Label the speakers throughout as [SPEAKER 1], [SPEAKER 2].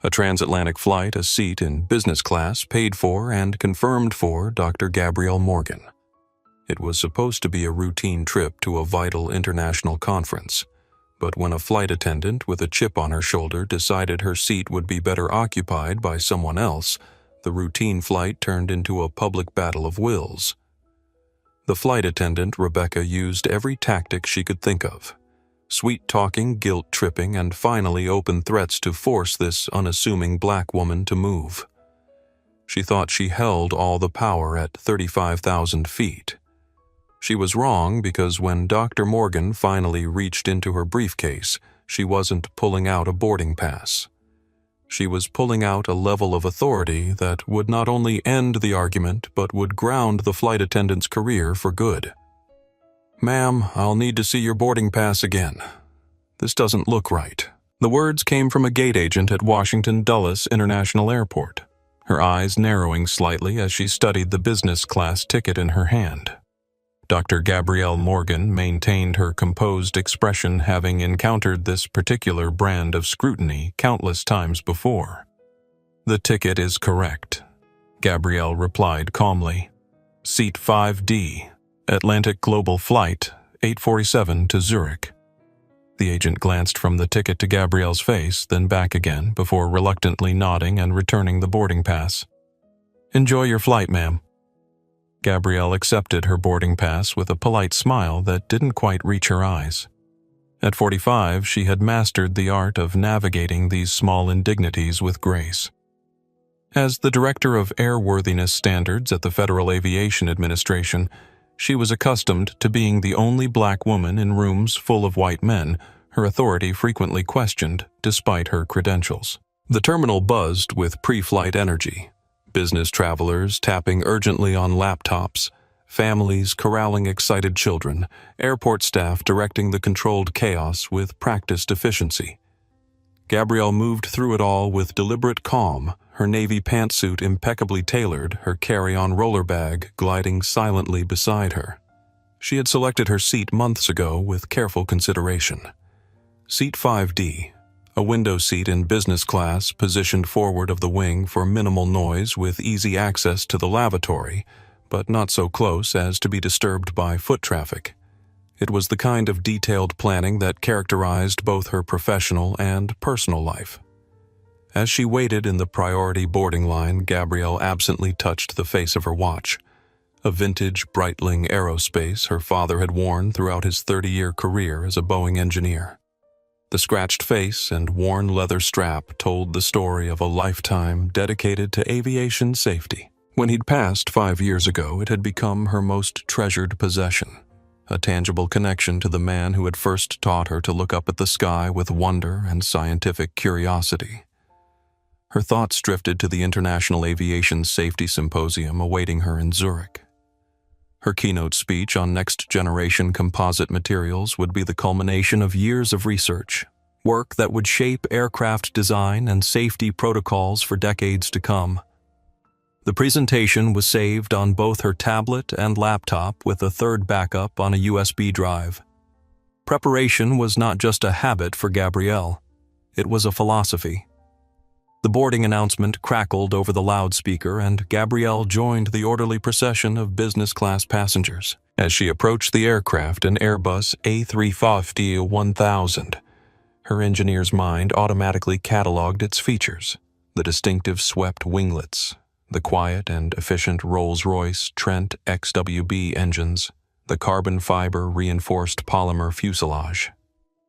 [SPEAKER 1] A transatlantic flight, a seat in business class, paid for and confirmed for Dr. Gabrielle Morgan. It was supposed to be a routine trip to a vital international conference, but when a flight attendant with a chip on her shoulder decided her seat would be better occupied by someone else, the routine flight turned into a public battle of wills. The flight attendant, Rebecca, used every tactic she could think of. Sweet-talking, guilt-tripping, and finally open threats to force this unassuming black woman to move. She thought she held all the power at 35,000 feet. She was wrong because when Dr. Morgan finally reached into her briefcase, she wasn't pulling out a boarding pass. She was pulling out a level of authority that would not only end the argument but would ground the flight attendant's career for good. "Ma'am, I'll need to see your boarding pass again. This doesn't look right." The words came from a gate agent at Washington Dulles International Airport, her eyes narrowing slightly as she studied the business class ticket in her hand. Dr. Gabrielle Morgan maintained her composed expression, having encountered this particular brand of scrutiny countless times before. "The ticket is correct," Gabrielle replied calmly. "Seat 5D, Atlantic Global Flight 847 to Zurich." The agent glanced from the ticket to Gabrielle's face, then back again, before reluctantly nodding and returning the boarding pass. "Enjoy your flight, ma'am." Gabrielle accepted her boarding pass with a polite smile that didn't quite reach her eyes. At 45, she had mastered the art of navigating these small indignities with grace. As the Director of Airworthiness Standards at the Federal Aviation Administration, she was accustomed to being the only black woman in rooms full of white men, her authority frequently questioned despite her credentials. The terminal buzzed with pre-flight energy. Business travelers tapping urgently on laptops, families corralling excited children, airport staff directing the controlled chaos with practiced efficiency. Gabrielle moved through it all with deliberate calm, her navy pantsuit impeccably tailored, her carry-on roller bag gliding silently beside her. She had selected her seat months ago with careful consideration. Seat 5D, a window seat in business class positioned forward of the wing for minimal noise with easy access to the lavatory, but not so close as to be disturbed by foot traffic. It was the kind of detailed planning that characterized both her professional and personal life. As she waited in the priority boarding line, Gabrielle absently touched the face of her watch, a vintage Breitling Aerospace her father had worn throughout his 30-year career as a Boeing engineer. The scratched face and worn leather strap told the story of a lifetime dedicated to aviation safety. When he'd passed 5 years ago, it had become her most treasured possession, a tangible connection to the man who had first taught her to look up at the sky with wonder and scientific curiosity. Her thoughts drifted to the International Aviation Safety Symposium awaiting her in Zurich. Her keynote speech on next-generation composite materials would be the culmination of years of research, work that would shape aircraft design and safety protocols for decades to come. The presentation was saved on both her tablet and laptop with a third backup on a USB drive. Preparation was not just a habit for Gabrielle, it was a philosophy. The boarding announcement crackled over the loudspeaker, and Gabrielle joined the orderly procession of business-class passengers. As she approached the aircraft, an Airbus A350-1000, her engineer's mind automatically cataloged its features: the distinctive swept winglets, the quiet and efficient Rolls-Royce Trent XWB engines, the carbon fiber reinforced polymer fuselage.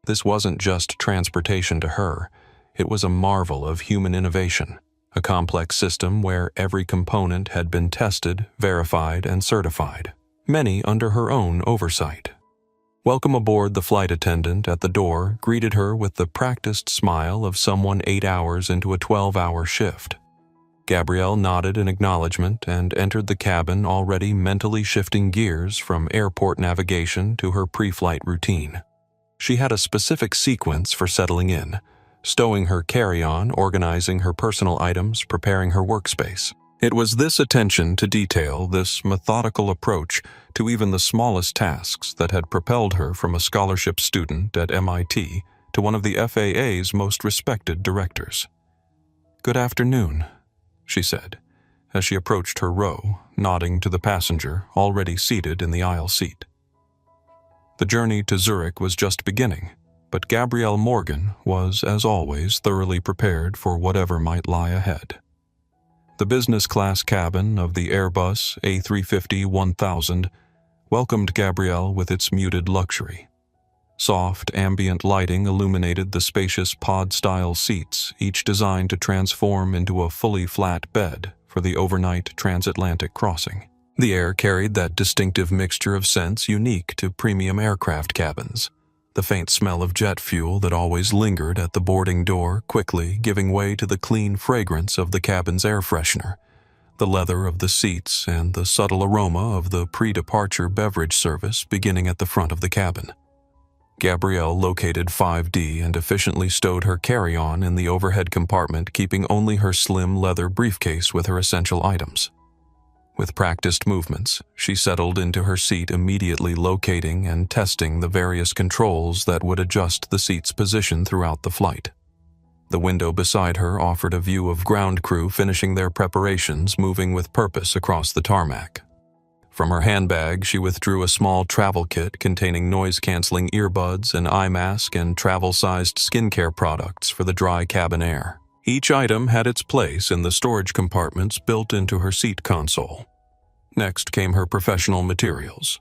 [SPEAKER 1] This wasn't just transportation to her. It was a marvel of human innovation, a complex system where every component had been tested, verified, and certified, many under her own oversight. Welcome aboard. The flight attendant at the door greeted her with the practiced smile of someone 8 hours into a 12-hour shift. Gabrielle nodded in acknowledgement and entered the cabin, already mentally shifting gears from airport navigation to her pre-flight routine. She had a specific sequence for settling in: stowing her carry-on, organizing her personal items, preparing her workspace. It was this attention to detail, this methodical approach to even the smallest tasks, that had propelled her from a scholarship student at MIT to one of the FAA's most respected directors. "Good afternoon," she said, as she approached her row, nodding to the passenger already seated in the aisle seat. The journey to Zurich was just beginning, but Gabrielle Morgan was, as always, thoroughly prepared for whatever might lie ahead. The business-class cabin of the Airbus A350-1000 welcomed Gabrielle with its muted luxury. Soft, ambient lighting illuminated the spacious pod-style seats, each designed to transform into a fully flat bed for the overnight transatlantic crossing. The air carried that distinctive mixture of scents unique to premium aircraft cabins, the faint smell of jet fuel that always lingered at the boarding door quickly giving way to the clean fragrance of the cabin's air freshener, the leather of the seats, and the subtle aroma of the pre-departure beverage service beginning at the front of the cabin. Gabrielle located 5D and efficiently stowed her carry-on in the overhead compartment, keeping only her slim leather briefcase with her essential items. With practiced movements, she settled into her seat, immediately locating and testing the various controls that would adjust the seat's position throughout the flight. The window beside her offered a view of ground crew finishing their preparations, moving with purpose across the tarmac. From her handbag, she withdrew a small travel kit containing noise-canceling earbuds, an eye mask, and travel-sized skincare products for the dry cabin air. Each item had its place in the storage compartments built into her seat console. Next came her professional materials: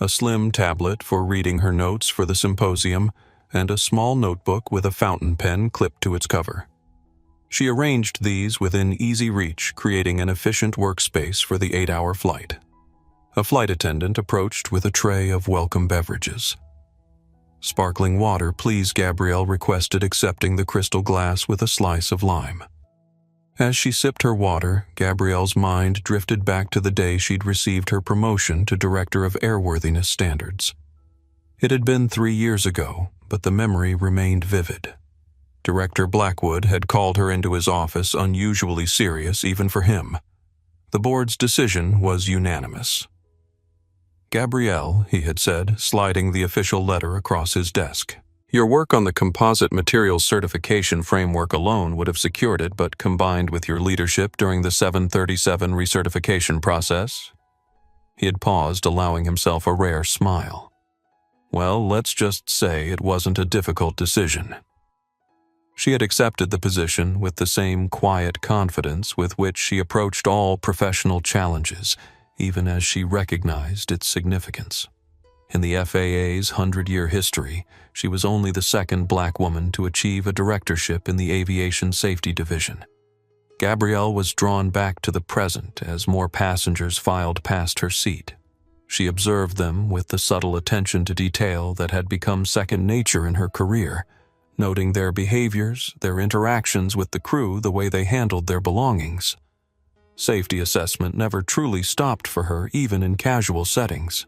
[SPEAKER 1] a slim tablet for reading her notes for the symposium, and a small notebook with a fountain pen clipped to its cover. She arranged these within easy reach, creating an efficient workspace for the 8-hour flight. A flight attendant approached with a tray of welcome beverages. Sparkling water, please, Gabrielle requested, accepting the crystal glass with a slice of lime. As she sipped her water, Gabrielle's mind drifted back to the day she'd received her promotion to Director of Airworthiness Standards. It had been 3 years ago, but the memory remained vivid. Director Blackwood had called her into his office, unusually serious even for him. The board's decision was unanimous. "Gabrielle," he had said, sliding the official letter across his desk, "your work on the composite materials certification framework alone would have secured it, but combined with your leadership during the 737 recertification process..." He had paused, allowing himself a rare smile. "Well, let's just say it wasn't a difficult decision." She had accepted the position with the same quiet confidence with which she approached all professional challenges, even as she recognized its significance. In the FAA's 100-year history, she was only the second black woman to achieve a directorship in the Aviation Safety Division. Gabrielle was drawn back to the present as more passengers filed past her seat. She observed them with the subtle attention to detail that had become second nature in her career, noting their behaviors, their interactions with the crew, the way they handled their belongings. Safety assessment never truly stopped for her, even in casual settings.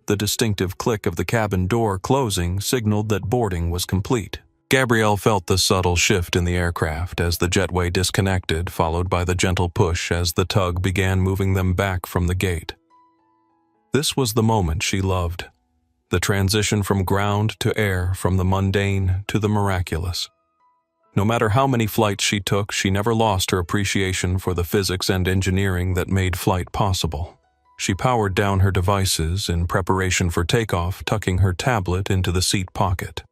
[SPEAKER 1] The distinctive click of the cabin door closing signaled that boarding was complete. Gabrielle felt the subtle shift in the aircraft as the jetway disconnected, followed by the gentle push as the tug began moving them back from the gate. This was the moment she loved. The transition from ground to air, from the mundane to the miraculous. No matter how many flights she took, she never lost her appreciation for the physics and engineering that made flight possible. She powered down her devices in preparation for takeoff, tucking her tablet into the seat pocket.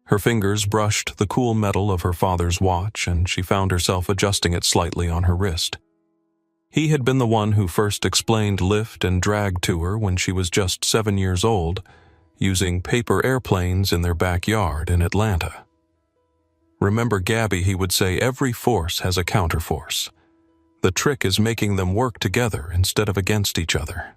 [SPEAKER 1] Her fingers brushed the cool metal of her father's watch, and she found herself adjusting it slightly on her wrist. He had been the one who first explained lift and drag to her when she was just 7 years old, using paper airplanes in their backyard in Atlanta. "Remember, Gabby," he would say, "every force has a counterforce. The trick is making them work together instead of against each other."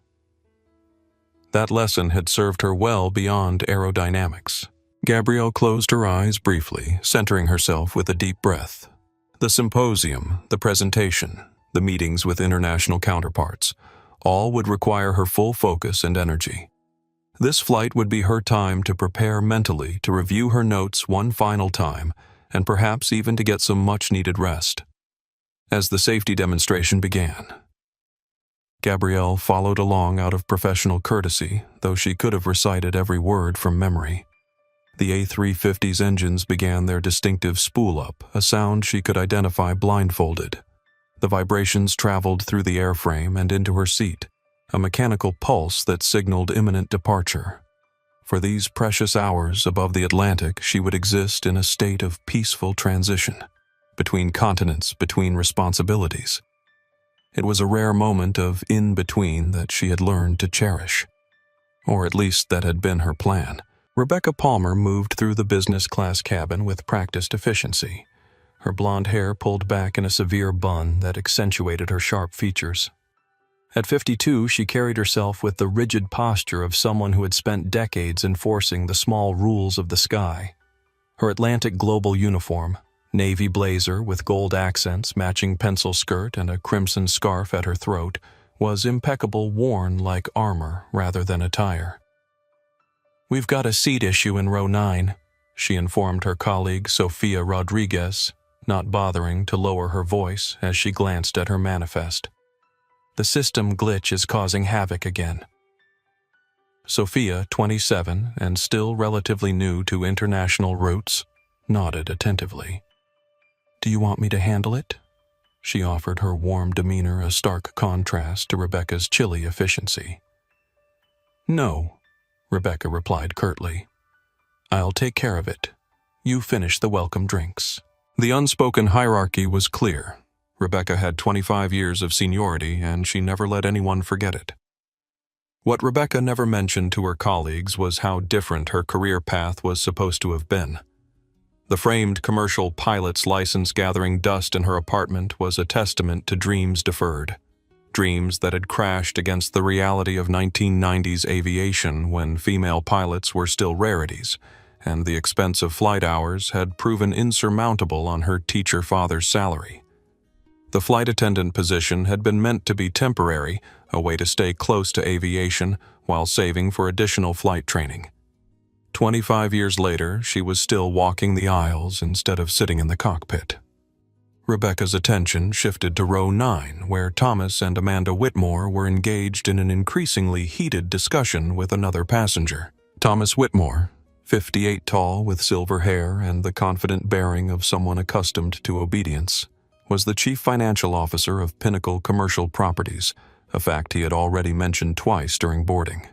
[SPEAKER 1] That lesson had served her well beyond aerodynamics. Gabrielle closed her eyes briefly, centering herself with a deep breath. The symposium, the presentation, the meetings with international counterparts, all would require her full focus and energy. This flight would be her time to prepare mentally, to review her notes one final time, and perhaps even to get some much-needed rest. As the safety demonstration began, Gabrielle followed along out of professional courtesy, though she could have recited every word from memory. The A350's engines began their distinctive spool-up, a sound she could identify blindfolded. The vibrations traveled through the airframe and into her seat, a mechanical pulse that signaled imminent departure. For these precious hours above the Atlantic, she would exist in a state of peaceful transition, between continents, between responsibilities. It was a rare moment of in-between that she had learned to cherish. Or at least that had been her plan. Rebecca Palmer moved through the business class cabin with practiced efficiency, her blonde hair pulled back in a severe bun that accentuated her sharp features. At 52, she carried herself with the rigid posture of someone who had spent decades enforcing the small rules of the sky. Her Atlantic Global uniform, navy blazer with gold accents, matching pencil skirt, and a crimson scarf at her throat, was impeccable, worn like armor rather than attire. "We've got a seat issue in row 9, she informed her colleague Sofia Rodriguez, not bothering to lower her voice as she glanced at her manifest. "The system glitch is causing havoc again." Sophia, 27 and still relatively new to international routes, nodded attentively. "Do you want me to handle it?" She offered, her warm demeanor a stark contrast to Rebecca's chilly efficiency. "No," Rebecca replied curtly. "I'll take care of it. You finish the welcome drinks." The unspoken hierarchy was clear. Rebecca had 25 years of seniority, and she never let anyone forget it. What Rebecca never mentioned to her colleagues was how different her career path was supposed to have been. The framed commercial pilot's license gathering dust in her apartment was a testament to dreams deferred, dreams that had crashed against the reality of 1990s aviation when female pilots were still rarities, and the expense of flight hours had proven insurmountable on her teacher father's salary. The flight attendant position had been meant to be temporary, a way to stay close to aviation while saving for additional flight training. 25 years later, she was still walking the aisles instead of sitting in the cockpit. Rebecca's attention shifted to row 9, where Thomas and Amanda Whitmore were engaged in an increasingly heated discussion with another passenger. Thomas Whitmore, 58 tall with silver hair and the confident bearing of someone accustomed to obedience, was the chief financial officer of Pinnacle Commercial Properties, a fact he had already mentioned twice during boarding.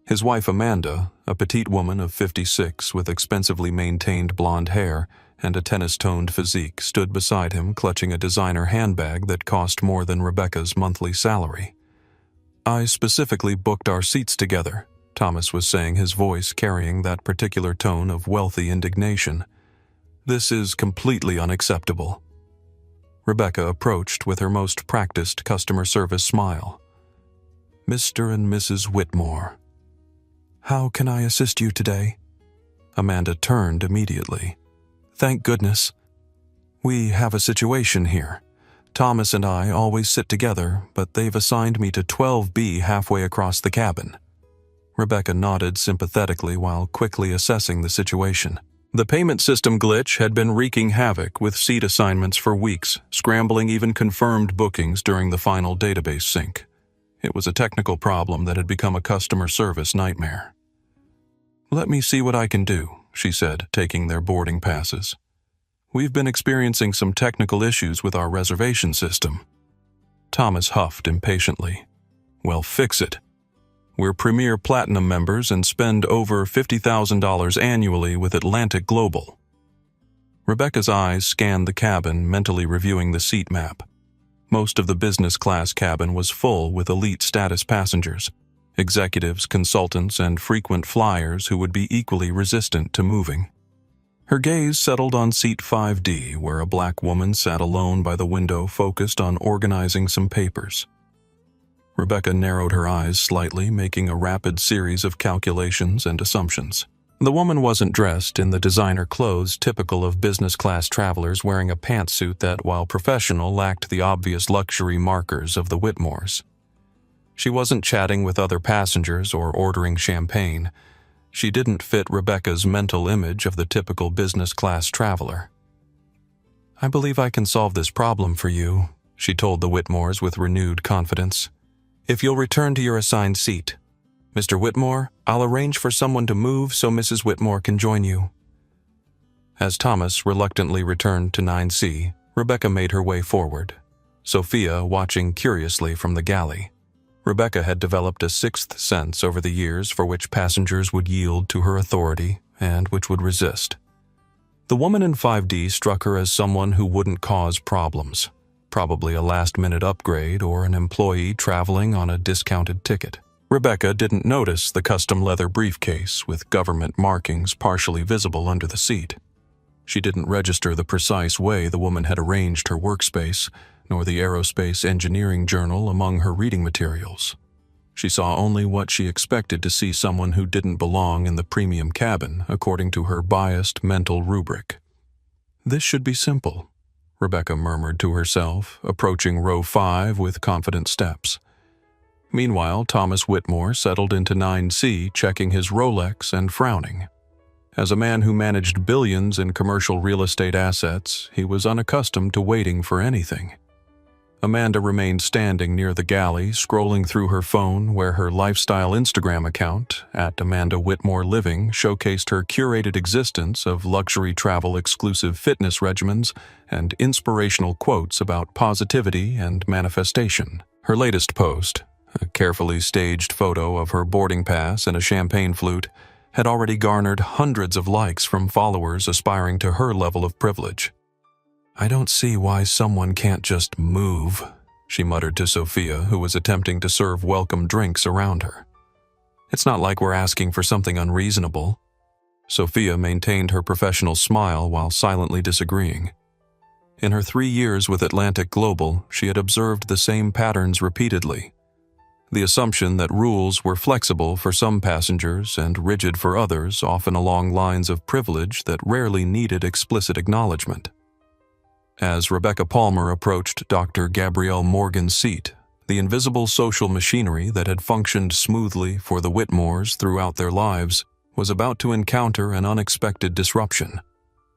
[SPEAKER 1] His wife Amanda, a petite woman of 56 with expensively maintained blonde hair and a tennis-toned physique, stood beside him clutching a designer handbag that cost more than Rebecca's monthly salary. "I specifically booked our seats together," Thomas was saying, his voice carrying that particular tone of wealthy indignation. "This is completely unacceptable." Rebecca approached with her most practiced customer service smile. "Mr. and Mrs. Whitmore, how can I assist you today?" Amanda turned immediately. "Thank goodness. We have a situation here. Thomas and I always sit together, but they've assigned me to 12B halfway across the cabin." Rebecca nodded sympathetically while quickly assessing the situation. The payment system glitch had been wreaking havoc with seat assignments for weeks, scrambling even confirmed bookings during the final database sync. It was a technical problem that had become a customer service nightmare. "Let me see what I can do," she said, taking their boarding passes. "We've been experiencing some technical issues with our reservation system." Thomas huffed impatiently. "Well, fix it. We're Premier Platinum members and spend over $50,000 annually with Atlantic Global." Rebecca's eyes scanned the cabin, mentally reviewing the seat map. Most of the business class cabin was full with elite status passengers, executives, consultants, and frequent flyers who would be equally resistant to moving. Her gaze settled on seat 5D, where a black woman sat alone by the window, focused on organizing some papers. Rebecca narrowed her eyes slightly, making a rapid series of calculations and assumptions. The woman wasn't dressed in the designer clothes typical of business-class travelers, wearing a pantsuit that, while professional, lacked the obvious luxury markers of the Whitmores. She wasn't chatting with other passengers or ordering champagne. She didn't fit Rebecca's mental image of the typical business-class traveler. "I believe I can solve this problem for you," she told the Whitmores with renewed confidence. "If you'll return to your assigned seat." Mr. Whitmore, I'll arrange for someone to move so Mrs. Whitmore can join you." As Thomas reluctantly returned to 9C, Rebecca made her way forward, Sophia watching curiously from the galley. Rebecca had developed a sixth sense over the years for which passengers would yield to her authority and which would resist. The woman in 5D struck her as someone who wouldn't cause problems, probably a last-minute upgrade or an employee traveling on a discounted ticket. Rebecca didn't notice the custom leather briefcase with government markings partially visible under the seat. She didn't register the precise way the woman had arranged her workspace, nor the Aerospace Engineering Journal among her reading materials. She saw only what she expected to see someone who didn't belong in the premium cabin, according to her biased mental rubric. "This should be simple," Rebecca murmured to herself, approaching row 5 with confident steps. Meanwhile, Thomas Whitmore settled into 9C, checking his Rolex and frowning. As a man who managed billions in commercial real estate assets, he was unaccustomed to waiting for anything. Amanda remained standing near the galley, scrolling through her phone where her lifestyle Instagram account, @AmandaWhitmoreLiving, showcased her curated existence of luxury travel exclusive fitness regimens and inspirational quotes about positivity and manifestation. Her latest post, a carefully staged photo of her boarding pass and a champagne flute, had already garnered hundreds of likes from followers aspiring to her level of privilege. "I don't see why someone can't just move," she muttered to Sophia, who was attempting to serve welcome drinks around her. "It's not like we're asking for something unreasonable." Sophia maintained her professional smile while silently disagreeing. In her 3 years with Atlantic Global, she had observed the same patterns repeatedly. The assumption that rules were flexible for some passengers and rigid for others, often along lines of privilege that rarely needed explicit acknowledgement. As Rebecca Palmer approached Dr. Gabrielle Morgan's seat, the invisible social machinery that had functioned smoothly for the Whitmores throughout their lives was about to encounter an unexpected disruption,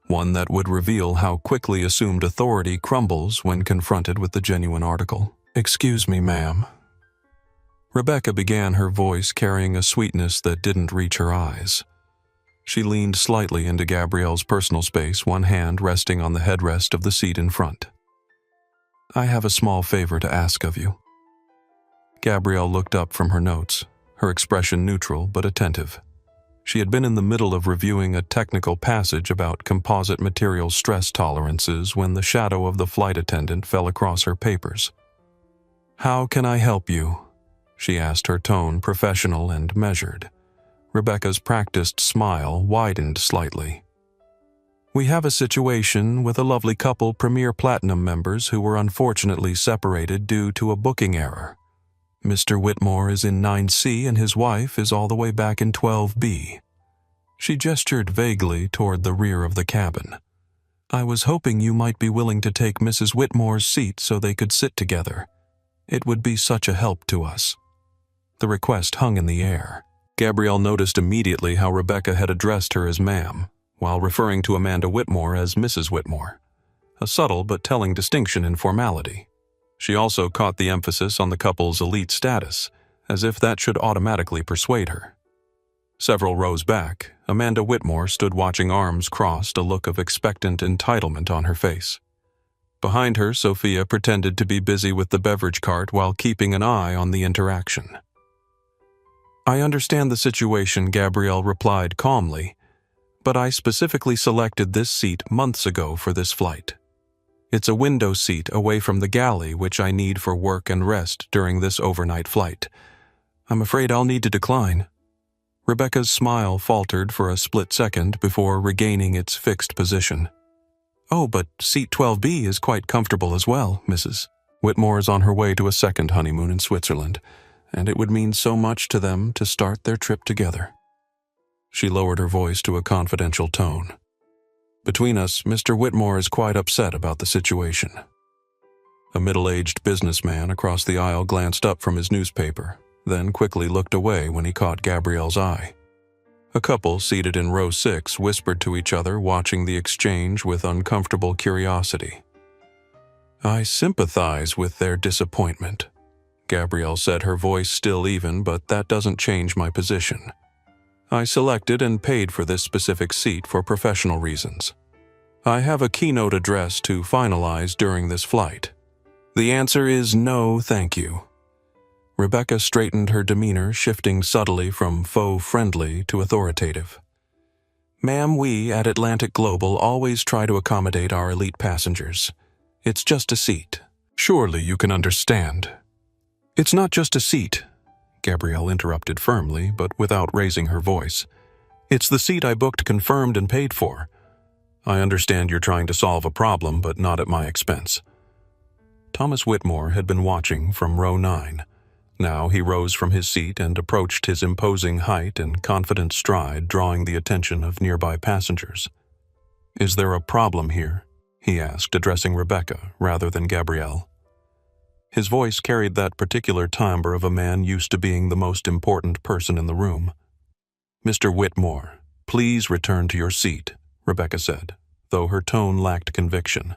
[SPEAKER 1] one that would reveal how quickly assumed authority crumbles when confronted with the genuine article. "Excuse me, ma'am." Rebecca began, her voice carrying a sweetness that didn't reach her eyes. She leaned slightly into Gabrielle's personal space, one hand resting on the headrest of the seat in front. "I have a small favor to ask of you." Gabrielle looked up from her notes, her expression neutral but attentive. She had been in the middle of reviewing a technical passage about composite material stress tolerances when the shadow of the flight attendant fell across her papers. "How can I help you?" she asked, her tone professional and measured. Rebecca's practiced smile widened slightly. "We have a situation with a lovely couple Premier Platinum members who were unfortunately separated due to a booking error. Mr. Whitmore is in 9C and his wife is all the way back in 12B. She gestured vaguely toward the rear of the cabin. "I was hoping you might be willing to take Mrs. Whitmore's seat so they could sit together. It would be such a help to us." The request hung in the air. Gabrielle noticed immediately how Rebecca had addressed her as ma'am, while referring to Amanda Whitmore as Mrs. Whitmore, a subtle but telling distinction in formality. She also caught the emphasis on the couple's elite status, as if that should automatically persuade her. Several rows back, Amanda Whitmore stood watching, arms crossed, a look of expectant entitlement on her face. Behind her, Sophia pretended to be busy with the beverage cart while keeping an eye on the interaction. "I understand the situation," Gabrielle replied calmly, "but I specifically selected this seat months ago for this flight. It's a window seat away from the galley, which I need for work and rest during this overnight flight. I'm afraid I'll need to decline." Rebecca's smile faltered for a split second before regaining its fixed position. "Oh, but seat 12B is quite comfortable as well, Mrs. Whitmore is on her way to a second honeymoon in Switzerland, and it would mean so much to them to start their trip together." She lowered her voice to a confidential tone. "Between us, Mr. Whitmore is quite upset about the situation." A middle-aged businessman across the aisle glanced up from his newspaper, then quickly looked away when he caught Gabrielle's eye. A couple seated in row 6 whispered to each other, watching the exchange with uncomfortable curiosity. "I sympathize with their disappointment," Gabrielle said, her voice still even, but that doesn't change my position. I selected and paid for this specific seat for professional reasons. I have a keynote address to finalize during this flight. The answer is no, thank you. Rebecca straightened her demeanor, shifting subtly from faux friendly to authoritative. Ma'am, we at Atlantic Global always try to accommodate our elite passengers. It's just a seat. Surely you can understand. It's not just a seat, Gabrielle interrupted firmly, but without raising her voice. It's the seat I booked, confirmed, and paid for. I understand you're trying to solve a problem, but not at my expense. Thomas Whitmore had been watching from row 9. Now he rose from his seat and approached his imposing height and confident stride, drawing the attention of nearby passengers. Is there a problem here? He asked, addressing Rebecca rather than Gabrielle. His voice carried that particular timbre of a man used to being the most important person in the room. Mr. Whitmore, please return to your seat, Rebecca said, though her tone lacked conviction.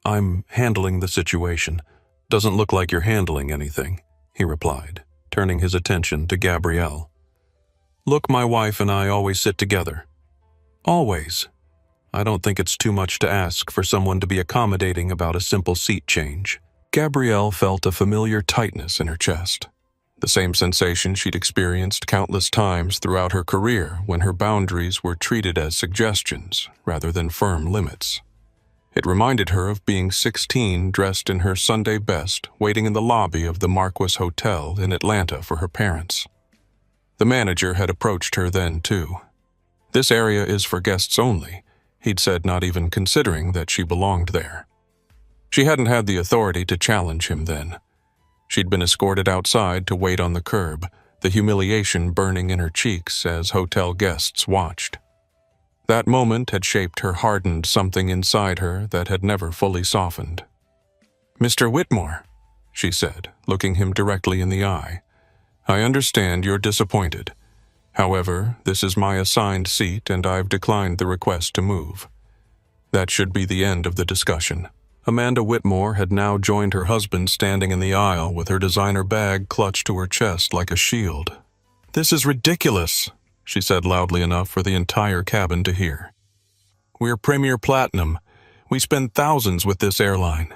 [SPEAKER 1] I'm handling the situation. Doesn't look like you're handling anything, he replied, turning his attention to Gabrielle. Look, my wife and I always sit together. Always. I don't think it's too much to ask for someone to be accommodating about a simple seat change. Gabrielle felt a familiar tightness in her chest, the same sensation she'd experienced countless times throughout her career when her boundaries were treated as suggestions rather than firm limits. It reminded her of being 16, dressed in her Sunday best, waiting in the lobby of the Marquis Hotel in Atlanta for her parents. The manager had approached her then, too. This area is for guests only, he'd said, not even considering that she belonged there. She hadn't had the authority to challenge him then. She'd been escorted outside to wait on the curb, the humiliation burning in her cheeks as hotel guests watched. That moment had shaped her, hardened something inside her that had never fully softened. Mr. Whitmore, she said, looking him directly in the eye, I understand you're disappointed. However, this is my assigned seat and I've declined the request to move. That should be the end of the discussion. Amanda Whitmore had now joined her husband standing in the aisle with her designer bag clutched to her chest like a shield. This is ridiculous, she said loudly enough for the entire cabin to hear. We're Premier Platinum. We spend thousands with this airline.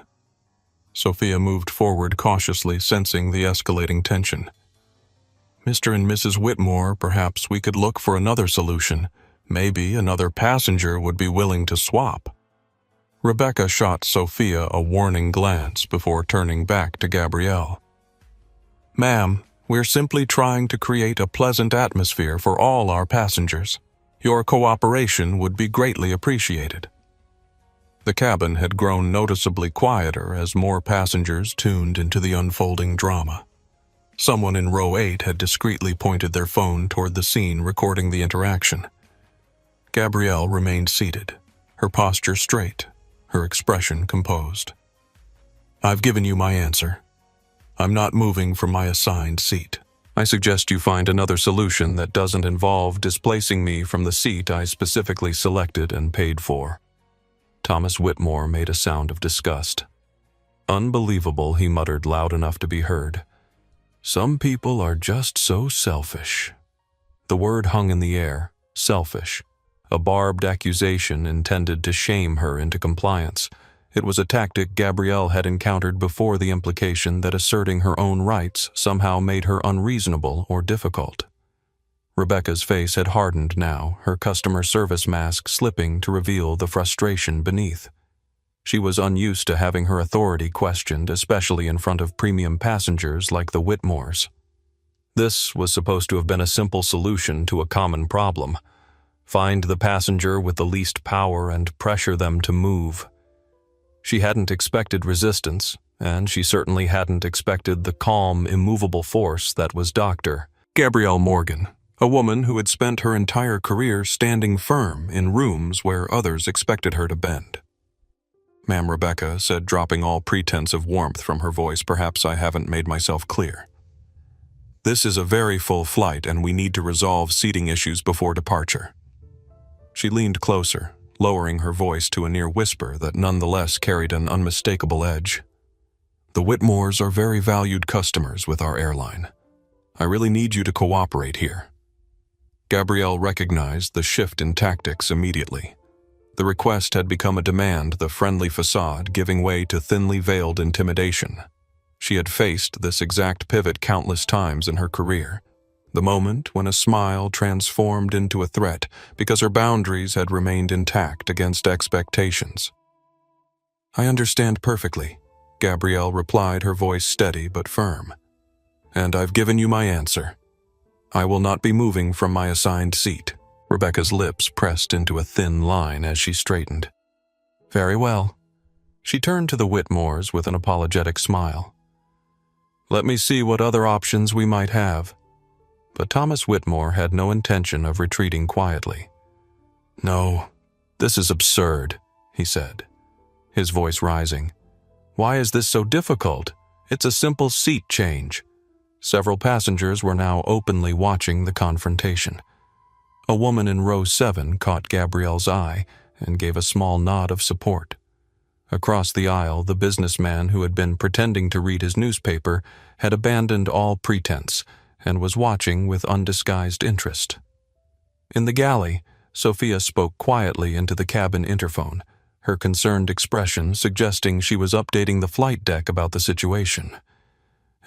[SPEAKER 1] Sophia moved forward cautiously, sensing the escalating tension. Mr. and Mrs. Whitmore, perhaps we could look for another solution. Maybe another passenger would be willing to swap. Rebecca shot Sophia a warning glance before turning back to Gabrielle. Ma'am, we're simply trying to create a pleasant atmosphere for all our passengers. Your cooperation would be greatly appreciated. The cabin had grown noticeably quieter as more passengers tuned into the unfolding drama. Someone in row 8 had discreetly pointed their phone toward the scene recording the interaction. Gabrielle remained seated, her posture straight, her expression composed. I've given you my answer. I'm not moving from my assigned seat. I suggest you find another solution that doesn't involve displacing me from the seat I specifically selected and paid for. Thomas Whitmore made a sound of disgust. Unbelievable, he muttered loud enough to be heard. Some people are just so selfish. The word hung in the air, selfish. A barbed accusation intended to shame her into compliance. It was a tactic Gabrielle had encountered before, the implication that asserting her own rights somehow made her unreasonable or difficult. Rebecca's face had hardened now, her customer service mask slipping to reveal the frustration beneath. She was unused to having her authority questioned, especially in front of premium passengers like the Whitmores. This was supposed to have been a simple solution to a common problem. Find the passenger with the least power and pressure them to move. She hadn't expected resistance, and she certainly hadn't expected the calm, immovable force that was Dr. Gabrielle Morgan, a woman who had spent her entire career standing firm in rooms where others expected her to bend. Ma'am, Rebecca said, dropping all pretense of warmth from her voice. Perhaps I haven't made myself clear. This is a very full flight, and we need to resolve seating issues before departure. She leaned closer, lowering her voice to a near whisper that nonetheless carried an unmistakable edge. The Whitmores are very valued customers with our airline. I really need you to cooperate here." Gabrielle recognized the shift in tactics immediately. The request had become a demand, the friendly facade giving way to thinly veiled intimidation. She had faced this exact pivot countless times in her career, the moment when a smile transformed into a threat because her boundaries had remained intact against expectations. "I understand perfectly," Gabrielle replied, her voice steady but firm. "And I've given you my answer. I will not be moving from my assigned seat." Rebecca's lips pressed into a thin line as she straightened. "Very well." She turned to the Whitmores with an apologetic smile. "Let me see what other options we might have." But Thomas Whitmore had no intention of retreating quietly. "No, this is absurd," he said, his voice rising. "Why is this so difficult? It's a simple seat change." Several passengers were now openly watching the confrontation. A woman in row 7 caught Gabrielle's eye and gave a small nod of support. Across the aisle, the businessman who had been pretending to read his newspaper had abandoned all pretense and was watching with undisguised interest. In the galley, Sophia spoke quietly into the cabin interphone, her concerned expression suggesting she was updating the flight deck about the situation.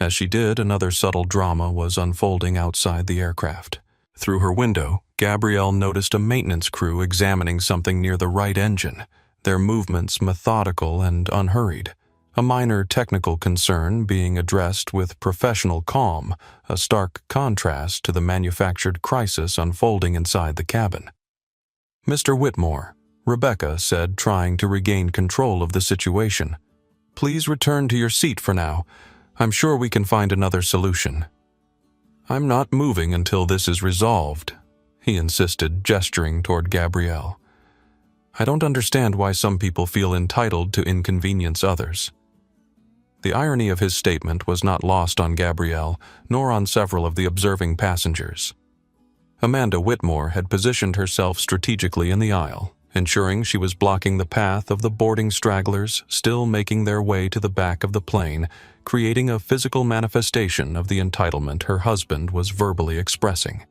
[SPEAKER 1] As she did, another subtle drama was unfolding outside the aircraft. Through her window, Gabrielle noticed a maintenance crew examining something near the right engine, their movements methodical and unhurried. A minor technical concern being addressed with professional calm, a stark contrast to the manufactured crisis unfolding inside the cabin. "Mr. Whitmore," Rebecca said, trying to regain control of the situation, "please return to your seat for now. I'm sure we can find another solution." "I'm not moving until this is resolved," he insisted, gesturing toward Gabrielle. "I don't understand why some people feel entitled to inconvenience others." The irony of his statement was not lost on Gabrielle, nor on several of the observing passengers. Amanda Whitmore had positioned herself strategically in the aisle, ensuring she was blocking the path of the boarding stragglers still making their way to the back of the plane, creating a physical manifestation of the entitlement her husband was verbally expressing.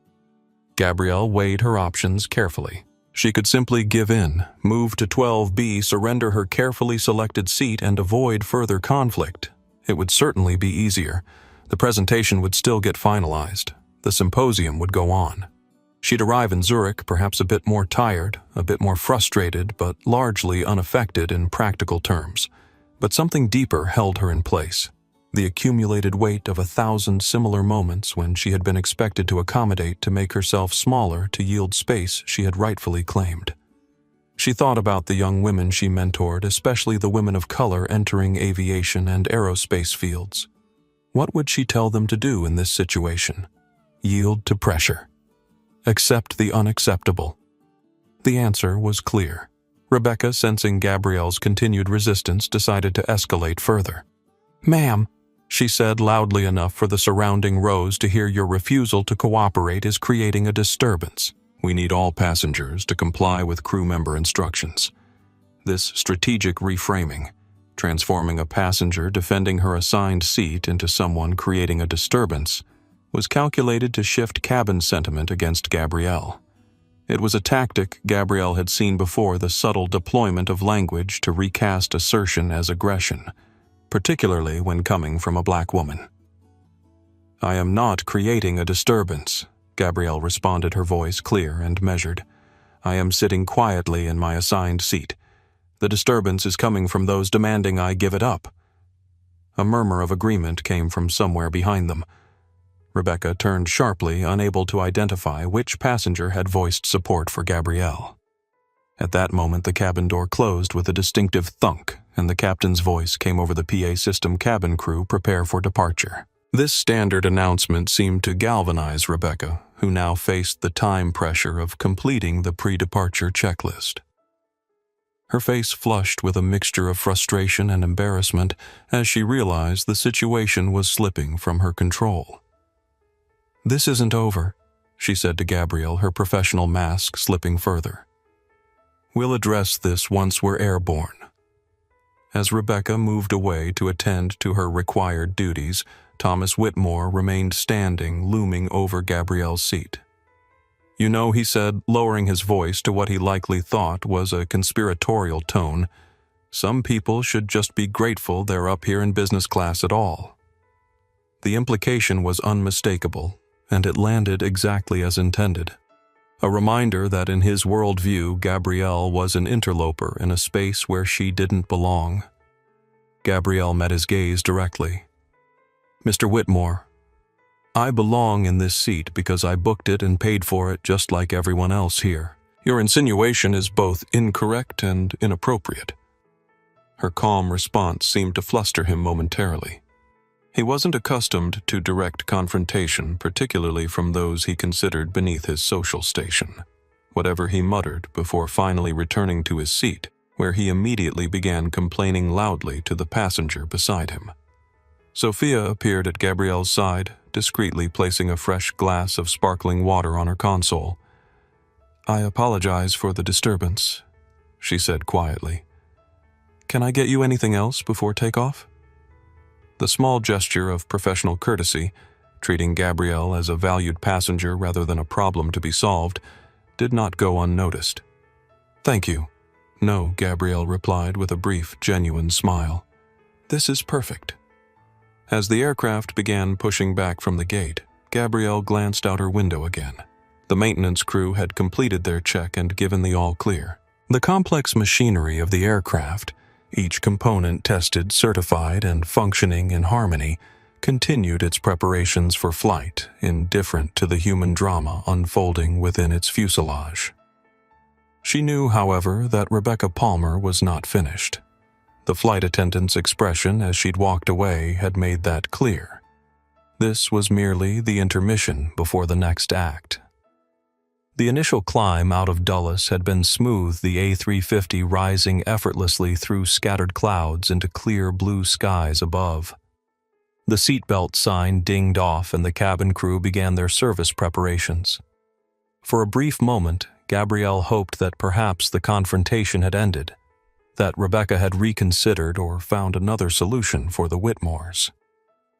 [SPEAKER 1] Gabrielle weighed her options carefully. She could simply give in, move to 12B, surrender her carefully selected seat, and avoid further conflict. It would certainly be easier. The presentation would still get finalized. The symposium would go on. She'd arrive in Zurich perhaps a bit more tired, a bit more frustrated, but largely unaffected in practical terms. But something deeper held her in place. The accumulated weight of 1,000 similar moments when she had been expected to accommodate to make herself smaller to yield space she had rightfully claimed. She thought about the young women she mentored, especially the women of color entering aviation and aerospace fields. What would she tell them to do in this situation? Yield to pressure. Accept the unacceptable. The answer was clear. Rebecca, sensing Gabrielle's continued resistance, decided to escalate further. "Ma'am," she said loudly enough for the surrounding rows to hear, "your refusal to cooperate is creating a disturbance. We need all passengers to comply with crew member instructions." This strategic reframing, transforming a passenger defending her assigned seat into someone creating a disturbance, was calculated to shift cabin sentiment against Gabrielle. It was a tactic Gabrielle had seen before, the subtle deployment of language to recast assertion as aggression, particularly when coming from a black woman. "I am not creating a disturbance," Gabrielle responded, her voice clear and measured. "I am sitting quietly in my assigned seat. The disturbance is coming from those demanding I give it up." A murmur of agreement came from somewhere behind them. Rebecca turned sharply, unable to identify which passenger had voiced support for Gabrielle. At that moment, the cabin door closed with a distinctive thunk, and the captain's voice came over the PA system. "Cabin crew, prepare for departure." This standard announcement seemed to galvanize Rebecca, who now faced the time pressure of completing the pre-departure checklist. Her face flushed with a mixture of frustration and embarrassment as she realized the situation was slipping from her control. "This isn't over," she said to Gabrielle, her professional mask slipping further. "We'll address this once we're airborne." As Rebecca moved away to attend to her required duties, Thomas Whitmore remained standing, looming over Gabrielle's seat. "You know," he said, lowering his voice to what he likely thought was a conspiratorial tone, "some people should just be grateful they're up here in business class at all." The implication was unmistakable, and it landed exactly as intended. A reminder that in his worldview, Gabrielle was an interloper in a space where she didn't belong. Gabrielle met his gaze directly. "Mr. Whitmore, I belong in this seat because I booked it and paid for it just like everyone else here. Your insinuation is both incorrect and inappropriate." Her calm response seemed to fluster him momentarily. He wasn't accustomed to direct confrontation, particularly from those he considered beneath his social station. Whatever he muttered before finally returning to his seat, where he immediately began complaining loudly to the passenger beside him. Sophia appeared at Gabrielle's side, discreetly placing a fresh glass of sparkling water on her console. "I apologize for the disturbance," she said quietly. "Can I get you anything else before takeoff?" The small gesture of professional courtesy, treating Gabrielle as a valued passenger rather than a problem to be solved, did not go unnoticed. "Thank you." "No," Gabrielle replied with a brief, genuine smile. "This is perfect." As the aircraft began pushing back from the gate, Gabrielle glanced out her window again. The maintenance crew had completed their check and given the all-clear. The complex machinery of the aircraft, each component tested, certified, and functioning in harmony, continued its preparations for flight, indifferent to the human drama unfolding within its fuselage. She knew, however, that Rebecca Palmer was not finished. The flight attendant's expression as she'd walked away had made that clear. This was merely the intermission before the next act. The initial climb out of Dulles had been smooth, the A350 rising effortlessly through scattered clouds into clear blue skies above. The seatbelt sign dinged off and the cabin crew began their service preparations. For a brief moment, Gabrielle hoped that perhaps the confrontation had ended, that Rebecca had reconsidered or found another solution for the Whitmores.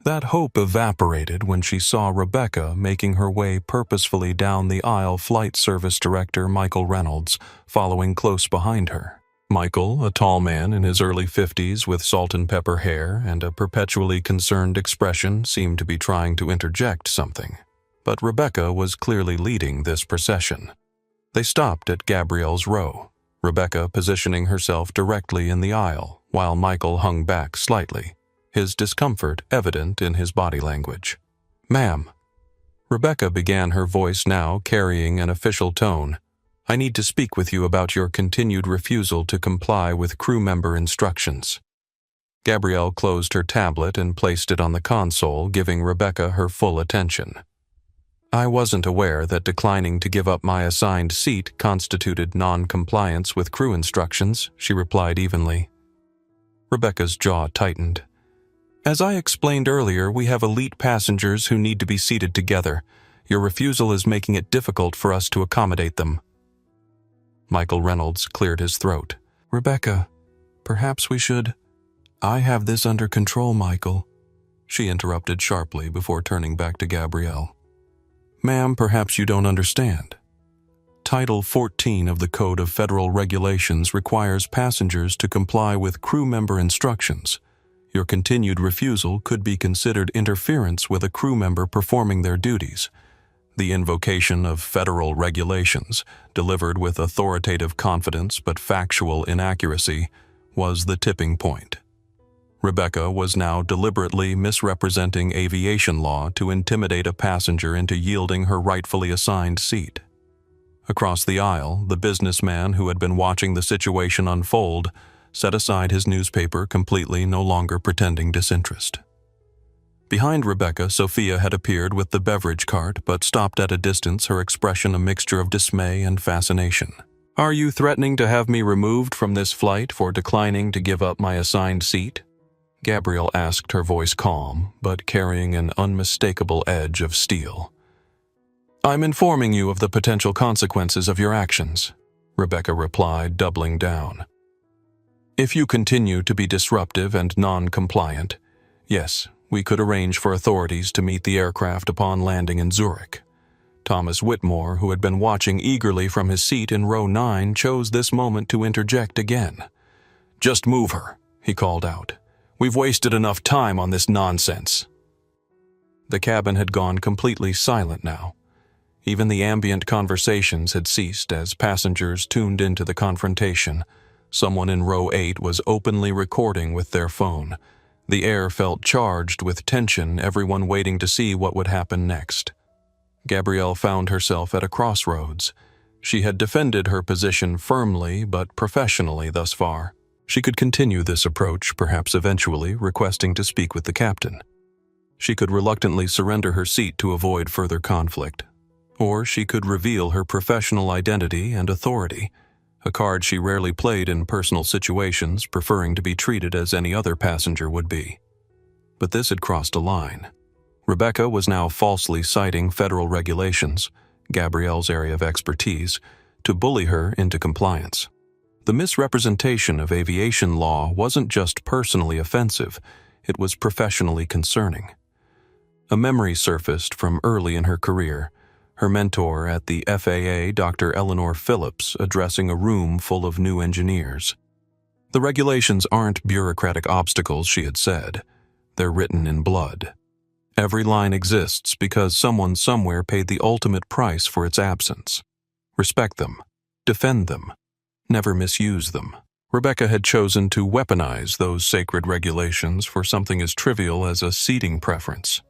[SPEAKER 1] That hope evaporated when she saw Rebecca making her way purposefully down the aisle, Flight Service Director Michael Reynolds following close behind her. Michael, a tall man in his early 50s with salt and pepper hair and a perpetually concerned expression, seemed to be trying to interject something. But Rebecca was clearly leading this procession. They stopped at Gabrielle's row, Rebecca positioning herself directly in the aisle, while Michael hung back slightly, his discomfort evident in his body language. "Ma'am," Rebecca began, her voice now carrying an official tone, "I need to speak with you about your continued refusal to comply with crew member instructions." Gabrielle closed her tablet and placed it on the console, giving Rebecca her full attention. "I wasn't aware that declining to give up my assigned seat constituted non-compliance with crew instructions," she replied evenly. Rebecca's jaw tightened. "As I explained earlier, we have elite passengers who need to be seated together. Your refusal is making it difficult for us to accommodate them." Michael Reynolds cleared his throat. "Rebecca, perhaps we should—" "I have this under control, Michael," she interrupted sharply before turning back to Gabrielle. "Ma'am, perhaps you don't understand. Title 14 of the Code of Federal Regulations requires passengers to comply with crew member instructions. Your continued refusal could be considered interference with a crew member performing their duties. The invocation of federal regulations, delivered with authoritative confidence but factual inaccuracy, was the tipping point." Rebecca was now deliberately misrepresenting aviation law to intimidate a passenger into yielding her rightfully assigned seat. Across the aisle, the businessman who had been watching the situation unfold set aside his newspaper completely, no longer pretending disinterest. Behind Rebecca, Sophia had appeared with the beverage cart, but stopped at a distance, her expression a mixture of dismay and fascination. "Are you threatening to have me removed from this flight for declining to give up my assigned seat?" Gabrielle asked, her voice calm, but carrying an unmistakable edge of steel. "I'm informing you of the potential consequences of your actions," Rebecca replied, doubling down. If you continue to be disruptive and non-compliant, yes, we could arrange for authorities to meet the aircraft upon landing in Zurich. Thomas Whitmore, who had been watching eagerly from his seat in row 9, chose this moment to interject again. "Just move her," he called out. "We've wasted enough time on this nonsense." The cabin had gone completely silent now. Even the ambient conversations had ceased as passengers tuned into the confrontation. Someone in row 8 was openly recording with their phone. The air felt charged with tension, everyone waiting to see what would happen next. Gabrielle found herself at a crossroads. She had defended her position firmly but professionally thus far. She could continue this approach, perhaps eventually requesting to speak with the captain. She could reluctantly surrender her seat to avoid further conflict. Or she could reveal her professional identity and authority, a card she rarely played in personal situations, preferring to be treated as any other passenger would be. But this had crossed a line. Rebecca was now falsely citing federal regulations, Gabrielle's area of expertise, to bully her into compliance. The misrepresentation of aviation law wasn't just personally offensive, it was professionally concerning. A memory surfaced from early in her career, her mentor at the FAA, Dr. Eleanor Phillips, addressing a room full of new engineers. The regulations aren't bureaucratic obstacles, she had said. They're written in blood. Every line exists because someone somewhere paid the ultimate price for its absence. Respect them. Defend them. Never misuse them. Rebecca had chosen to weaponize those sacred regulations for something as trivial as a seating preference.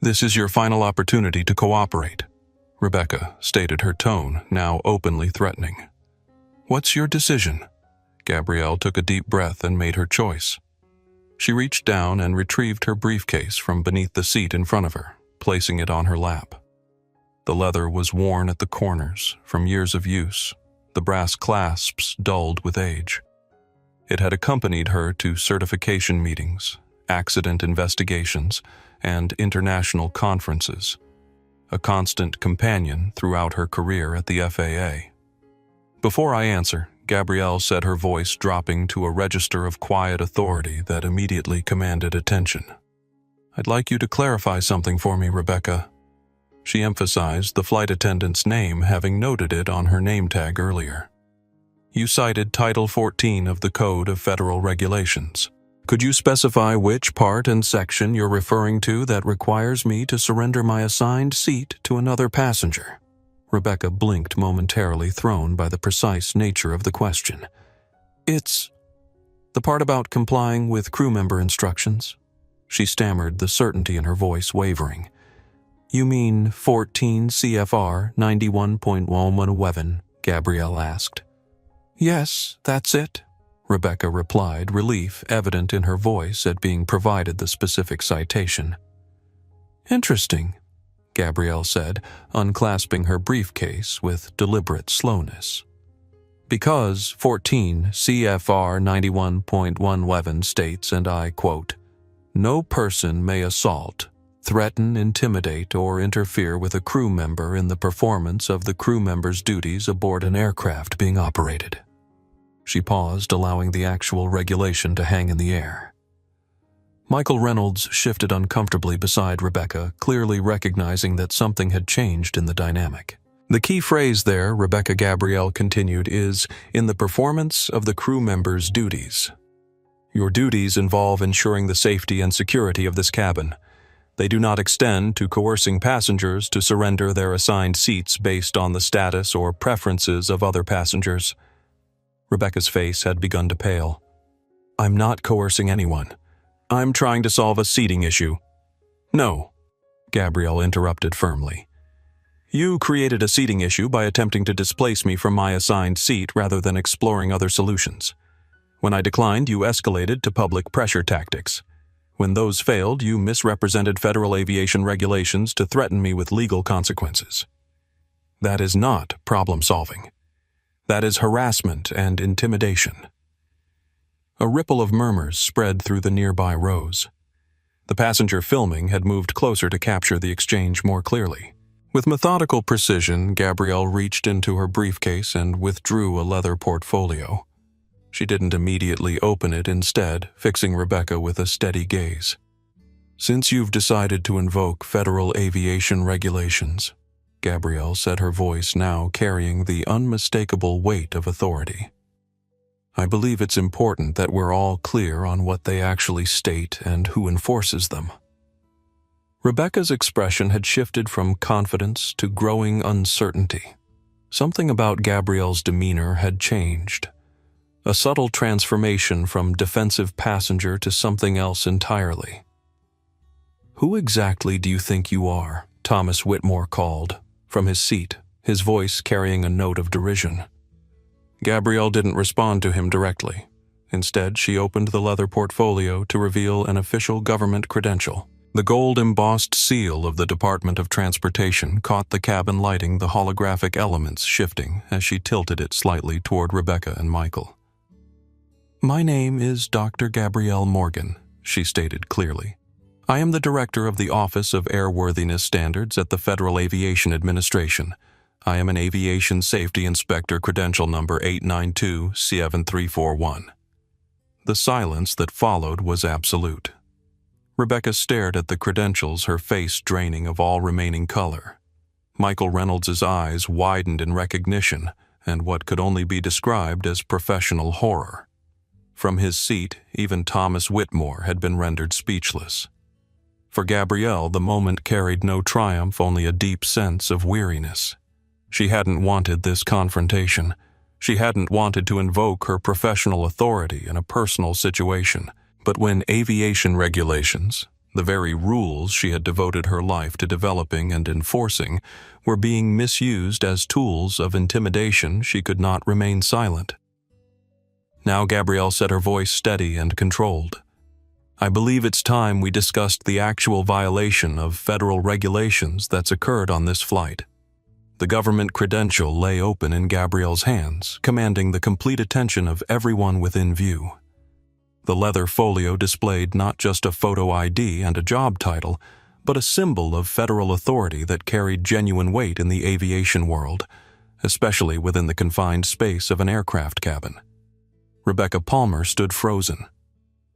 [SPEAKER 1] "This is your final opportunity to cooperate," Rebecca stated, her tone now openly threatening. "What's your decision?" Gabrielle took a deep breath and made her choice. She reached down and retrieved her briefcase from beneath the seat in front of her, placing it on her lap. The leather was worn at the corners from years of use, the brass clasps dulled with age. It had accompanied her to certification meetings, accident investigations, and international conferences, a constant companion throughout her career at the FAA. "Before I answer," Gabrielle said, her voice dropping to a register of quiet authority that immediately commanded attention. "I'd like you to clarify something for me, Rebecca." She emphasized the flight attendant's name, having noted it on her name tag earlier. "You cited Title 14 of the Code of Federal Regulations. Could you specify which part and section you're referring to that requires me to surrender my assigned seat to another passenger?" Rebecca blinked momentarily, thrown by the precise nature of the question. "It's the part about complying with crew member instructions," she stammered, the certainty in her voice wavering. "You mean 14 CFR 91.111, Gabrielle asked. "Yes, that's it," Rebecca replied, relief evident in her voice at being provided the specific citation. "Interesting," Gabrielle said, unclasping her briefcase with deliberate slowness. "Because 14 CFR 91.111 states, and I quote, 'No person may assault, threaten, intimidate, or interfere with a crew member in the performance of the crew member's duties aboard an aircraft being operated.'" She paused, allowing the actual regulation to hang in the air. Michael Reynolds shifted uncomfortably beside Rebecca, clearly recognizing that something had changed in the dynamic. "The key phrase there," Rebecca Gabrielle continued, "is in the performance of the crew member's duties. Your duties involve ensuring the safety and security of this cabin. They do not extend to coercing passengers to surrender their assigned seats based on the status or preferences of other passengers." Rebecca's face had begun to pale. "I'm not coercing anyone. I'm trying to solve a seating issue." "No," Gabrielle interrupted firmly. "You created a seating issue by attempting to displace me from my assigned seat rather than exploring other solutions. When I declined, you escalated to public pressure tactics. When those failed, you misrepresented federal aviation regulations to threaten me with legal consequences. That is not problem solving. That is harassment and intimidation." A ripple of murmurs spread through the nearby rows. The passenger filming had moved closer to capture the exchange more clearly. With methodical precision, Gabrielle reached into her briefcase and withdrew a leather portfolio. She didn't immediately open it, instead fixing Rebecca with a steady gaze. "Since you've decided to invoke federal aviation regulations," Gabrielle said, her voice now carrying the unmistakable weight of authority, "I believe it's important that we're all clear on what they actually state and who enforces them." Rebecca's expression had shifted from confidence to growing uncertainty. Something about Gabrielle's demeanor had changed. A subtle transformation from defensive passenger to something else entirely. "Who exactly do you think you are?" Thomas Whitmore called, from his seat, his voice carrying a note of derision. Gabrielle didn't respond to him directly. Instead, she opened the leather portfolio to reveal an official government credential. The gold-embossed seal of the Department of Transportation caught the cabin lighting, the holographic elements shifting as she tilted it slightly toward Rebecca and Michael. "My name is Dr. Gabrielle Morgan," she stated clearly. "I am the director of the Office of Airworthiness Standards at the Federal Aviation Administration. I am an Aviation Safety Inspector, credential number 892-7341. The silence that followed was absolute. Rebecca stared at the credentials, her face draining of all remaining color. Michael Reynolds's eyes widened in recognition and what could only be described as professional horror. From his seat, even Thomas Whitmore had been rendered speechless. For Gabrielle, the moment carried no triumph, only a deep sense of weariness. She hadn't wanted this confrontation. She hadn't wanted to invoke her professional authority in a personal situation. But when aviation regulations, the very rules she had devoted her life to developing and enforcing, were being misused as tools of intimidation, she could not remain silent. Now Gabrielle said, her voice steady and controlled. "I believe it's time we discussed the actual violation of federal regulations that's occurred on this flight." The government credential lay open in Gabrielle's hands, commanding the complete attention of everyone within view. The leather folio displayed not just a photo ID and a job title, but a symbol of federal authority that carried genuine weight in the aviation world, especially within the confined space of an aircraft cabin. Rebecca Palmer stood frozen,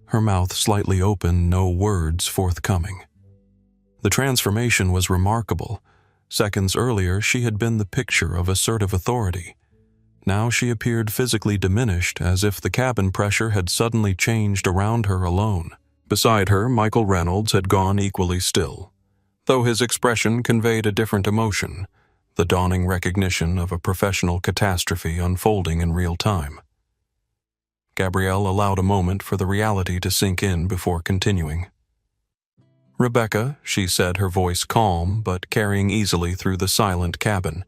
[SPEAKER 1] her mouth slightly open, no words forthcoming. The transformation was remarkable. Seconds earlier, she had been the picture of assertive authority. Now she appeared physically diminished, as if the cabin pressure had suddenly changed around her alone. Beside her, Michael Reynolds had gone equally still, though his expression conveyed a different emotion, the dawning recognition of a professional catastrophe unfolding in real time. Gabrielle allowed a moment for the reality to sink in before continuing. "Rebecca," she said, her voice calm but carrying easily through the silent cabin,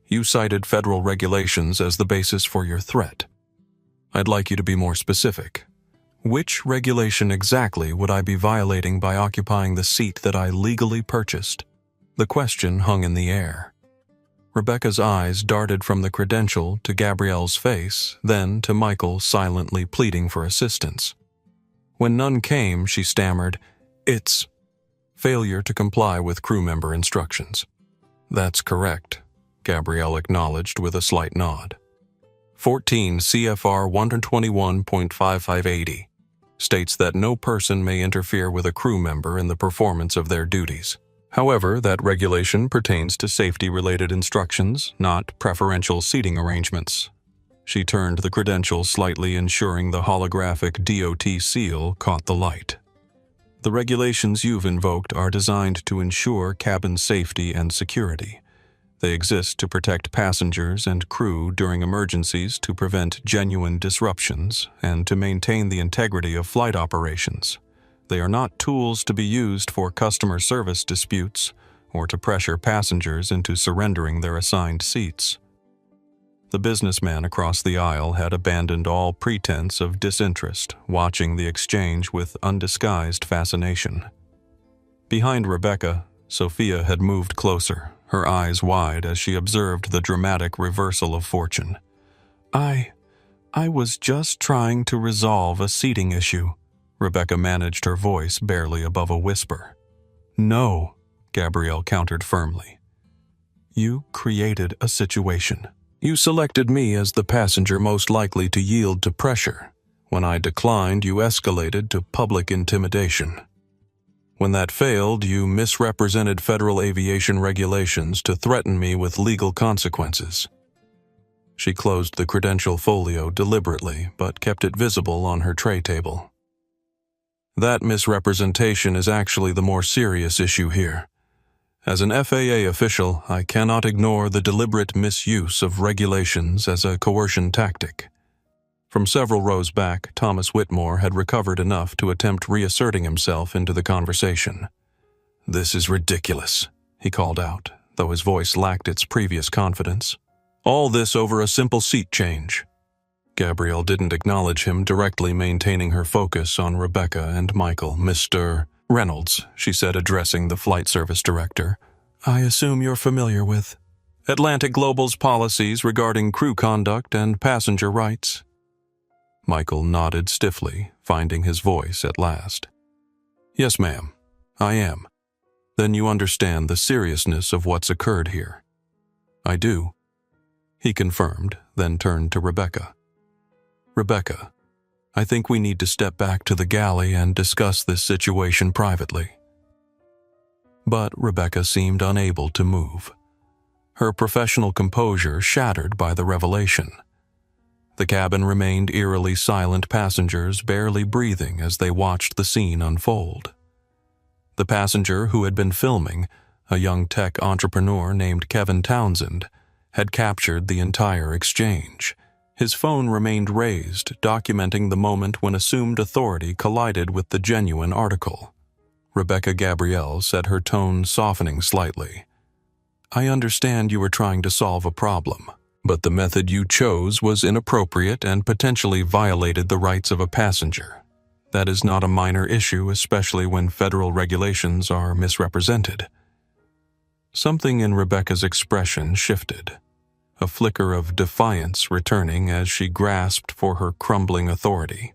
[SPEAKER 1] "you cited federal regulations as the basis for your threat. I'd like you to be more specific. Which regulation exactly would I be violating by occupying the seat that I legally purchased?" The question hung in the air. Rebecca's eyes darted from the credential to Gabrielle's face, then to Michael silently pleading for assistance. When none came, she stammered, "It's failure to comply with crew member instructions." "That's correct," Gabrielle acknowledged with a slight nod. 14 CFR 121.5580 states that no person may interfere with a crew member in the performance of their duties. However, that regulation pertains to safety-related instructions, not preferential seating arrangements. She turned the credential slightly, ensuring the holographic DOT seal caught the light. "The regulations you've invoked are designed to ensure cabin safety and security. They exist to protect passengers and crew during emergencies, to prevent genuine disruptions, and to maintain the integrity of flight operations. They are not tools to be used for customer service disputes or to pressure passengers into surrendering their assigned seats." The businessman across the aisle had abandoned all pretense of disinterest, watching the exchange with undisguised fascination. Behind Rebecca, Sophia had moved closer, her eyes wide as she observed the dramatic reversal of fortune. I was just trying to resolve a seating issue," Rebecca managed her voice barely above a whisper. "No," Gabrielle countered firmly. "You created a situation." You selected me as the passenger most likely to yield to pressure. When I declined, you escalated to public intimidation. When that failed, you misrepresented federal aviation regulations to threaten me with legal consequences. She closed the credential folio deliberately, but kept it visible on her tray table. That misrepresentation is actually the more serious issue here. As an FAA official, I cannot ignore the deliberate misuse of regulations as a coercion tactic. From several rows back, Thomas Whitmore had recovered enough to attempt reasserting himself into the conversation. "This is ridiculous," he called out, though his voice lacked its previous confidence. "All this over a simple seat change." Gabrielle didn't acknowledge him, directly maintaining her focus on Rebecca and Michael. "Mr. Reynolds," she said, addressing the flight service director, "I assume you're familiar with Atlantic Global's policies regarding crew conduct and passenger rights." Michael nodded stiffly, finding his voice at last. "Yes, ma'am, I am." "Then you understand the seriousness of what's occurred here." "I do," he confirmed, then turned to Rebecca. "Rebecca, I think we need to step back to the galley and discuss this situation privately." But Rebecca seemed unable to move, her professional composure shattered by the revelation. The cabin remained eerily silent, passengers barely breathing as they watched the scene unfold. The passenger who had been filming, a young tech entrepreneur named Kevin Townsend, had captured the entire exchange. His phone remained raised, documenting the moment when assumed authority collided with the genuine article. Rebecca Gabrielle said, her tone softening slightly. "I understand you were trying to solve a problem, but the method you chose was inappropriate and potentially violated the rights of a passenger. That is not a minor issue, especially when federal regulations are misrepresented." Something in Rebecca's expression shifted, a flicker of defiance returning as she grasped for her crumbling authority.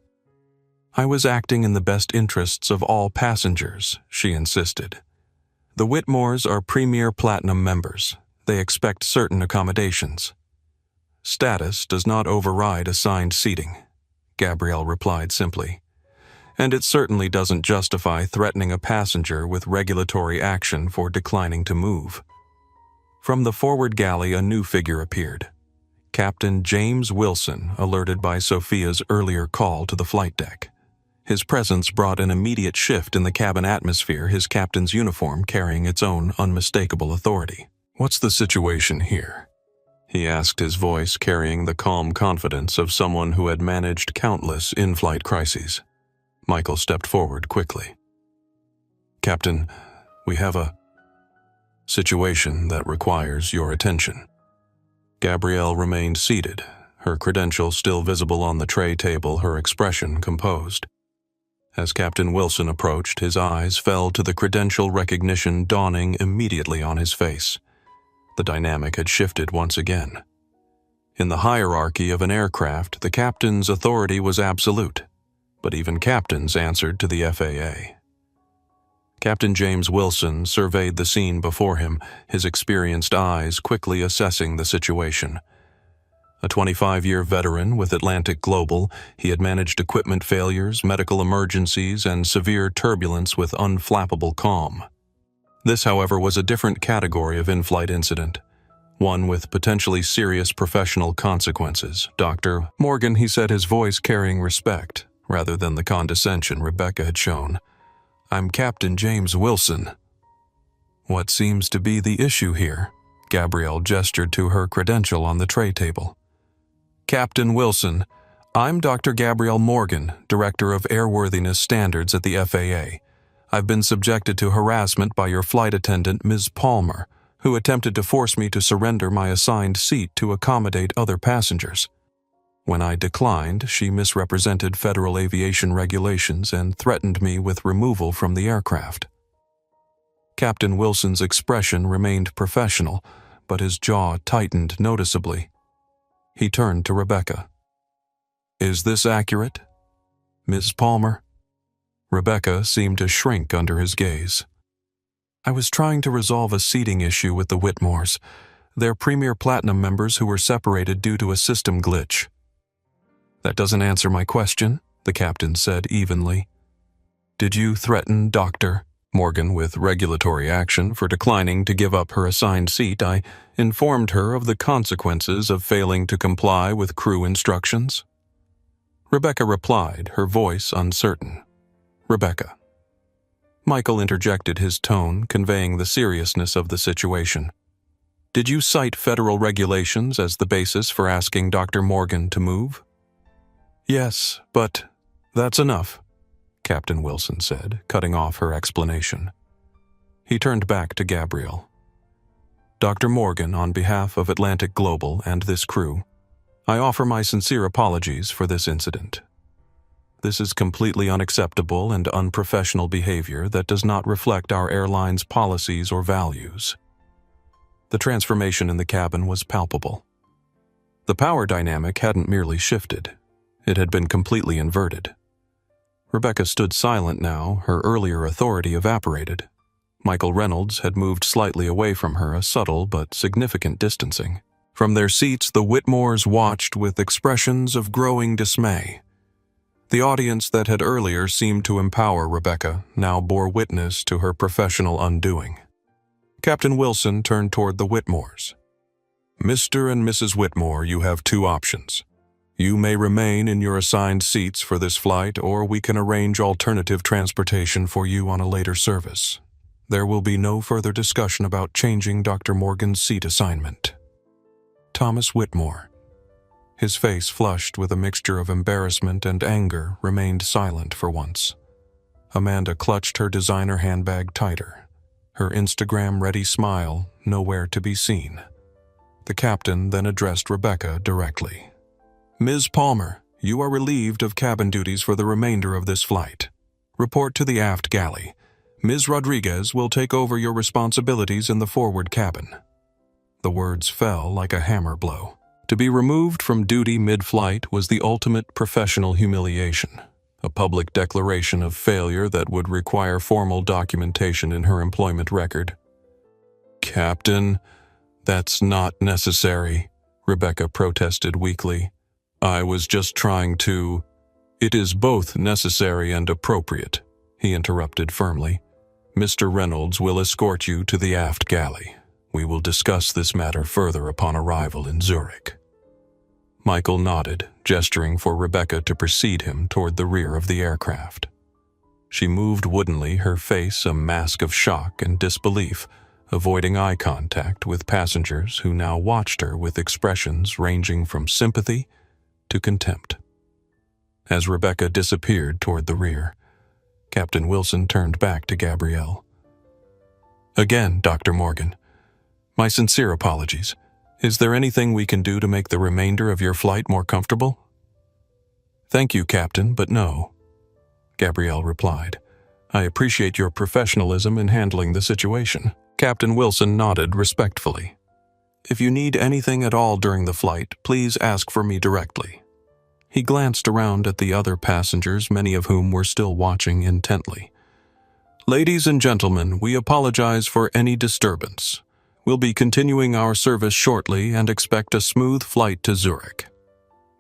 [SPEAKER 1] "I was acting in the best interests of all passengers," she insisted. "The Whitmores are premier platinum members. They expect certain accommodations." "Status does not override assigned seating," Gabrielle replied simply. "And it certainly doesn't justify threatening a passenger with regulatory action for declining to move." From the forward galley, a new figure appeared. Captain James Wilson, alerted by Sophia's earlier call to the flight deck. His presence brought an immediate shift in the cabin atmosphere, his captain's uniform carrying its own unmistakable authority. "What's the situation here?" he asked, his voice carrying the calm confidence of someone who had managed countless in-flight crises. Michael stepped forward quickly. "Captain, we have a situation that requires your attention." Gabrielle remained seated, her credentials still visible on the tray table, her expression composed. As Captain Wilson approached, his eyes fell to the credential recognition dawning immediately on his face. The dynamic had shifted once again. In the hierarchy of an aircraft, the captain's authority was absolute, but even captains answered to the FAA. Captain James Wilson surveyed the scene before him, his experienced eyes quickly assessing the situation. A 25-year veteran with Atlantic Global, he had managed equipment failures, medical emergencies, and severe turbulence with unflappable calm. This, however, was a different category of in-flight incident, one with potentially serious professional consequences. "Dr. Morgan," he said, his voice carrying respect rather than the condescension Rebecca had shown. "I'm Captain James Wilson." "What seems to be the issue here?" Gabrielle gestured to her credential on the tray table. "Captain Wilson, I'm Dr. Gabrielle Morgan, Director of Airworthiness Standards at the FAA. I've been subjected to harassment by your flight attendant, Ms. Palmer, who attempted to force me to surrender my assigned seat to accommodate other passengers. When I declined, she misrepresented federal aviation regulations and threatened me with removal from the aircraft." Captain Wilson's expression remained professional, but his jaw tightened noticeably. He turned to Rebecca. "Is this accurate, Ms. Palmer?" Rebecca seemed to shrink under his gaze. "I was trying to resolve a seating issue with the Whitmores. They're Premier Platinum members who were separated due to a system glitch. That doesn't answer my question, the captain said evenly. Did you threaten Dr. Morgan with regulatory action for declining to give up her assigned seat? I informed her of the consequences of failing to comply with crew instructions. Rebecca replied, her voice uncertain. Rebecca. Michael interjected his tone, conveying the seriousness of the situation. Did you cite federal regulations as the basis for asking Dr. Morgan to move? Yes, but that's enough, Captain Wilson said, cutting off her explanation. He turned back to Gabrielle. Dr. Morgan, on behalf of Atlantic Global and this crew, I offer my sincere apologies for this incident. This is completely unacceptable and unprofessional behavior that does not reflect our airline's policies or values. The transformation in the cabin was palpable. The power dynamic hadn't merely shifted. It had been completely inverted. Rebecca stood silent now, her earlier authority evaporated. Michael Reynolds had moved slightly away from her, a subtle but significant distancing. From their seats, the Whitmores watched with expressions of growing dismay. The audience that had earlier seemed to empower Rebecca now bore witness to her professional undoing. Captain Wilson turned toward the Whitmores. Mr. and Mrs. Whitmore, you have two options. You may remain in your assigned seats for this flight, or we can arrange alternative transportation for you on a later service. There will be no further discussion about changing Dr. Morgan's seat assignment. Thomas Whitmore, his face flushed with a mixture of embarrassment and anger, remained silent for once. Amanda clutched her designer handbag tighter, her Instagram-ready smile nowhere to be seen. The captain then addressed Rebecca directly. Ms. Palmer, you are relieved of cabin duties for the remainder of this flight. Report to the aft galley. Ms. Rodriguez will take over your responsibilities in the forward cabin. The words fell like a hammer blow. To be removed from duty mid-flight was the ultimate professional humiliation, a public declaration of failure that would require formal documentation in her employment record. Captain, that's not necessary, Rebecca protested weakly. I was just trying to... It is both necessary and appropriate, he interrupted firmly. Mr. Reynolds will escort you to the aft galley. We will discuss this matter further upon arrival in Zurich. Michael nodded, gesturing for Rebecca to precede him toward the rear of the aircraft. She moved woodenly, her face a mask of shock and disbelief, avoiding eye contact with passengers who now watched her with expressions ranging from sympathy to contempt. As Rebecca disappeared toward the rear, Captain Wilson turned back to Gabrielle. Again, Dr. Morgan, my sincere apologies. Is there anything we can do to make the remainder of your flight more comfortable? Thank you, Captain, but no, Gabrielle replied. I appreciate your professionalism in handling the situation. Captain Wilson nodded respectfully. If you need anything at all during the flight, please ask for me directly. He glanced around at the other passengers, many of whom were still watching intently. Ladies and gentlemen, we apologize for any disturbance. We'll be continuing our service shortly and expect a smooth flight to Zurich.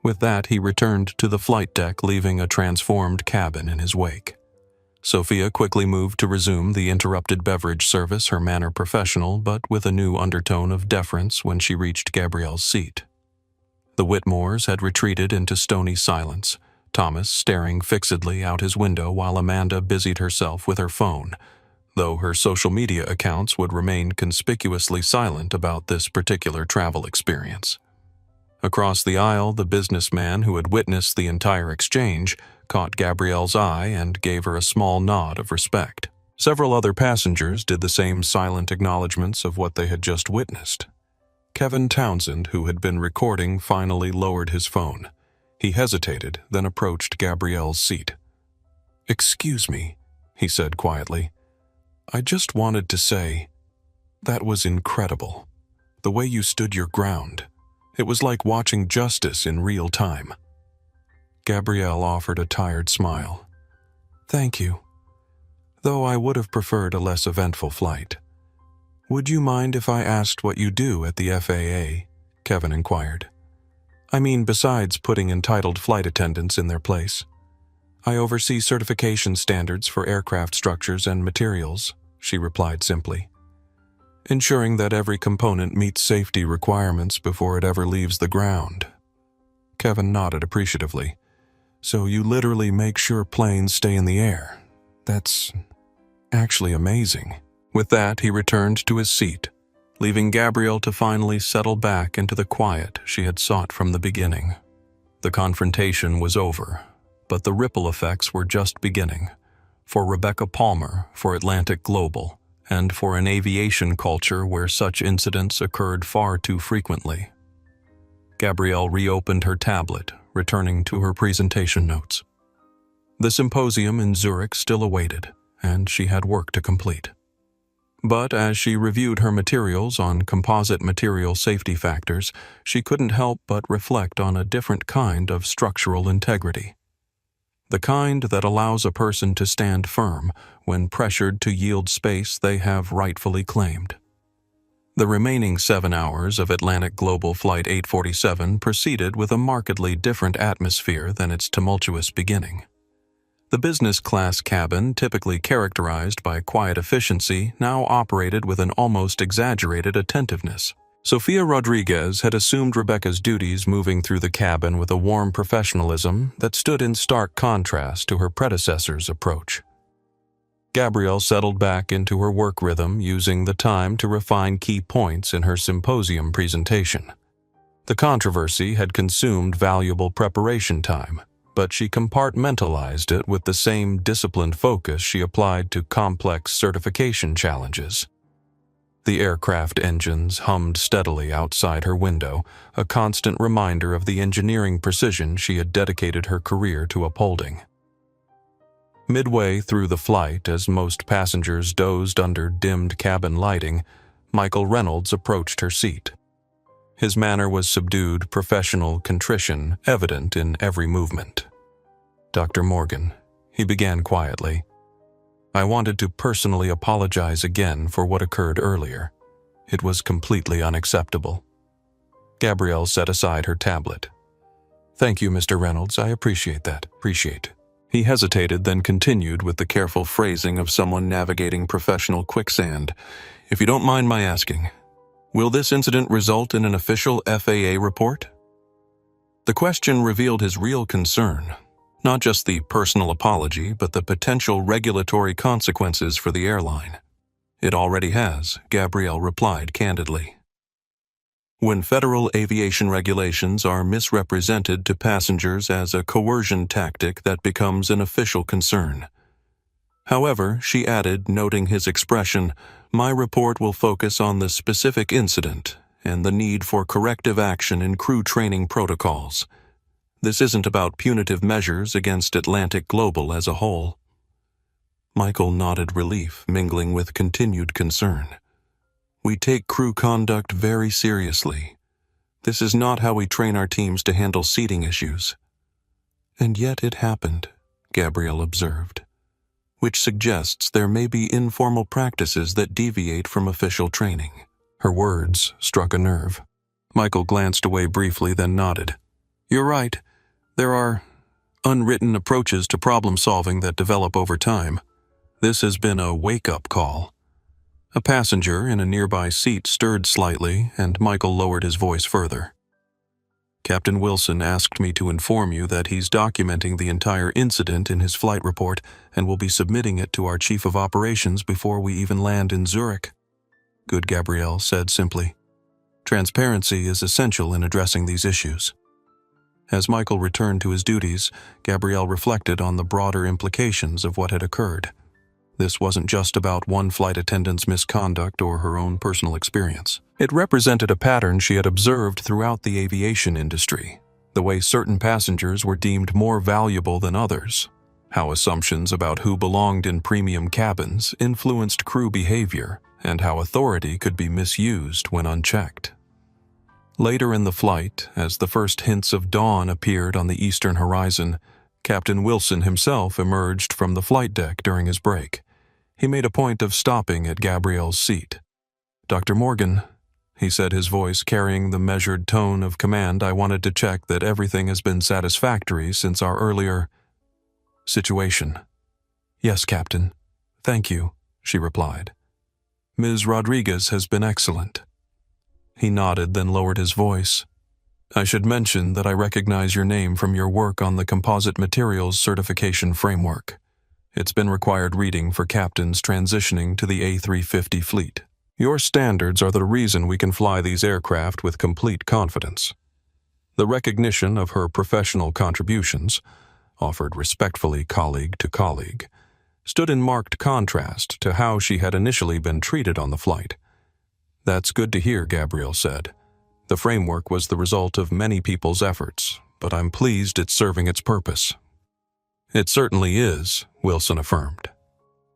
[SPEAKER 1] With that, he returned to the flight deck, leaving a transformed cabin in his wake. Sophia quickly moved to resume the interrupted beverage service, her manner professional, but with a new undertone of deference when she reached Gabrielle's seat. The Whitmores had retreated into stony silence, Thomas staring fixedly out his window while Amanda busied herself with her phone, though her social media accounts would remain conspicuously silent about this particular travel experience. Across the aisle, the businessman who had witnessed the entire exchange caught Gabrielle's eye and gave her a small nod of respect. Several other passengers did the same silent acknowledgments of what they had just witnessed. Kevin Townsend, who had been recording, finally lowered his phone. He hesitated, then approached Gabrielle's seat. "Excuse me," he said quietly. "I just wanted to say, that was incredible. The way you stood your ground. It was like watching justice in real time." Gabrielle offered a tired smile. "Thank you. Though I would have preferred a less eventful flight. "Would you mind if I asked what you do at the FAA?" Kevin inquired. "I mean, besides putting entitled flight attendants in their place." "I oversee certification standards for aircraft structures and materials," she replied simply. "Ensuring that every component meets safety requirements before it ever leaves the ground." Kevin nodded appreciatively. "So you literally make sure planes stay in the air. That's actually amazing." With that, he returned to his seat, leaving Gabrielle to finally settle back into the quiet she had sought from the beginning. The confrontation was over, but the ripple effects were just beginning. For Rebecca Palmer, for Atlantic Global, and for an aviation culture where such incidents occurred far too frequently. Gabrielle reopened her tablet, returning to her presentation notes. The symposium in Zurich still awaited, and she had work to complete. But as she reviewed her materials on composite material safety factors, she couldn't help but reflect on a different kind of structural integrity. The kind that allows a person to stand firm when pressured to yield space they have rightfully claimed. The remaining 7 hours of Atlantic Global Flight 847 proceeded with a markedly different atmosphere than its tumultuous beginning. The business class cabin, typically characterized by quiet efficiency, now operated with an almost exaggerated attentiveness. Sofia Rodriguez had assumed Rebecca's duties, moving through the cabin with a warm professionalism that stood in stark contrast to her predecessor's approach. Gabrielle settled back into her work rhythm, using the time to refine key points in her symposium presentation. The controversy had consumed valuable preparation time, but she compartmentalized it with the same disciplined focus she applied to complex certification challenges. The aircraft engines hummed steadily outside her window, a constant reminder of the engineering precision she had dedicated her career to upholding. Midway through the flight, as most passengers dozed under dimmed cabin lighting, Michael Reynolds approached her seat. His manner was subdued, professional contrition evident in every movement. "Dr. Morgan," he began quietly, "I wanted to personally apologize again for what occurred earlier. It was completely unacceptable." Gabrielle set aside her tablet. "Thank you, Mr. Reynolds. I appreciate that. He hesitated, then continued with the careful phrasing of someone navigating professional quicksand. "If you don't mind my asking, will this incident result in an official FAA report?" The question revealed his real concern, not just the personal apology, but the potential regulatory consequences for the airline. "It already has," Gabrielle replied candidly. When federal aviation regulations are misrepresented to passengers as a coercion tactic, that becomes an official concern. However, she added, noting his expression, "My report will focus on the specific incident and the need for corrective action in crew training protocols. This isn't about punitive measures against Atlantic Global as a whole." Michael nodded relief, mingling with continued concern. "We take crew conduct very seriously. This is not how we train our teams to handle seating issues." "And yet it happened," Gabrielle observed, "which suggests there may be informal practices that deviate from official training." Her words struck a nerve. Michael glanced away briefly, then nodded. "You're right. There are unwritten approaches to problem solving that develop over time. This has been a wake-up call." A passenger in a nearby seat stirred slightly, and Michael lowered his voice further. "Captain Wilson asked me to inform you that he's documenting the entire incident in his flight report and will be submitting it to our Chief of Operations before we even land in Zurich." "Good," Gabrielle said simply. "Transparency is essential in addressing these issues." As Michael returned to his duties, Gabrielle reflected on the broader implications of what had occurred. This wasn't just about one flight attendant's misconduct or her own personal experience. It represented a pattern she had observed throughout the aviation industry, the way certain passengers were deemed more valuable than others, how assumptions about who belonged in premium cabins influenced crew behavior, and how authority could be misused when unchecked. Later in the flight, as the first hints of dawn appeared on the eastern horizon, Captain Wilson himself emerged from the flight deck during his break. He made a point of stopping at Gabrielle's seat. "Dr. Morgan," he said, his voice carrying the measured tone of command, "I wanted to check that everything has been satisfactory since our earlier situation." "Yes, Captain. Thank you," she replied. "Ms. Rodriguez has been excellent." He nodded, then lowered his voice. "I should mention that I recognize your name from your work on the Composite Materials Certification Framework. It's been required reading for captains transitioning to the A350 fleet. Your standards are the reason we can fly these aircraft with complete confidence." The recognition of her professional contributions, offered respectfully colleague to colleague, stood in marked contrast to how she had initially been treated on the flight. "That's good to hear," Gabrielle said. "The framework was the result of many people's efforts, but I'm pleased it's serving its purpose." "It certainly is," Wilson affirmed.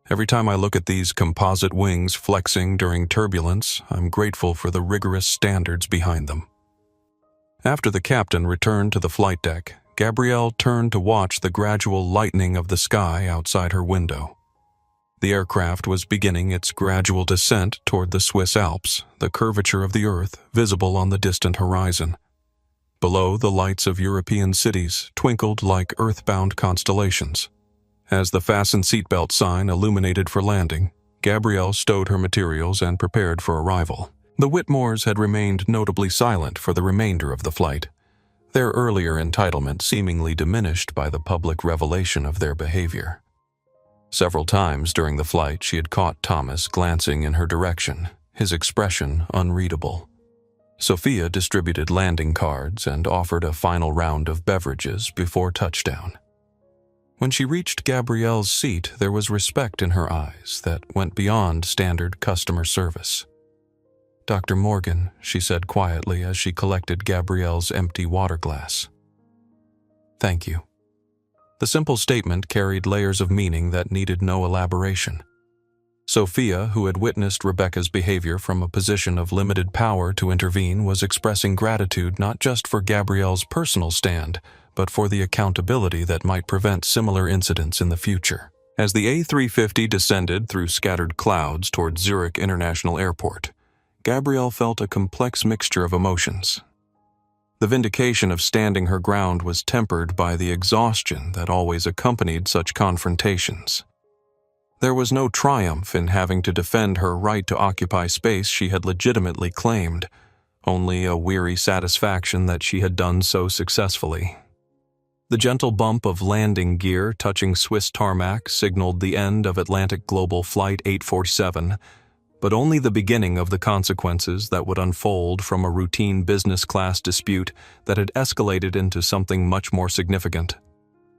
[SPEAKER 1] "Every time I look at these composite wings flexing during turbulence, I'm grateful for the rigorous standards behind them." After the captain returned to the flight deck, Gabrielle turned to watch the gradual lightening of the sky outside her window. The aircraft was beginning its gradual descent toward the Swiss Alps, the curvature of the earth visible on the distant horizon. Below, the lights of European cities twinkled like earthbound constellations. As the fasten seatbelt sign illuminated for landing, Gabrielle stowed her materials and prepared for arrival. The Whitmores had remained notably silent for the remainder of the flight, their earlier entitlement seemingly diminished by the public revelation of their behavior. Several times during the flight, she had caught Thomas glancing in her direction, his expression unreadable. Sophia distributed landing cards and offered a final round of beverages before touchdown. When she reached Gabrielle's seat, there was respect in her eyes that went beyond standard customer service. "Dr. Morgan," she said quietly as she collected Gabrielle's empty water glass. "Thank you." The simple statement carried layers of meaning that needed no elaboration. Sophia, who had witnessed Rebecca's behavior from a position of limited power to intervene, was expressing gratitude not just for Gabrielle's personal stand, but for the accountability that might prevent similar incidents in the future. As the A350 descended through scattered clouds toward Zurich International Airport, Gabrielle felt a complex mixture of emotions. The vindication of standing her ground was tempered by the exhaustion that always accompanied such confrontations. There was no triumph in having to defend her right to occupy space she had legitimately claimed, only a weary satisfaction that she had done so successfully. The gentle bump of landing gear touching Swiss tarmac signaled the end of Atlantic Global Flight 847, but only the beginning of the consequences that would unfold from a routine business class dispute that had escalated into something much more significant.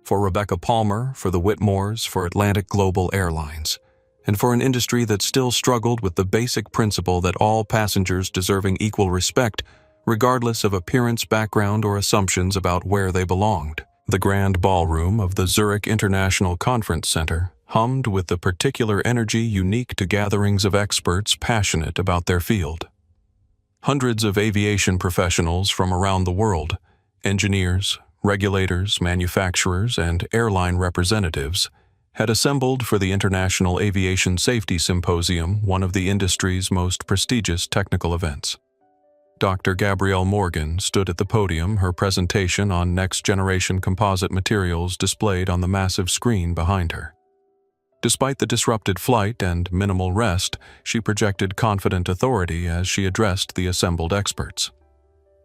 [SPEAKER 1] For Rebecca Palmer, for the Whitmores, for Atlantic Global Airlines, and for an industry that still struggled with the basic principle that all passengers deserving equal respect, regardless of appearance, background, or assumptions about where they belonged. The grand ballroom of the Zurich International Conference Center hummed with the particular energy unique to gatherings of experts passionate about their field. Hundreds of aviation professionals from around the world, engineers, regulators, manufacturers, and airline representatives, had assembled for the International Aviation Safety Symposium, one of the industry's most prestigious technical events. Dr. Gabrielle Morgan stood at the podium, her presentation on next-generation composite materials displayed on the massive screen behind her. Despite the disrupted flight and minimal rest, she projected confident authority as she addressed the assembled experts.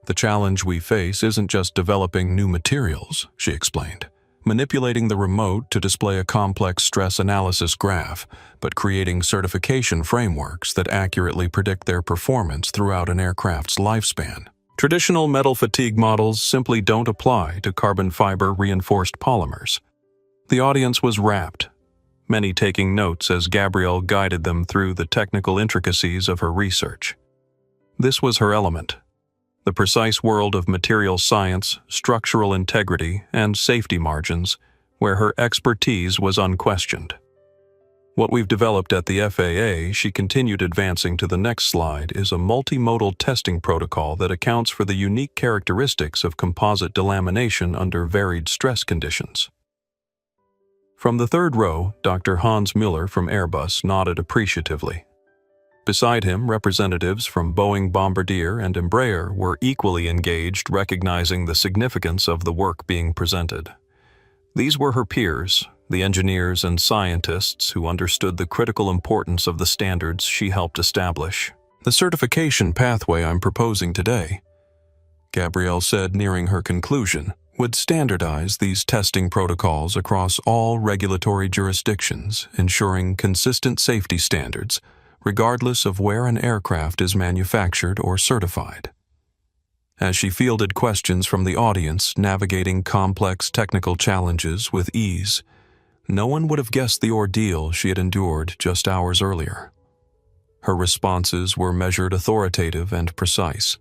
[SPEAKER 1] "The challenge we face isn't just developing new materials," she explained, "manipulating the remote to display a complex stress analysis graph, but creating certification frameworks that accurately predict their performance throughout an aircraft's lifespan. Traditional metal fatigue models simply don't apply to carbon fiber reinforced polymers." The audience was rapt, many taking notes as Gabrielle guided them through the technical intricacies of her research. This was her element, the precise world of material science, structural integrity, and safety margins, where her expertise was unquestioned. "What we've developed at the FAA," she continued advancing to the next slide, "is a multimodal testing protocol that accounts for the unique characteristics of composite delamination under varied stress conditions." From the third row, Dr. Hans Müller from Airbus nodded appreciatively. Beside him, representatives from Boeing Bombardier and Embraer were equally engaged, recognizing the significance of the work being presented. These were her peers, the engineers and scientists who understood the critical importance of the standards she helped establish. "The certification pathway I'm proposing today," Gabrielle said, nearing her conclusion, "would standardize these testing protocols across all regulatory jurisdictions, ensuring consistent safety standards, regardless of where an aircraft is manufactured or certified." As she fielded questions from the audience, navigating complex technical challenges with ease, no one would have guessed the ordeal she had endured just hours earlier. Her responses were measured, authoritative, and precise.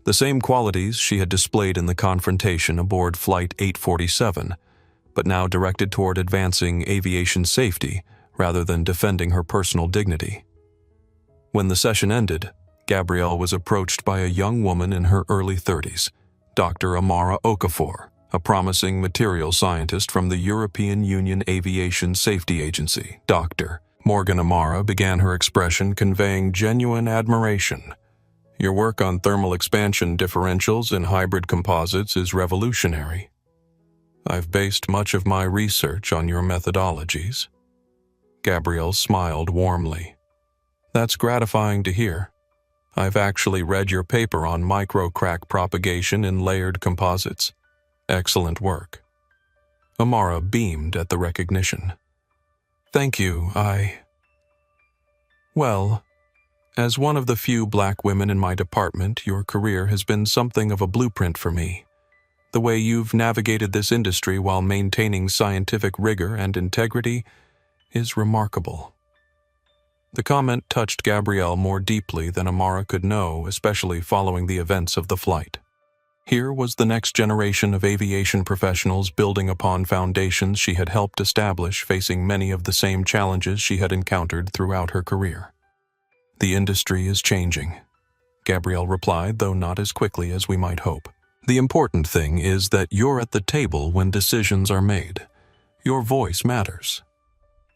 [SPEAKER 1] The same qualities she had displayed in the confrontation aboard Flight 847, but now directed toward advancing aviation safety rather than defending her personal dignity. When the session ended, Gabrielle was approached by a young woman in her early 30s, Dr. Amara Okafor, a promising materials scientist from the European Union Aviation Safety Agency. Dr. Morgan Amara began her expression, conveying genuine admiration. "Your work on thermal expansion differentials in hybrid composites is revolutionary. I've based much of my research on your methodologies." Gabrielle smiled warmly. "That's gratifying to hear. I've actually read your paper on microcrack propagation in layered composites. Excellent work." Amara beamed at the recognition. "Thank you. Well, as one of the few black women in my department, your career has been something of a blueprint for me. The way you've navigated this industry while maintaining scientific rigor and integrity is remarkable." The comment touched Gabrielle more deeply than Amara could know, especially following the events of the flight. Here was the next generation of aviation professionals building upon foundations she had helped establish, facing many of the same challenges she had encountered throughout her career. "The industry is changing," Gabrielle replied, though not as quickly as we might hope. "The important thing is that you're at the table when decisions are made. Your voice matters."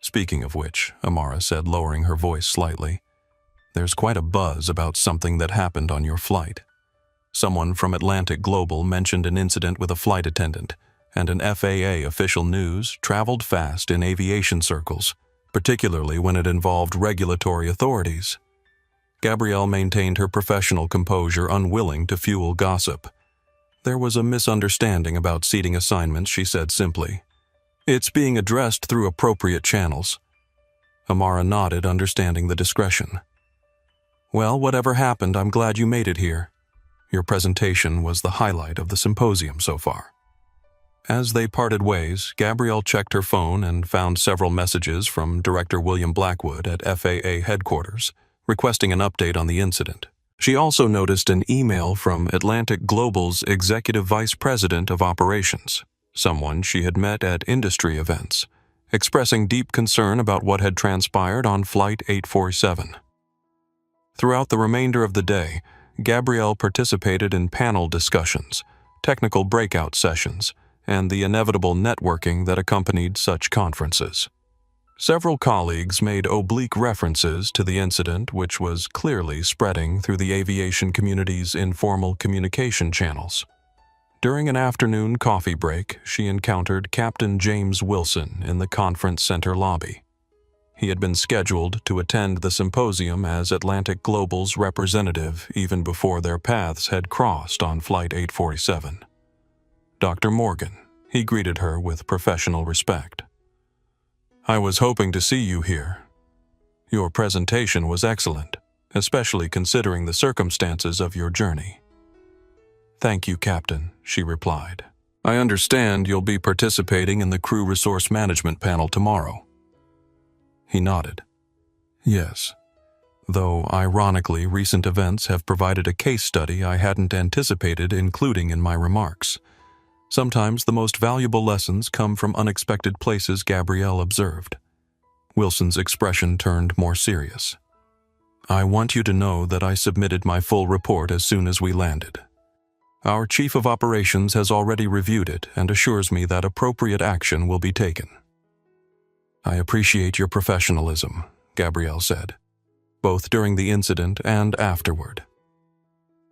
[SPEAKER 1] "Speaking of which," Amara said, lowering her voice slightly, "there's quite a buzz about something that happened on your flight. Someone from Atlantic Global mentioned an incident with a flight attendant, and an FAA official news traveled fast in aviation circles, particularly when it involved regulatory authorities." Gabrielle maintained her professional composure, unwilling to fuel gossip. "There was a misunderstanding about seating assignments," she said simply. "It's being addressed through appropriate channels." Amara nodded, understanding the discretion. "Well, whatever happened, I'm glad you made it here. Your presentation was the highlight of the symposium so far." As they parted ways, Gabrielle checked her phone and found several messages from Director William Blackwood at FAA headquarters, requesting an update on the incident. She also noticed an email from Atlantic Global's Executive Vice President of Operations, someone she had met at industry events, expressing deep concern about what had transpired on Flight 847. Throughout the remainder of the day, Gabrielle participated in panel discussions, technical breakout sessions, and the inevitable networking that accompanied such conferences. Several colleagues made oblique references to the incident, which was clearly spreading through the aviation community's informal communication channels. During an afternoon coffee break, she encountered Captain James Wilson in the conference center lobby. He had been scheduled to attend the symposium as Atlantic Global's representative even before their paths had crossed on Flight 847. "Dr. Morgan," he greeted her with professional respect. "I was hoping to see you here. Your presentation was excellent, especially considering the circumstances of your journey." "Thank you, Captain," she replied. "I understand you'll be participating in the Crew Resource Management panel tomorrow." He nodded. "Yes, though ironically recent events have provided a case study I hadn't anticipated including in my remarks. Sometimes the most valuable lessons come from unexpected places," Gabrielle observed. Wilson's expression turned more serious. "I want you to know that I submitted my full report as soon as we landed. Our Chief of Operations has already reviewed it and assures me that appropriate action will be taken." "I appreciate your professionalism," Gabrielle said. both during the incident and afterward.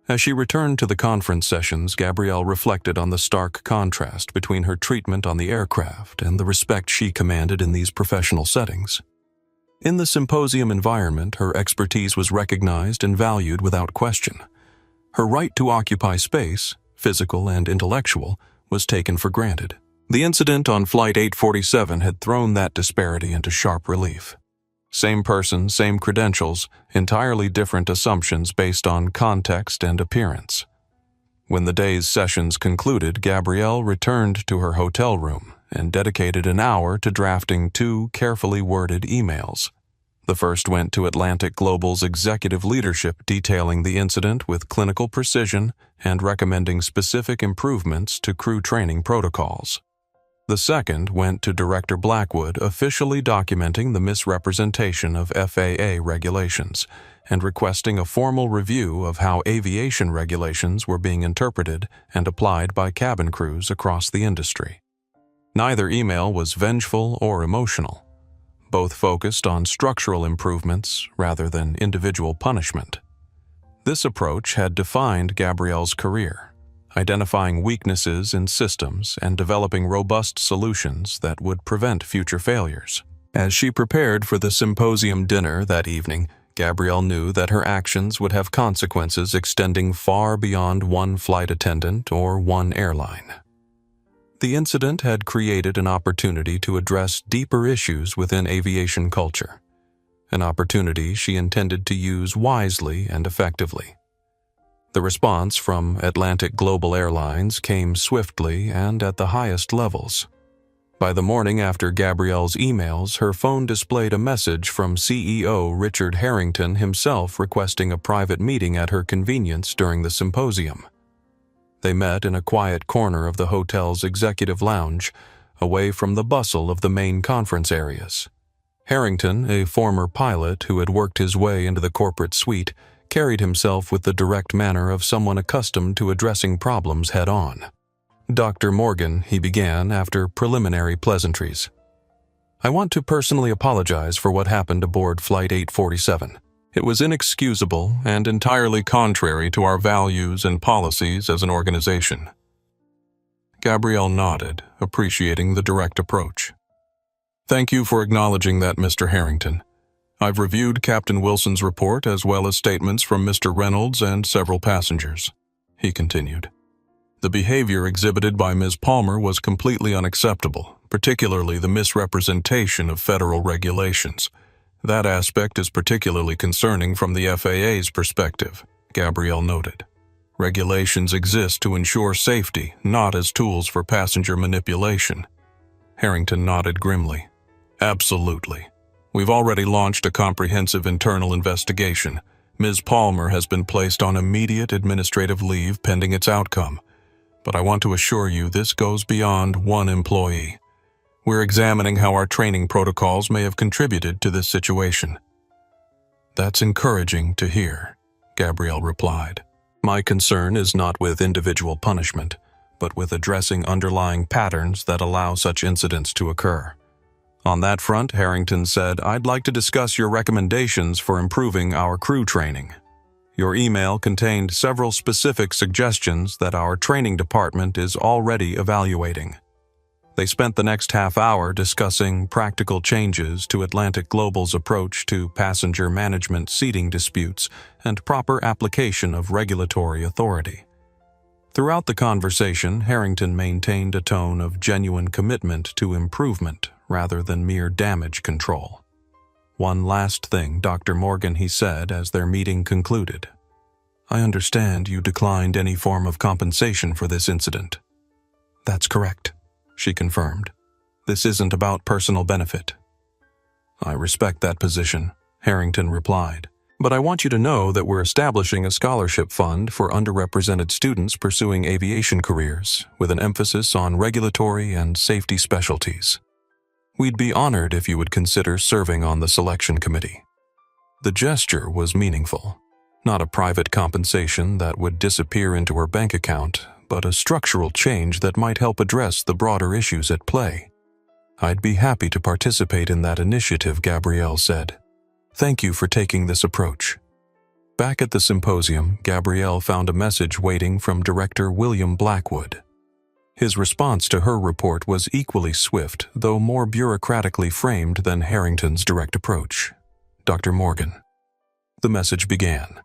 [SPEAKER 1] As she returned to the conference sessions, Gabrielle reflected on the stark contrast between her treatment on the aircraft and the respect she commanded in these professional settings. In the symposium environment, her expertise was recognized and valued without question. Her right to occupy space, physical and intellectual, was taken for granted. The incident on Flight 847 had thrown that disparity into sharp relief. Same person, same credentials, entirely different assumptions based on context and appearance. When the day's sessions concluded, Gabrielle returned to her hotel room and dedicated an hour to drafting 2 carefully worded emails. The first went to Atlantic Global's executive leadership, detailing the incident with clinical precision and recommending specific improvements to crew training protocols. The second went to Director Blackwood, officially documenting the misrepresentation of FAA regulations and requesting a formal review of how aviation regulations were being interpreted and applied by cabin crews across the industry. Neither email was vengeful or emotional. Both focused on structural improvements rather than individual punishment. This approach had defined Gabrielle's career, identifying weaknesses in systems and developing robust solutions that would prevent future failures. As she prepared for the symposium dinner that evening, Gabrielle knew that her actions would have consequences extending far beyond one flight attendant or one airline. The incident had created an opportunity to address deeper issues within aviation culture, an opportunity she intended to use wisely and effectively. The response from Atlantic Global Airlines came swiftly and at the highest levels. By the morning after Gabrielle's emails, her phone displayed a message from CEO Richard Harrington himself requesting a private meeting at her convenience during the symposium. They met in a quiet corner of the hotel's executive lounge, away from the bustle of the main conference areas. Harrington, a former pilot who had worked his way into the corporate suite, carried himself with the direct manner of someone accustomed to addressing problems head-on. "Dr. Morgan," he began after preliminary pleasantries. "I want to personally apologize for what happened aboard Flight 847. It was inexcusable and entirely contrary to our values and policies as an organization." Gabrielle nodded, appreciating the direct approach. "Thank you for acknowledging that, Mr. Harrington. I've reviewed Captain Wilson's report as well as statements from Mr. Reynolds and several passengers," he continued. "The behavior exhibited by Ms. Palmer was completely unacceptable, particularly the misrepresentation of federal regulations. That aspect is particularly concerning from the FAA's perspective," Gabrielle noted. "Regulations exist to ensure safety, not as tools for passenger manipulation." Harrington nodded grimly. "Absolutely. We've already launched a comprehensive internal investigation. Ms. Palmer has been placed on immediate administrative leave pending its outcome. But I want to assure you this goes beyond one employee. We're examining how our training protocols may have contributed to this situation." "That's encouraging to hear," Gabrielle replied. "My concern is not with individual punishment, but with addressing underlying patterns that allow such incidents to occur." On that front, Harrington said, "I'd like to discuss your recommendations for improving our crew training. Your email contained several specific suggestions that our training department is already evaluating." They spent the next half hour discussing practical changes to Atlantic Global's approach to passenger management seating disputes and proper application of regulatory authority. Throughout the conversation, Harrington maintained a tone of genuine commitment to improvement rather than mere damage control. "One last thing, Dr. Morgan," he said as their meeting concluded. "I understand you declined any form of compensation for this incident." "That's correct," she confirmed. "This isn't about personal benefit." "I respect that position," Harrington replied. "But I want you to know that we're establishing a scholarship fund for underrepresented students pursuing aviation careers, with an emphasis on regulatory and safety specialties. We'd be honored if you would consider serving on the selection committee." The gesture was meaningful. Not a private compensation that would disappear into her bank account, but a structural change that might help address the broader issues at play. "I'd be happy to participate in that initiative," Gabrielle said. Thank you for taking this approach. Back at the symposium, Gabrielle found a message waiting from Director William Blackwood. His response to her report was equally swift, though more bureaucratically framed than Harrington's direct approach. Dr. Morgan. The message began.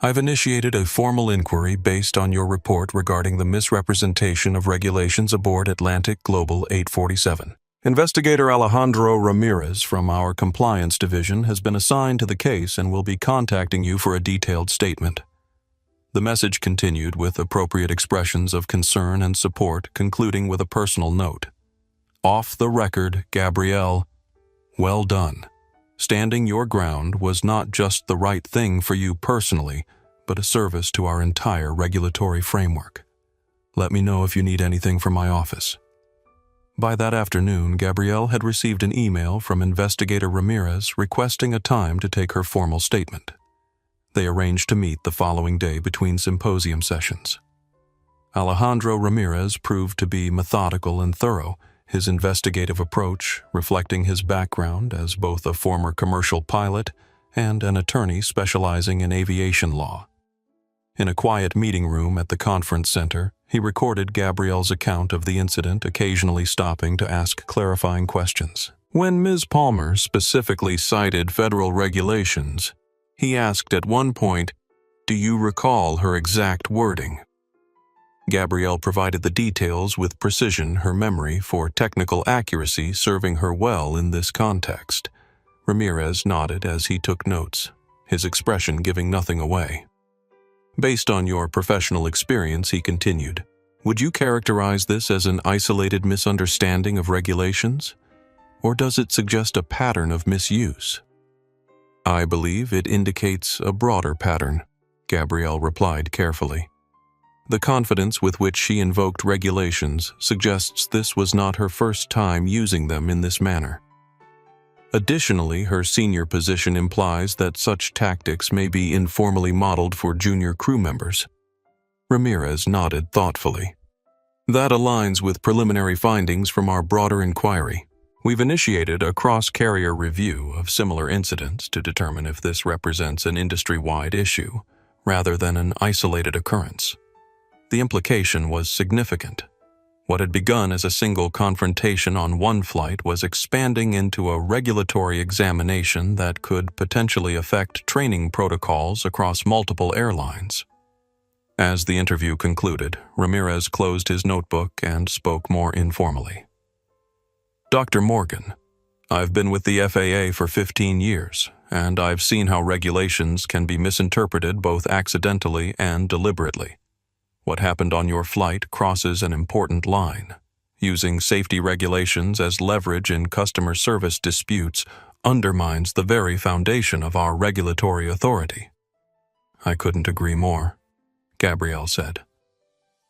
[SPEAKER 1] I've initiated a formal inquiry based on your report regarding the misrepresentation of regulations aboard Atlantic Global 847. Investigator Alejandro Ramirez from our Compliance Division has been assigned to the case and will be contacting you for a detailed statement. The message continued with appropriate expressions of concern and support, concluding with a personal note. Off the record, Gabrielle, well done. Standing your ground was not just the right thing for you personally, but a service to our entire regulatory framework. Let me know if you need anything from my office. By that afternoon, Gabrielle had received an email from Investigator Ramirez requesting a time to take her formal statement. They arranged to meet the following day between symposium sessions. Alejandro Ramirez proved to be methodical and thorough, his investigative approach reflecting his background as both a former commercial pilot and an attorney specializing in aviation law. In a quiet meeting room at the conference center, he recorded Gabrielle's account of the incident, occasionally stopping to ask clarifying questions. When Ms. Palmer specifically cited federal regulations, he asked at one point, "Do you recall her exact wording?" Gabrielle provided the details with precision, her memory for technical accuracy serving her well in this context. Ramirez nodded as he took notes, his expression giving nothing away. Based on your professional experience, he continued, would you characterize this as an isolated misunderstanding of regulations? Or does it suggest a pattern of misuse? I believe it indicates a broader pattern, Gabrielle replied carefully. The confidence with which she invoked regulations suggests this was not her first time using them in this manner. Additionally, her senior position implies that such tactics may be informally modeled for junior crew members. Ramirez nodded thoughtfully. That aligns with preliminary findings from our broader inquiry. We've initiated a cross-carrier review of similar incidents to determine if this represents an industry-wide issue, rather than an isolated occurrence. The implication was significant. What had begun as a single confrontation on one flight was expanding into a regulatory examination that could potentially affect training protocols across multiple airlines. As the interview concluded, Ramirez closed his notebook and spoke more informally. Dr. Morgan, I've been with the FAA for 15 years, and I've seen how regulations can be misinterpreted both accidentally and deliberately. What happened on your flight crosses an important line. Using safety regulations as leverage in customer service disputes undermines the very foundation of our regulatory authority. I couldn't agree more, Gabrielle said.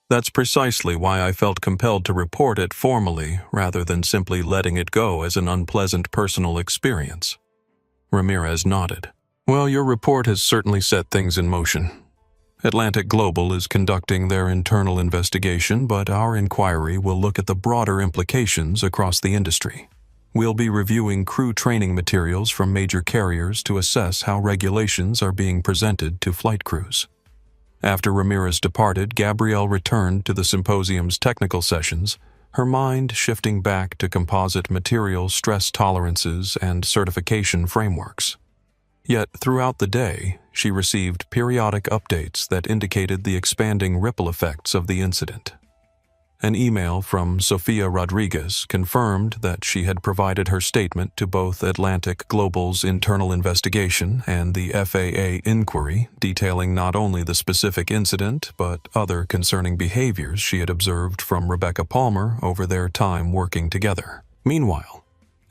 [SPEAKER 1] That's precisely why I felt compelled to report it formally rather than simply letting it go as an unpleasant personal experience. Ramirez nodded. Well, your report has certainly set things in motion. Atlantic Global is conducting their internal investigation, but our inquiry will look at the broader implications across the industry. We'll be reviewing crew training materials from major carriers to assess how regulations are being presented to flight crews. After Ramirez departed, Gabrielle returned to the symposium's technical sessions, her mind shifting back to composite material stress tolerances and certification frameworks. Yet throughout the day, she received periodic updates that indicated the expanding ripple effects of the incident. An email from Sofia Rodriguez confirmed that she had provided her statement to both Atlantic Global's internal investigation and the FAA inquiry, detailing not only the specific incident but other concerning behaviors she had observed from Rebecca Palmer over their time working together. Meanwhile,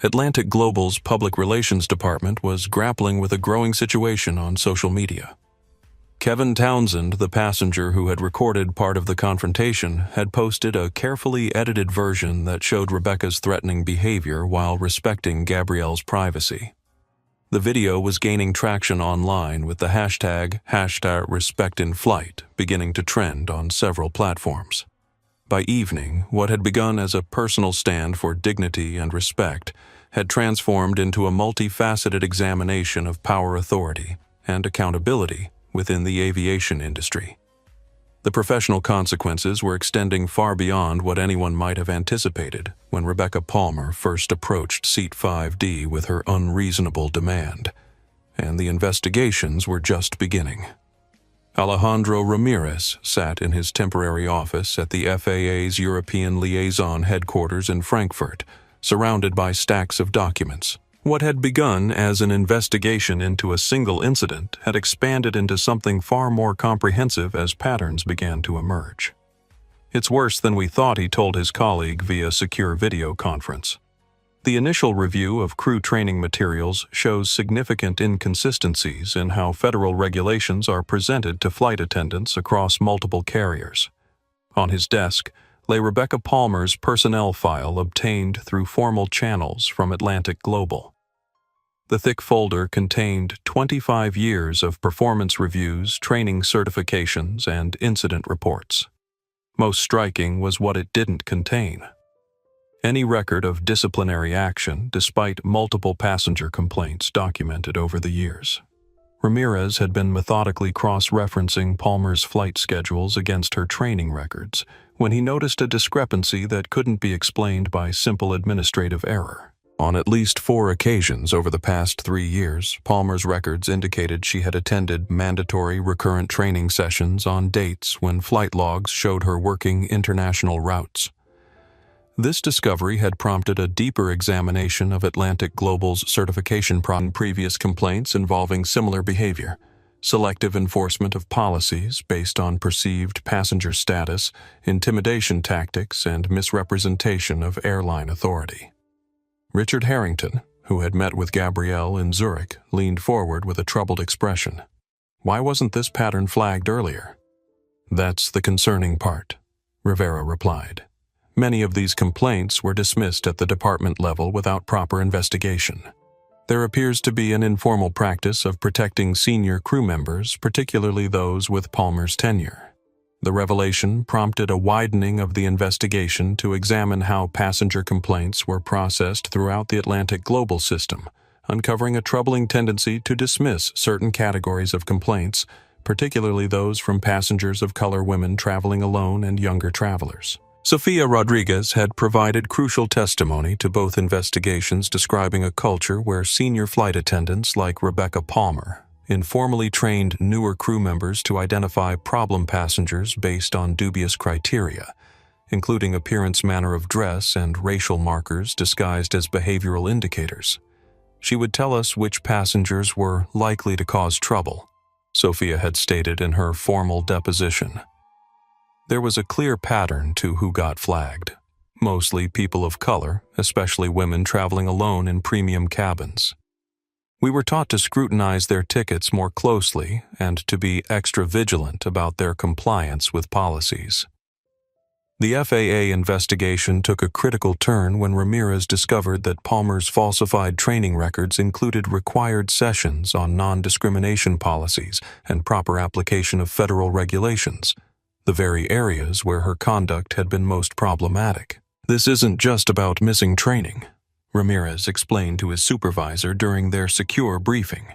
[SPEAKER 1] Atlantic Global's public relations department was grappling with a growing situation on social media. Kevin Townsend, the passenger who had recorded part of the confrontation, had posted a carefully edited version that showed Rebecca's threatening behavior while respecting Gabrielle's privacy. The video was gaining traction online with the hashtag #RespectInFlight beginning to trend on several platforms. By evening, what had begun as a personal stand for dignity and respect had transformed into a multifaceted examination of power authority and accountability within the aviation industry. The professional consequences were extending far beyond what anyone might have anticipated when Rebecca Palmer first approached Seat 5D with her unreasonable demand, and the investigations were just beginning. Alejandro Ramirez sat in his temporary office at the FAA's European Liaison headquarters in Frankfurt, surrounded by stacks of documents. What had begun as an investigation into a single incident had expanded into something far more comprehensive as patterns began to emerge. "It's worse than we thought," he told his colleague via secure video conference. The initial review of crew training materials shows significant inconsistencies in how federal regulations are presented to flight attendants across multiple carriers. On his desk lay Rebecca Palmer's personnel file obtained through formal channels from Atlantic Global. The thick folder contained 25 years of performance reviews, training certifications, and incident reports. Most striking was what it didn't contain: any record of disciplinary action despite multiple passenger complaints documented over the years. Ramirez had been methodically cross-referencing Palmer's flight schedules against her training records when he noticed a discrepancy that couldn't be explained by simple administrative error. On at least 4 occasions over the past 3 years, Palmer's records indicated she had attended mandatory recurrent training sessions on dates when flight logs showed her working international routes. This discovery had prompted a deeper examination of Atlantic Global's certification previous complaints involving similar behavior, selective enforcement of policies based on perceived passenger status, intimidation tactics, and misrepresentation of airline authority. Richard Harrington, who had met with Gabrielle in Zurich, leaned forward with a troubled expression. "Why wasn't this pattern flagged earlier?" "That's the concerning part," Rivera replied. "Many of these complaints were dismissed at the department level without proper investigation. There appears to be an informal practice of protecting senior crew members, particularly those with Palmer's tenure." The revelation prompted a widening of the investigation to examine how passenger complaints were processed throughout the Atlantic Global system, uncovering a troubling tendency to dismiss certain categories of complaints, particularly those from passengers of color, women traveling alone, and younger travelers. Sofia Rodriguez had provided crucial testimony to both investigations, describing a culture where senior flight attendants like Rebecca Palmer informally trained newer crew members to identify problem passengers based on dubious criteria, including appearance, manner of dress, and racial markers disguised as behavioral indicators. She would tell us which passengers were likely to cause trouble, Sofia had stated in her formal deposition. There was a clear pattern to who got flagged: mostly people of color, especially women traveling alone in premium cabins. We were taught to scrutinize their tickets more closely and to be extra vigilant about their compliance with policies. The FAA investigation took a critical turn when Ramirez discovered that Palmer's falsified training records included required sessions on non-discrimination policies and proper application of federal regulations, the very areas where her conduct had been most problematic. "This isn't just about missing training," Ramirez explained to his supervisor during their secure briefing.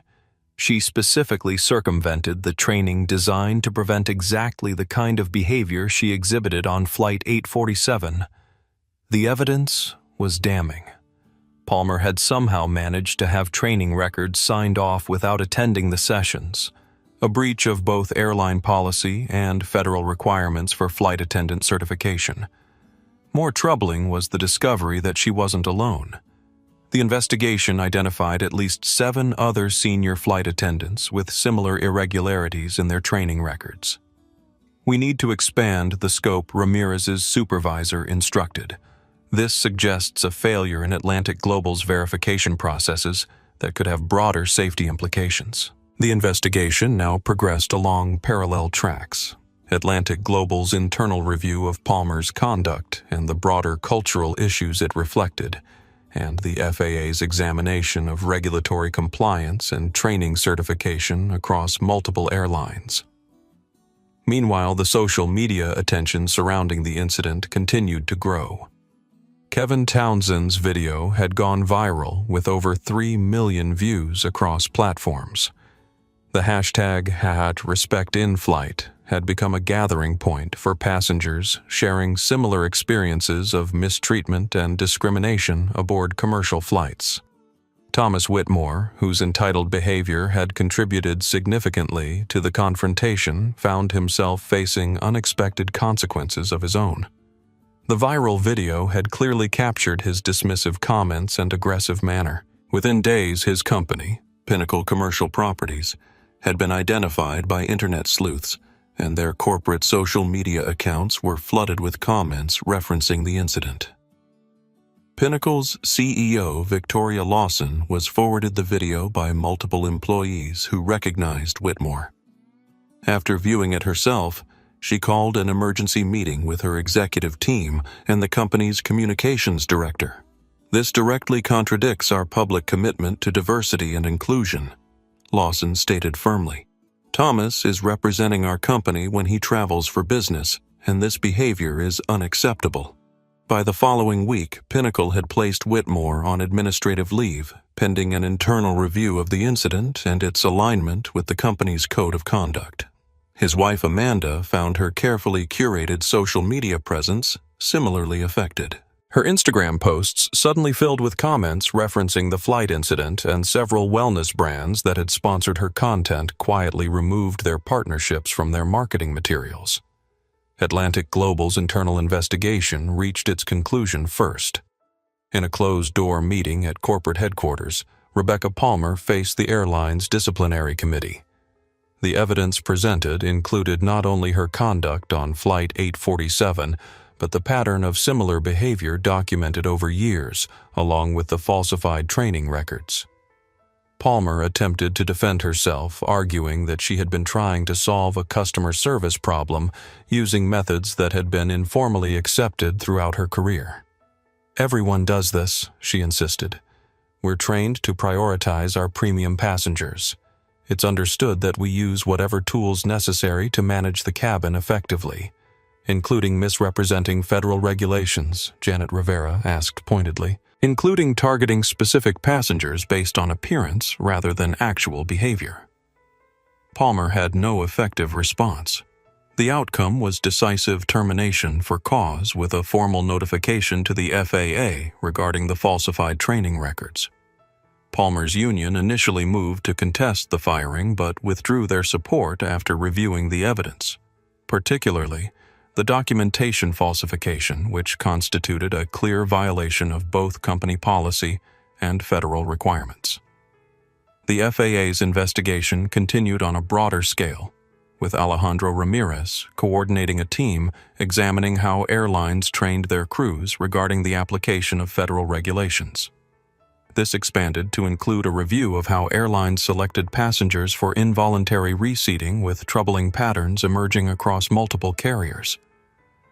[SPEAKER 1] "She specifically circumvented the training designed to prevent exactly the kind of behavior she exhibited on Flight 847. The evidence was damning. Palmer had somehow managed to have training records signed off without attending the sessions, a breach of both airline policy and federal requirements for flight attendant certification. More troubling was the discovery that she wasn't alone. The investigation identified at least 7 other senior flight attendants with similar irregularities in their training records. "We need to expand the scope," Ramirez's supervisor instructed. "This suggests a failure in Atlantic Global's verification processes that could have broader safety implications." The investigation now progressed along parallel tracks: Atlantic Global's internal review of Palmer's conduct and the broader cultural issues it reflected, and the FAA's examination of regulatory compliance and training certification across multiple airlines. Meanwhile, the social media attention surrounding the incident continued to grow. Kevin Townsend's video had gone viral with over 3 million views across platforms. The hashtag #RespectInFlight had become a gathering point for passengers sharing similar experiences of mistreatment and discrimination aboard commercial flights. Thomas Whitmore, whose entitled behavior had contributed significantly to the confrontation, found himself facing unexpected consequences of his own. The viral video had clearly captured his dismissive comments and aggressive manner. Within days, his company, Pinnacle Commercial Properties, had been identified by internet sleuths, and their corporate social media accounts were flooded with comments referencing the incident. Pinnacle's CEO, Victoria Lawson, was forwarded the video by multiple employees who recognized Whitmore. After viewing it herself, she called an emergency meeting with her executive team and the company's communications director. "This directly contradicts our public commitment to diversity and inclusion," Lawson stated firmly. "Thomas is representing our company when he travels for business, and this behavior is unacceptable." By the following week, Pinnacle had placed Whitmore on administrative leave, pending an internal review of the incident and its alignment with the company's code of conduct. His wife Amanda found her carefully curated social media presence similarly affected. Her Instagram posts suddenly filled with comments referencing the flight incident, and several wellness brands that had sponsored her content quietly removed their partnerships from their marketing materials. Atlantic Global's internal investigation reached its conclusion first. In a closed-door meeting at corporate headquarters, Rebecca Palmer faced the airline's disciplinary committee. The evidence presented included not only her conduct on Flight 847, but the pattern of similar behavior documented over years, along with the falsified training records. Palmer attempted to defend herself, arguing that she had been trying to solve a customer service problem using methods that had been informally accepted throughout her career. "Everyone does this," she insisted. "We're trained to prioritize our premium passengers. It's understood that we use whatever tools necessary to manage the cabin effectively, including misrepresenting federal regulations," Janet Rivera asked pointedly, "including targeting specific passengers based on appearance rather than actual behavior." Palmer had no effective response. The outcome was decisive termination for cause with a formal notification to the FAA regarding the falsified training records. Palmer's union initially moved to contest the firing but withdrew their support after reviewing the evidence, particularly the documentation falsification, which constituted a clear violation of both company policy and federal requirements. The FAA's investigation continued on a broader scale, with Alejandro Ramirez coordinating a team examining how airlines trained their crews regarding the application of federal regulations. This expanded to include a review of how airlines selected passengers for involuntary reseating, with troubling patterns emerging across multiple carriers.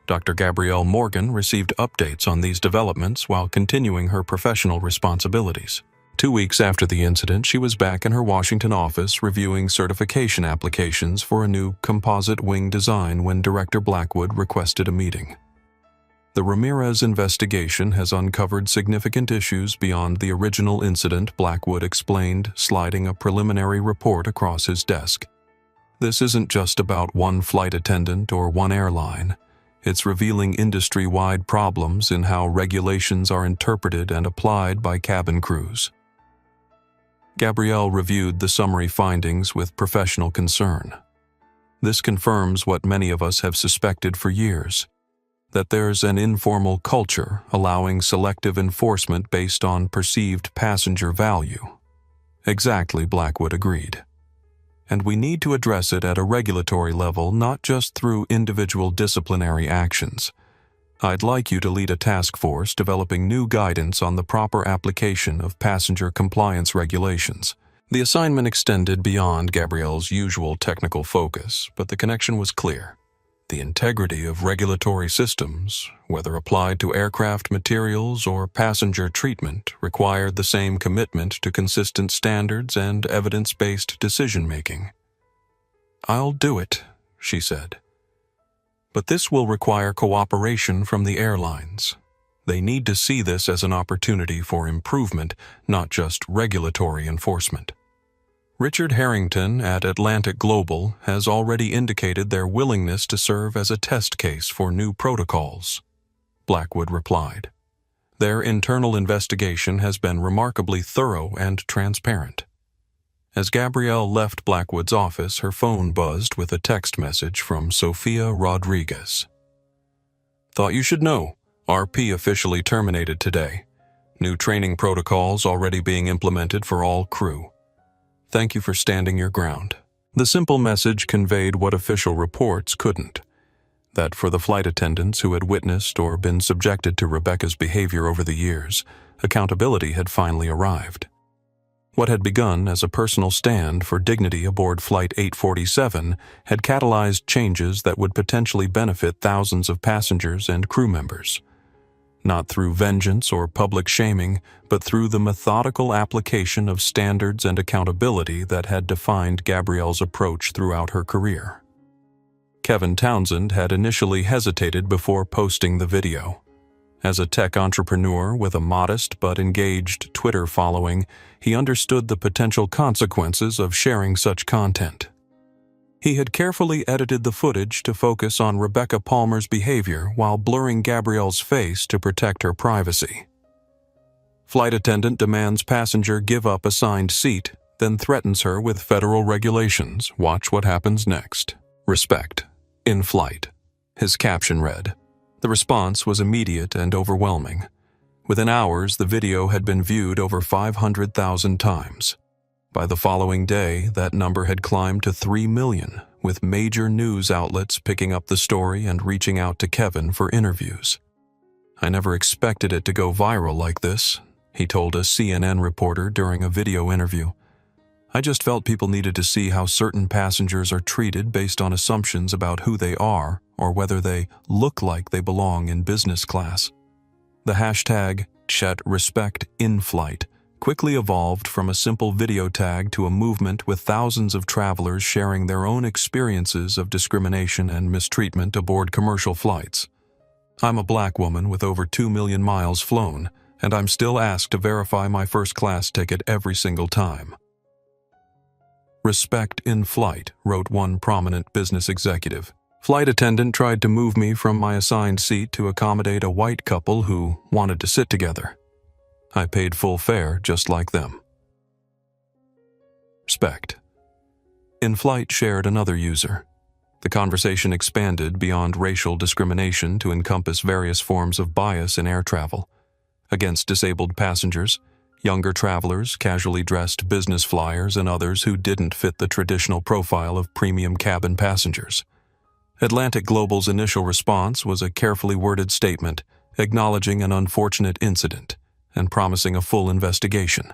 [SPEAKER 1] Dr. Gabrielle Morgan received updates on these developments while continuing her professional responsibilities. 2 weeks after the incident, she was back in her Washington office reviewing certification applications for a new composite wing design when Director Blackwood requested a meeting. The Ramirez investigation has uncovered significant issues beyond the original incident, Blackwood explained, sliding a preliminary report across his desk. "This isn't just about one flight attendant or one airline. It's revealing industry-wide problems in how regulations are interpreted and applied by cabin crews." Gabrielle reviewed the summary findings with professional concern. "This confirms what many of us have suspected for years, that there's an informal culture allowing selective enforcement based on perceived passenger value." "Exactly," Blackwood agreed. "And we need to address it at a regulatory level, not just through individual disciplinary actions. I'd like you to lead a task force developing new guidance on the proper application of passenger compliance regulations." The assignment extended beyond Gabrielle's usual technical focus, but the connection was clear. The integrity of regulatory systems, whether applied to aircraft materials or passenger treatment, required the same commitment to consistent standards and evidence-based decision-making. "I'll do it," she said. "But this will require cooperation from the airlines. They need to see this as an opportunity for improvement, not just regulatory enforcement. Richard Harrington at Atlantic Global has already indicated their willingness to serve as a test case for new protocols. Blackwood replied. Their internal investigation has been remarkably thorough and transparent. As Gabrielle left Blackwood's office, her phone buzzed with a text message from Sofia Rodriguez. Thought you should know. RP officially terminated today. New training protocols already being implemented for all crew. Thank you for standing your ground. The simple message conveyed what official reports couldn't. That for the flight attendants who had witnessed or been subjected to Rebecca's behavior over the years, accountability had finally arrived. What had begun as a personal stand for dignity aboard Flight 847 had catalyzed changes that would potentially benefit thousands of passengers and crew members. Not through vengeance or public shaming, but through the methodical application of standards and accountability that had defined Gabrielle's approach throughout her career. Kevin Townsend had initially hesitated before posting the video. As a tech entrepreneur with a modest but engaged Twitter following, he understood the potential consequences of sharing such content. He had carefully edited the footage to focus on Rebecca Palmer's behavior while blurring Gabrielle's face to protect her privacy. Flight attendant demands passenger give up assigned seat, then threatens her with federal regulations. Watch what happens next. Respect. In flight. His caption read. The response was immediate and overwhelming. Within hours, the video had been viewed over 500,000 times. By the following day, that number had climbed to 3 million, with major news outlets picking up the story and reaching out to Kevin for interviews. I never expected it to go viral like this, he told a CNN reporter during a video interview. I just felt people needed to see how certain passengers are treated based on assumptions about who they are or whether they look like they belong in business class. The hashtag #RespectInFlight quickly evolved from a simple video tag to a movement with thousands of travelers sharing their own experiences of discrimination and mistreatment aboard commercial flights. I'm a black woman with over 2 million miles flown, and I'm still asked to verify my first-class ticket every single time. Respect in flight, wrote one prominent business executive. Flight attendant tried to move me from my assigned seat to accommodate a white couple who wanted to sit together. I paid full fare just like them. Respect. In flight shared another user. The conversation expanded beyond racial discrimination to encompass various forms of bias in air travel. Against disabled passengers, younger travelers, casually dressed business flyers, and others who didn't fit the traditional profile of premium cabin passengers. Atlantic Global's initial response was a carefully worded statement acknowledging an unfortunate incident and promising a full investigation.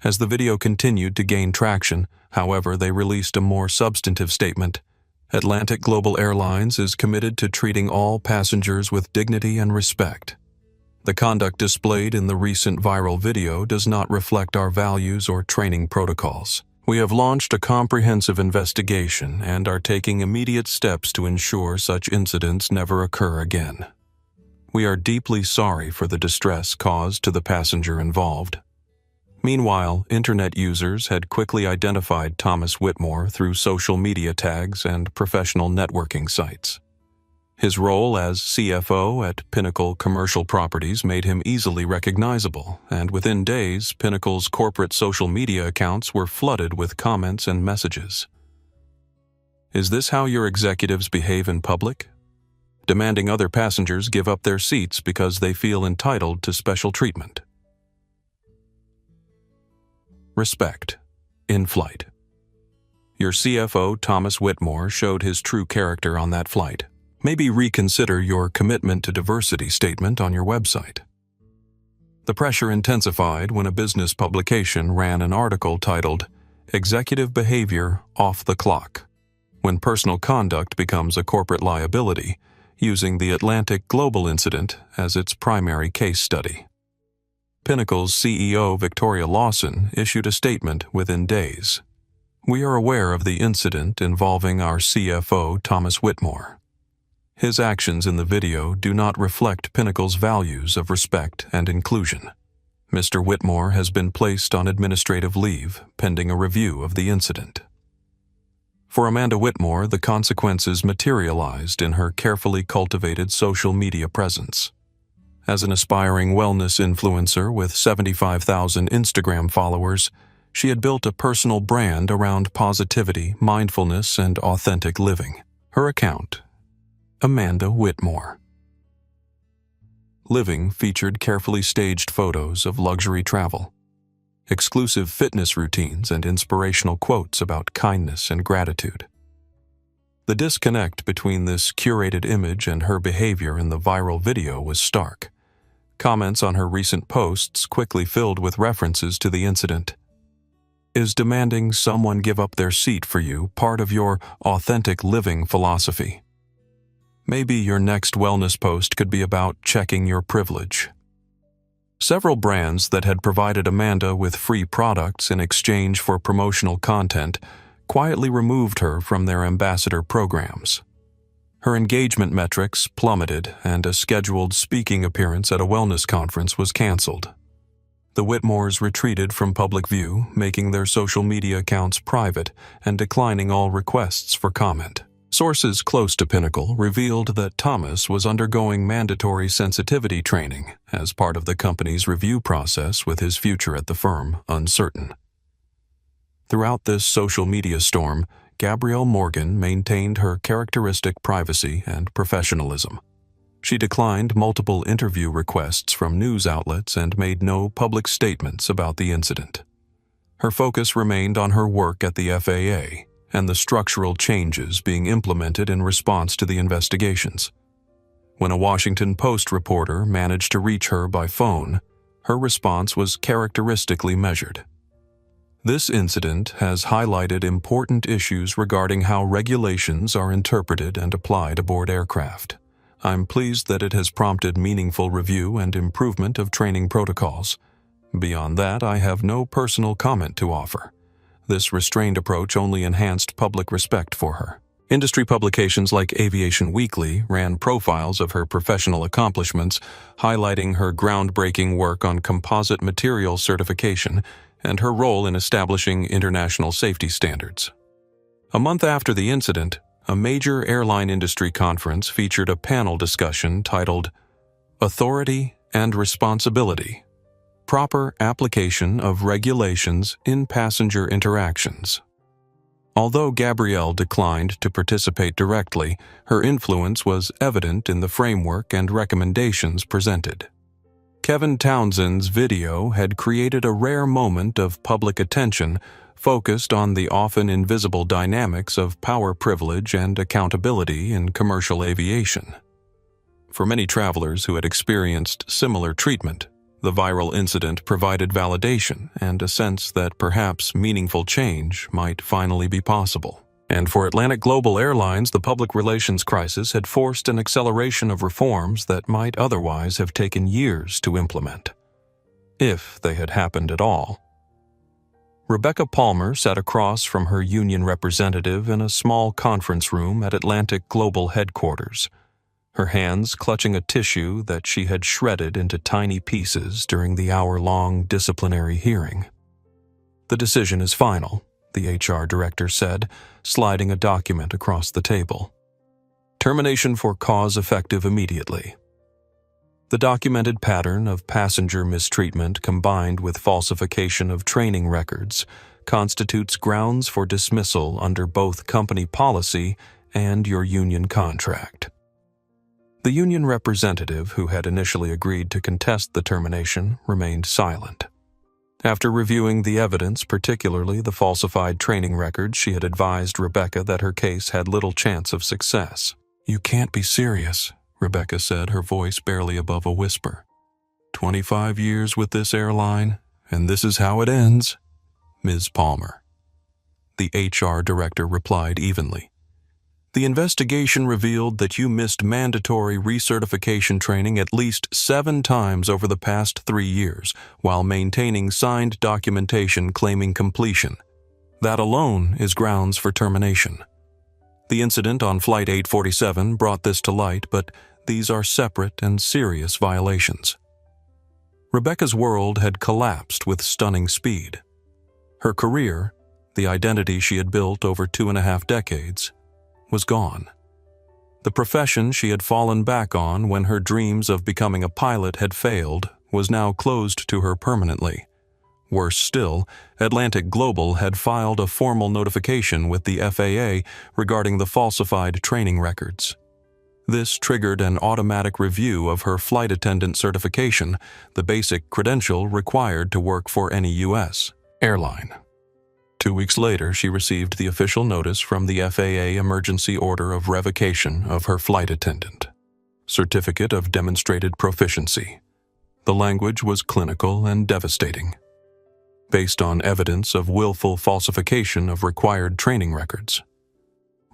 [SPEAKER 1] As the video continued to gain traction, however, they released a more substantive statement. Atlantic Global Airlines is committed to treating all passengers with dignity and respect. The conduct displayed in the recent viral video does not reflect our values or training protocols. We have launched a comprehensive investigation and are taking immediate steps to ensure such incidents never occur again. We are deeply sorry for the distress caused to the passenger involved. Meanwhile, internet users had quickly identified Thomas Whitmore through social media tags and professional networking sites. His role as CFO at Pinnacle Commercial Properties made him easily recognizable, and within days, Pinnacle's corporate social media accounts were flooded with comments and messages. Is this how your executives behave in public? Demanding other passengers give up their seats because they feel entitled to special treatment. Respect. In flight. Your CFO, Thomas Whitmore, showed his true character on that flight. Maybe reconsider your commitment to diversity statement on your website. The pressure intensified when a business publication ran an article titled, Executive Behavior Off the Clock, when personal conduct becomes a corporate liability, using the Atlantic Global incident as its primary case study. Pinnacle's CEO Victoria Lawson issued a statement within days. We are aware of the incident involving our CFO Thomas Whitmore. His actions in the video do not reflect Pinnacle's values of respect and inclusion. Mr. Whitmore has been placed on administrative leave pending a review of the incident. For Amanda Whitmore, the consequences materialized in her carefully cultivated social media presence. As an aspiring wellness influencer with 75,000 Instagram followers, she had built a personal brand around positivity, mindfulness, and authentic living. Her account, Amanda Whitmore. Living featured carefully staged photos of luxury travel, exclusive fitness routines, and inspirational quotes about kindness and gratitude. The disconnect between this curated image and her behavior in the viral video was stark. Comments on her recent posts quickly filled with references to the incident. Is demanding someone give up their seat for you part of your authentic living philosophy? Maybe your next wellness post could be about checking your privilege. Several brands that had provided Amanda with free products in exchange for promotional content quietly removed her from their ambassador programs. Her engagement metrics plummeted, and a scheduled speaking appearance at a wellness conference was canceled. The Whitmores retreated from public view, making their social media accounts private and declining all requests for comment. Sources close to Pinnacle revealed that Thomas was undergoing mandatory sensitivity training as part of the company's review process, with his future at the firm uncertain. Throughout this social media storm, Gabrielle Morgan maintained her characteristic privacy and professionalism. She declined multiple interview requests from news outlets and made no public statements about the incident. Her focus remained on her work at the FAA and the structural changes being implemented in response to the investigations. When a Washington Post reporter managed to reach her by phone, her response was characteristically measured. This incident has highlighted important issues regarding how regulations are interpreted and applied aboard aircraft. I'm pleased that it has prompted meaningful review and improvement of training protocols. Beyond that, I have no personal comment to offer. This restrained approach only enhanced public respect for her. Industry publications like Aviation Weekly ran profiles of her professional accomplishments, highlighting her groundbreaking work on composite material certification and her role in establishing international safety standards. A month after the incident, a major airline industry conference featured a panel discussion titled Authority and Responsibility: Proper Application of Regulations in Passenger Interactions. Although Gabrielle declined to participate directly, her influence was evident in the framework and recommendations presented. Kevin Townsend's video had created a rare moment of public attention focused on the often invisible dynamics of power privilege and accountability in commercial aviation. For many travelers who had experienced similar treatment, the viral incident provided validation and a sense that perhaps meaningful change might finally be possible. And for Atlantic Global Airlines, the public relations crisis had forced an acceleration of reforms that might otherwise have taken years to implement, if they had happened at all. Rebecca Palmer sat across from her union representative in a small conference room at Atlantic Global headquarters, her hands clutching a tissue that she had shredded into tiny pieces during the hour-long disciplinary hearing. "The decision is final," the HR director said, sliding a document across the table. "Termination for cause effective immediately." The documented pattern of passenger mistreatment combined with falsification of training records constitutes grounds for dismissal under both company policy and your union contract. The union representative, who had initially agreed to contest the termination, remained silent. After reviewing the evidence, particularly the falsified training records, she had advised Rebecca that her case had little chance of success. "You can't be serious," Rebecca said, her voice barely above a whisper. 25 years with this airline, and this is how it ends, Ms. Palmer. The HR director replied evenly. "The investigation revealed that you missed mandatory recertification training at least 7 times over the past 3 years, while maintaining signed documentation claiming completion. That alone is grounds for termination." The incident on Flight 847 brought this to light, but these are separate and serious violations. Rebecca's world had collapsed with stunning speed. Her career, the identity she had built over 2.5 decades, was gone. The profession she had fallen back on when her dreams of becoming a pilot had failed was now closed to her permanently. Worse still, Atlantic Global had filed a formal notification with the FAA regarding the falsified training records. This triggered an automatic review of her flight attendant certification, the basic credential required to work for any U.S. airline. 2 weeks later, she received the official notice from the FAA Emergency Order of Revocation of her flight attendant. Certificate of Demonstrated Proficiency. The language was clinical and devastating. Based on evidence of willful falsification of required training records.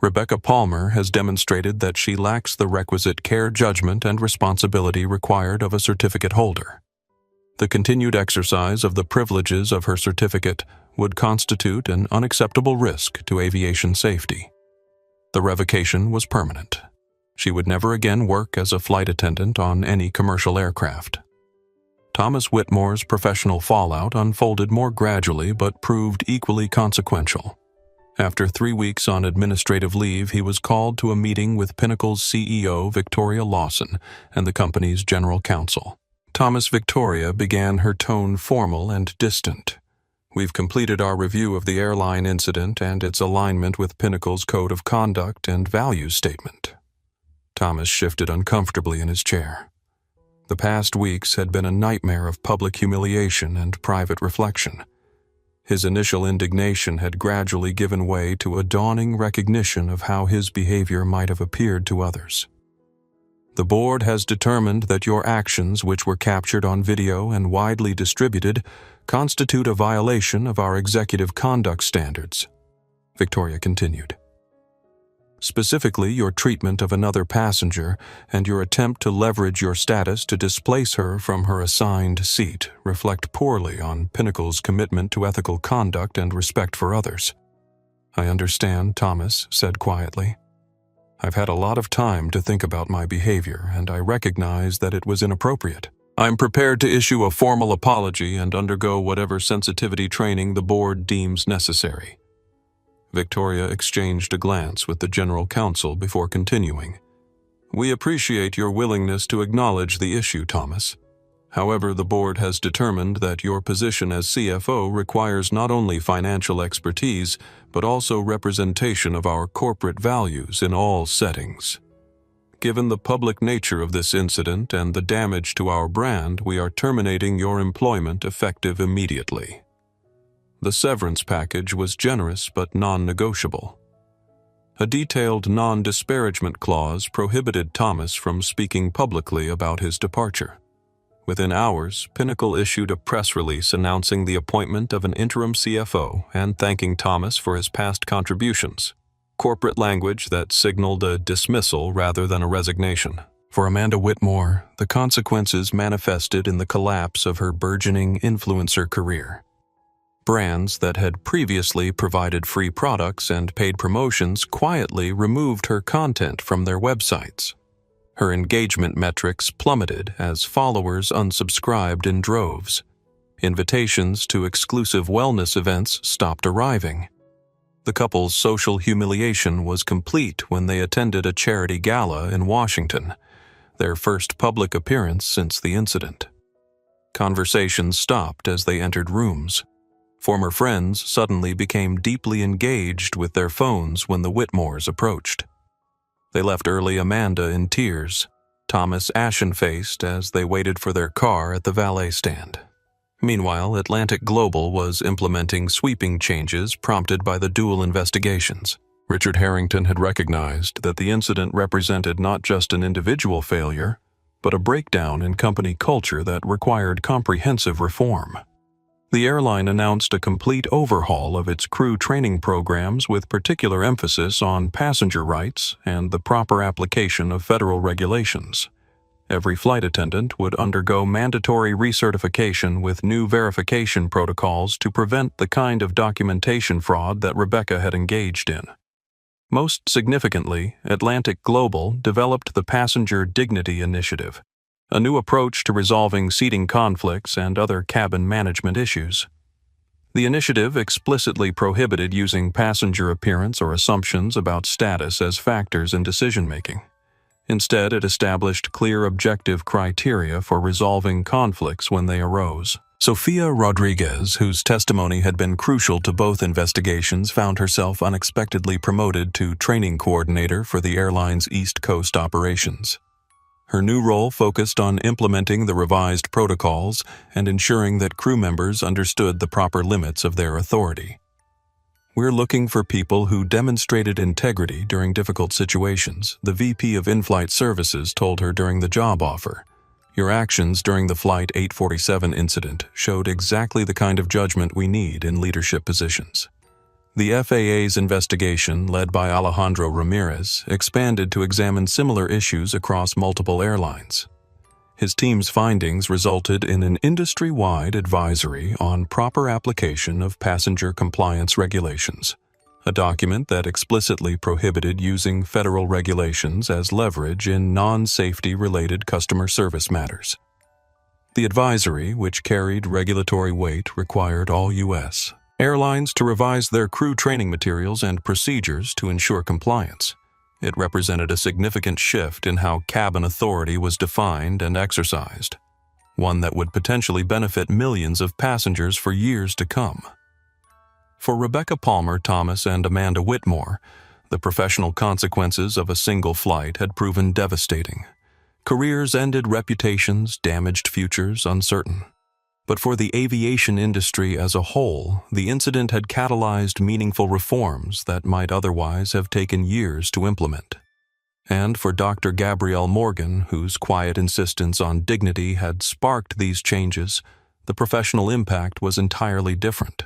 [SPEAKER 1] Rebecca Palmer has demonstrated that she lacks the requisite care, judgment, and responsibility required of a certificate holder. The continued exercise of the privileges of her certificate would constitute an unacceptable risk to aviation safety. The revocation was permanent. She would never again work as a flight attendant on any commercial aircraft. Thomas Whitmore's professional fallout unfolded more gradually but proved equally consequential. After 3 weeks on administrative leave, he was called to a meeting with Pinnacle's CEO, Victoria Lawson, and the company's general counsel. Thomas Victoria began her tone formal and distant. "We've completed our review of the airline incident and its alignment with Pinnacle's Code of Conduct and Values Statement." Thomas shifted uncomfortably in his chair. The past weeks had been a nightmare of public humiliation and private reflection. His initial indignation had gradually given way to a dawning recognition of how his behavior might have appeared to others. "The board has determined that your actions, which were captured on video and widely distributed, constitute a violation of our executive conduct standards," Victoria continued. "Specifically, your treatment of another passenger and your attempt to leverage your status to displace her from her assigned seat reflect poorly on Pinnacle's commitment to ethical conduct and respect for others." "I understand," Thomas said quietly. "I've had a lot of time to think about my behavior, and I recognize that it was inappropriate. I'm prepared to issue a formal apology and undergo whatever sensitivity training the board deems necessary." Victoria exchanged a glance with the general counsel before continuing. "We appreciate your willingness to acknowledge the issue, Thomas. However, the board has determined that your position as CFO requires not only financial expertise, but also representation of our corporate values in all settings. Given the public nature of this incident and the damage to our brand, we are terminating your employment effective immediately." The severance package was generous but non-negotiable. A detailed non-disparagement clause prohibited Thomas from speaking publicly about his departure. Within hours, Pinnacle issued a press release announcing the appointment of an interim CFO and thanking Thomas for his past contributions, corporate language that signaled a dismissal rather than a resignation. For Amanda Whitmore, the consequences manifested in the collapse of her burgeoning influencer career. Brands that had previously provided free products and paid promotions quietly removed her content from their websites. Her engagement metrics plummeted as followers unsubscribed in droves. Invitations to exclusive wellness events stopped arriving. The couple's social humiliation was complete when they attended a charity gala in Washington, their first public appearance since the incident. Conversations stopped as they entered rooms. Former friends suddenly became deeply engaged with their phones when the Whitmores approached. They left early Amanda in tears, Thomas ashen-faced as they waited for their car at the valet stand. Meanwhile, Atlantic Global was implementing sweeping changes prompted by the dual investigations. Richard Harrington had recognized that the incident represented not just an individual failure, but a breakdown in company culture that required comprehensive reform. The airline announced a complete overhaul of its crew training programs with particular emphasis on passenger rights and the proper application of federal regulations. Every flight attendant would undergo mandatory recertification with new verification protocols to prevent the kind of documentation fraud that Rebecca had engaged in. Most significantly, Atlantic Global developed the Passenger Dignity Initiative, a new approach to resolving seating conflicts and other cabin management issues. The initiative explicitly prohibited using passenger appearance or assumptions about status as factors in decision-making. Instead, it established clear objective criteria for resolving conflicts when they arose. Sofia Rodriguez, whose testimony had been crucial to both investigations, found herself unexpectedly promoted to training coordinator for the airline's East Coast operations. Her new role focused on implementing the revised protocols and ensuring that crew members understood the proper limits of their authority. "We're looking for people who demonstrated integrity during difficult situations," the VP of In-Flight Services told her during the job offer. "Your actions during the Flight 847 incident showed exactly the kind of judgment we need in leadership positions." The FAA's investigation, led by Alejandro Ramirez, expanded to examine similar issues across multiple airlines. His team's findings resulted in an industry-wide advisory on proper application of passenger compliance regulations, a document that explicitly prohibited using federal regulations as leverage in non-safety-related customer service matters. The advisory, which carried regulatory weight, required all U.S. airlines to revise their crew training materials and procedures to ensure compliance. It represented a significant shift in how cabin authority was defined and exercised, one that would potentially benefit millions of passengers for years to come. For Rebecca Palmer Thomas and Amanda Whitmore, the professional consequences of a single flight had proven devastating. Careers ended, reputations damaged, futures uncertain. But for the aviation industry as a whole, the incident had catalyzed meaningful reforms that might otherwise have taken years to implement. And for Dr. Gabrielle Morgan, whose quiet insistence on dignity had sparked these changes, the professional impact was entirely different,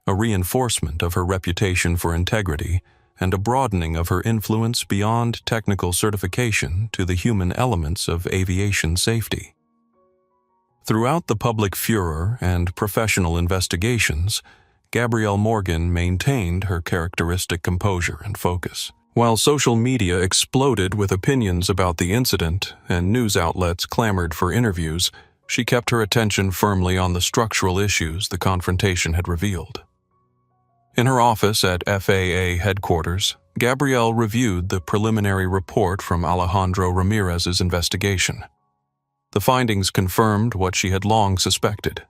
[SPEAKER 1] a reinforcement of her reputation for integrity and a broadening of her influence beyond technical certification to the human elements of aviation safety. Throughout the public furor and professional investigations, Gabrielle Morgan maintained her characteristic composure and focus. While social media exploded with opinions about the incident and news outlets clamored for interviews, she kept her attention firmly on the structural issues the confrontation had revealed. In her office at FAA headquarters, Gabrielle reviewed the preliminary report from Alejandro Ramirez's investigation. The findings confirmed what she had long suspected,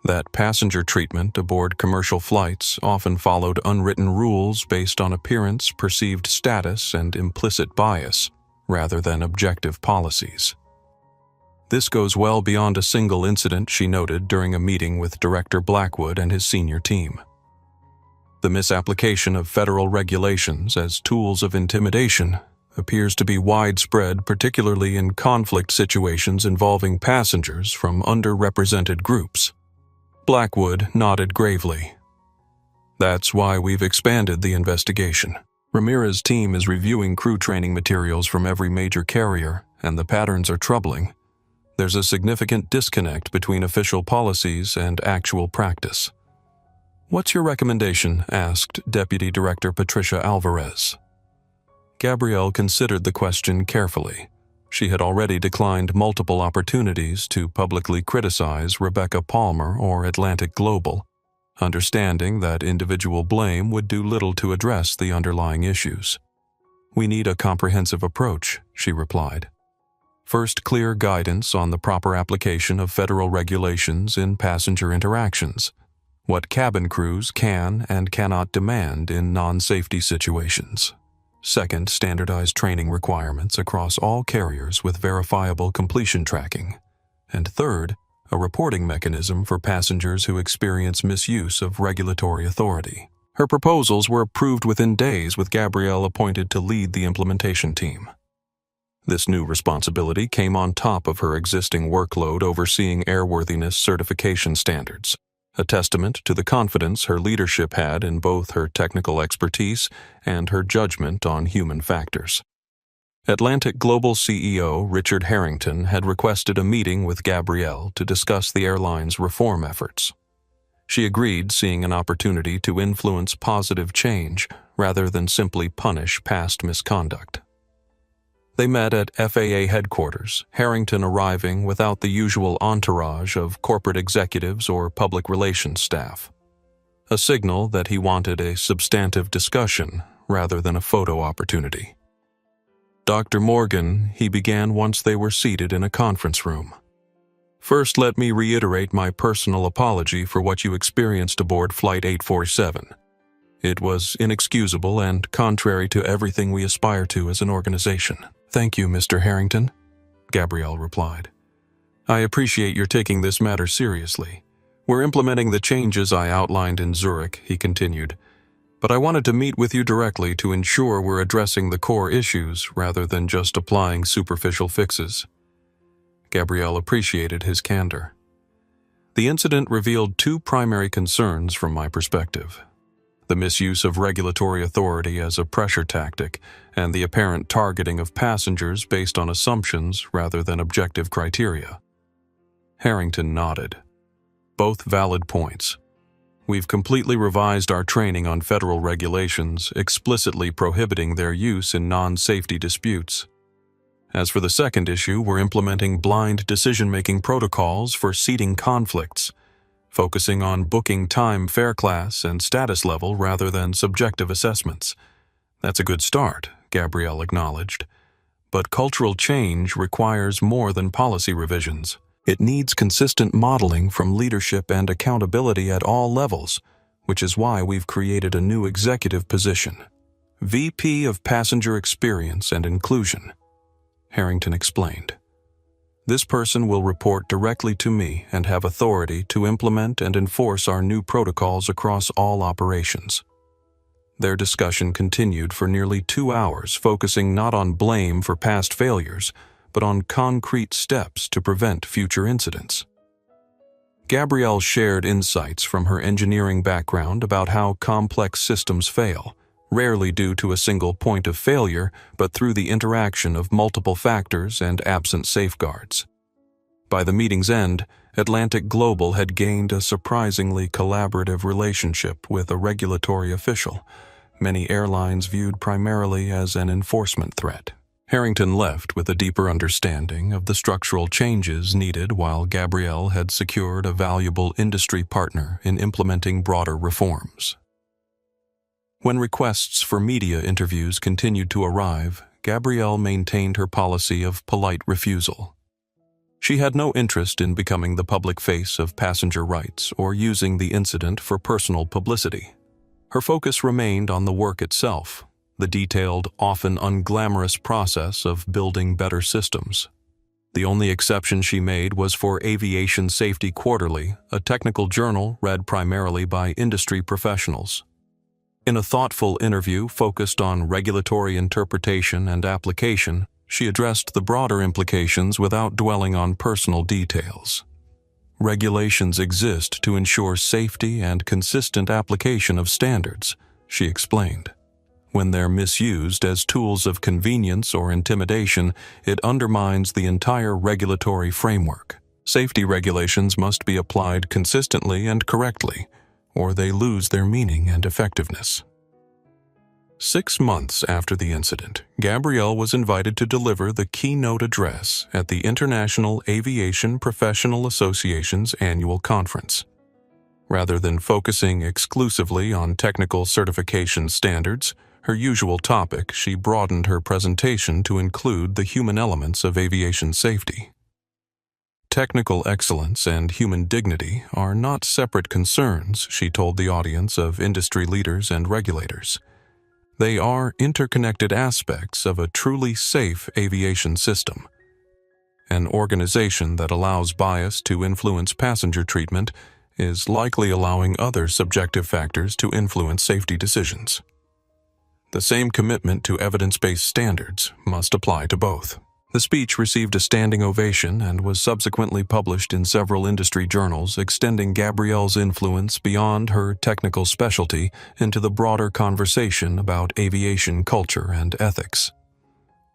[SPEAKER 1] that passenger treatment aboard commercial flights often followed unwritten rules based on appearance, perceived status, and implicit bias, rather than objective policies. This goes well beyond a single incident, she noted during a meeting with Director Blackwood and his senior team. The misapplication of federal regulations as tools of intimidation appears to be widespread, particularly in conflict situations involving passengers from underrepresented groups. Blackwood nodded gravely. "That's why we've expanded the investigation. Ramirez's team is reviewing crew training materials from every major carrier, and the patterns are troubling. There's a significant disconnect between official policies and actual practice." "What's your recommendation?" asked Deputy Director Patricia Alvarez. Gabrielle considered the question carefully. She had already declined multiple opportunities to publicly criticize Rebecca Palmer or Atlantic Global, understanding that individual blame would do little to address the underlying issues. "We need a comprehensive approach," she replied. "First, clear guidance on the proper application of federal regulations in passenger interactions, what cabin crews can and cannot demand in non-safety situations. Second, standardized training requirements across all carriers with verifiable completion tracking. And third, a reporting mechanism for passengers who experience misuse of regulatory authority." Her proposals were approved within days, with Gabrielle appointed to lead the implementation team. This new responsibility came on top of her existing workload overseeing airworthiness certification standards, a testament to the confidence her leadership had in both her technical expertise and her judgment on human factors. Atlantic Global CEO Richard Harrington had requested a meeting with Gabrielle to discuss the airline's reform efforts. She agreed, seeing an opportunity to influence positive change rather than simply punish past misconduct. They met at FAA headquarters, Harrington arriving without the usual entourage of corporate executives or public relations staff. A signal that he wanted a substantive discussion rather than a photo opportunity. Dr. Morgan, he began once they were seated in a conference room. First, let me reiterate my personal apology for what you experienced aboard Flight 847. It was inexcusable and contrary to everything we aspire to as an organization. Thank you, Mr. Harrington, Gabrielle replied. I appreciate your taking this matter seriously. We're implementing the changes I outlined in Zurich, he continued, but I wanted to meet with you directly to ensure we're addressing the core issues rather than just applying superficial fixes. Gabrielle appreciated his candor. The incident revealed two primary concerns from my perspective: the misuse of regulatory authority as a pressure tactic and the apparent targeting of passengers based on assumptions rather than objective criteria. Harrington nodded. Both valid points. We've completely revised our training on federal regulations, explicitly prohibiting their use in non-safety disputes. As for the second issue, we're implementing blind decision-making protocols for seating conflicts, focusing on booking time, fare class, and status level rather than subjective assessments. That's a good start, Gabrielle acknowledged. But cultural change requires more than policy revisions. It needs consistent modeling from leadership and accountability at all levels, which is why we've created a new executive position, VP of Passenger Experience and Inclusion, Harrington explained. This person will report directly to me and have authority to implement and enforce our new protocols across all operations. Their discussion continued for nearly 2 hours, focusing not on blame for past failures, but on concrete steps to prevent future incidents. Gabrielle shared insights from her engineering background about how complex systems fail, rarely due to a single point of failure, but through the interaction of multiple factors and absent safeguards. By the meeting's end, Atlantic Global had gained a surprisingly collaborative relationship with a regulatory official, many airlines viewed primarily as an enforcement threat. Harrington left with a deeper understanding of the structural changes needed, while Gabrielle had secured a valuable industry partner in implementing broader reforms. When requests for media interviews continued to arrive, Gabrielle maintained her policy of polite refusal. She had no interest in becoming the public face of passenger rights or using the incident for personal publicity. Her focus remained on the work itself, the detailed, often unglamorous process of building better systems. The only exception she made was for Aviation Safety Quarterly, a technical journal read primarily by industry professionals. In a thoughtful interview focused on regulatory interpretation and application, she addressed the broader implications without dwelling on personal details. Regulations exist to ensure safety and consistent application of standards, she explained. When they're misused as tools of convenience or intimidation, it undermines the entire regulatory framework. Safety regulations must be applied consistently and correctly, or they lose their meaning and effectiveness. 6 months after the incident, Gabrielle was invited to deliver the keynote address at the International Aviation Professional Association's annual conference. Rather than focusing exclusively on technical certification standards, her usual topic, she broadened her presentation to include the human elements of aviation safety. Technical excellence and human dignity are not separate concerns, she told the audience of industry leaders and regulators. They are interconnected aspects of a truly safe aviation system. An organization that allows bias to influence passenger treatment is likely allowing other subjective factors to influence safety decisions. The same commitment to evidence-based standards must apply to both. The speech received a standing ovation and was subsequently published in several industry journals, extending Gabrielle's influence beyond her technical specialty into the broader conversation about aviation culture and ethics.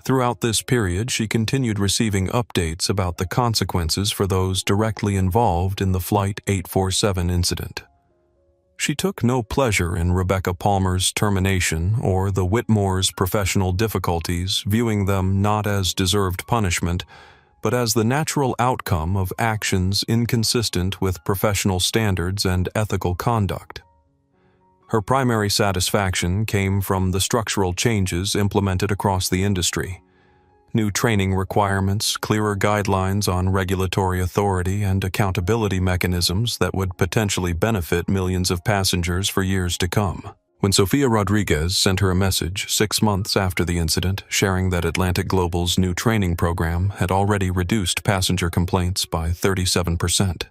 [SPEAKER 1] Throughout this period, she continued receiving updates about the consequences for those directly involved in the Flight 847 incident. She took no pleasure in Rebecca Palmer's termination or the Whitmore's professional difficulties, viewing them not as deserved punishment, but as the natural outcome of actions inconsistent with professional standards and ethical conduct. Her primary satisfaction came from the structural changes implemented across the industry. New training requirements, clearer guidelines on regulatory authority, and accountability mechanisms that would potentially benefit millions of passengers for years to come. When Sofia Rodriguez sent her a message 6 months after the incident, sharing that Atlantic Global's new training program had already reduced passenger complaints by 37%,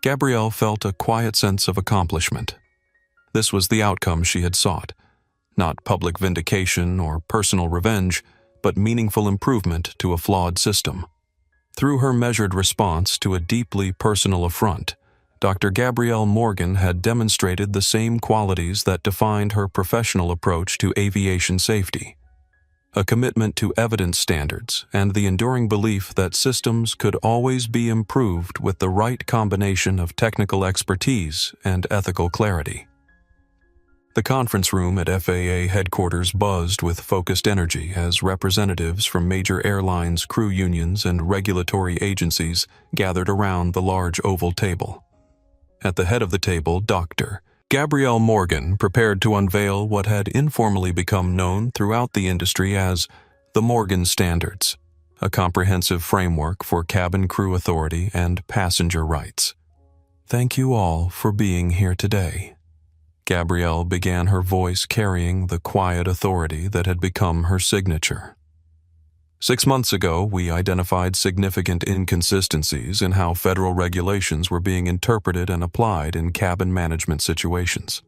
[SPEAKER 1] Gabrielle felt a quiet sense of accomplishment. This was the outcome she had sought, not public vindication or personal revenge, but meaningful improvement to a flawed system. Through her measured response to a deeply personal affront, Dr. Gabrielle Morgan had demonstrated the same qualities that defined her professional approach to aviation safety: a commitment to evidence standards and the enduring belief that systems could always be improved with the right combination of technical expertise and ethical clarity. The conference room at FAA headquarters buzzed with focused energy as representatives from major airlines, crew unions, and regulatory agencies gathered around the large oval table. At the head of the table, Dr. Gabrielle Morgan prepared to unveil what had informally become known throughout the industry as the Morgan Standards, a comprehensive framework for cabin crew authority and passenger rights. "Thank you all for being here today." Gabrielle began, her voice carrying the quiet authority that had become her signature. 6 months ago, we identified significant inconsistencies in how federal regulations were being interpreted and applied in cabin management situations.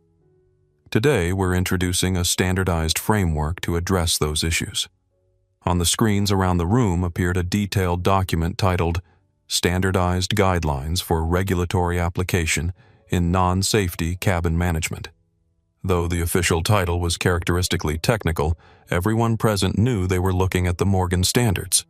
[SPEAKER 1] Today, we're introducing a standardized framework to address those issues. On the screens around the room appeared a detailed document titled Standardized Guidelines for Regulatory Application in Non-Safety Cabin Management. Though the official title was characteristically technical, everyone present knew they were looking at the Morgan Standards,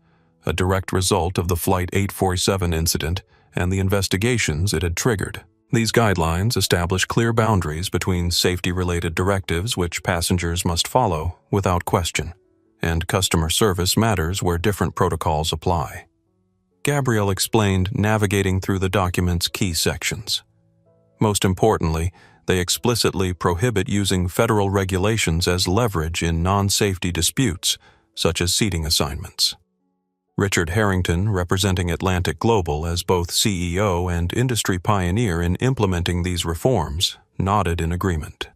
[SPEAKER 1] a direct result of the Flight 847 incident and the investigations it had triggered. These guidelines establish clear boundaries between safety-related directives which passengers must follow without question, and customer service matters where different protocols apply. Gabrielle explained, navigating through the document's key sections. Most importantly, they explicitly prohibit using federal regulations as leverage in non-safety disputes, such as seating assignments. Richard Harrington, representing Atlantic Global as both CEO and industry pioneer in implementing these reforms, nodded in agreement.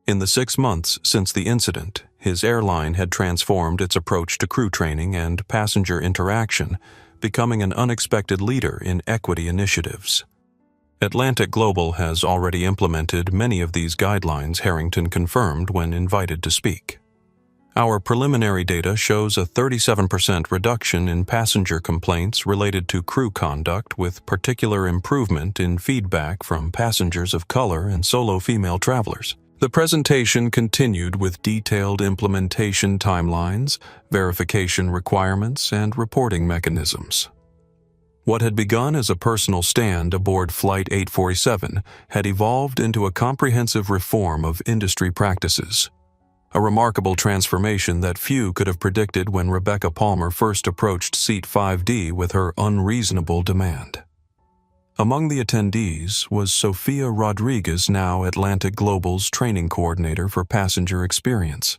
[SPEAKER 1] In the 6 months since the incident, his airline had transformed its approach to crew training and passenger interaction, becoming an unexpected leader in equity initiatives. Atlantic Global has already implemented many of these guidelines, Harrington confirmed when invited to speak. Our preliminary data shows a 37% reduction in passenger complaints related to crew conduct, with particular improvement in feedback from passengers of color and solo female travelers. The presentation continued with detailed implementation timelines, verification requirements, and reporting mechanisms. What had begun as a personal stand aboard Flight 847 had evolved into a comprehensive reform of industry practices. A remarkable transformation that few could have predicted when Rebecca Palmer first approached Seat 5D with her unreasonable demand. Among the attendees was Sofia Rodriguez, now Atlantic Global's training coordinator for passenger experience.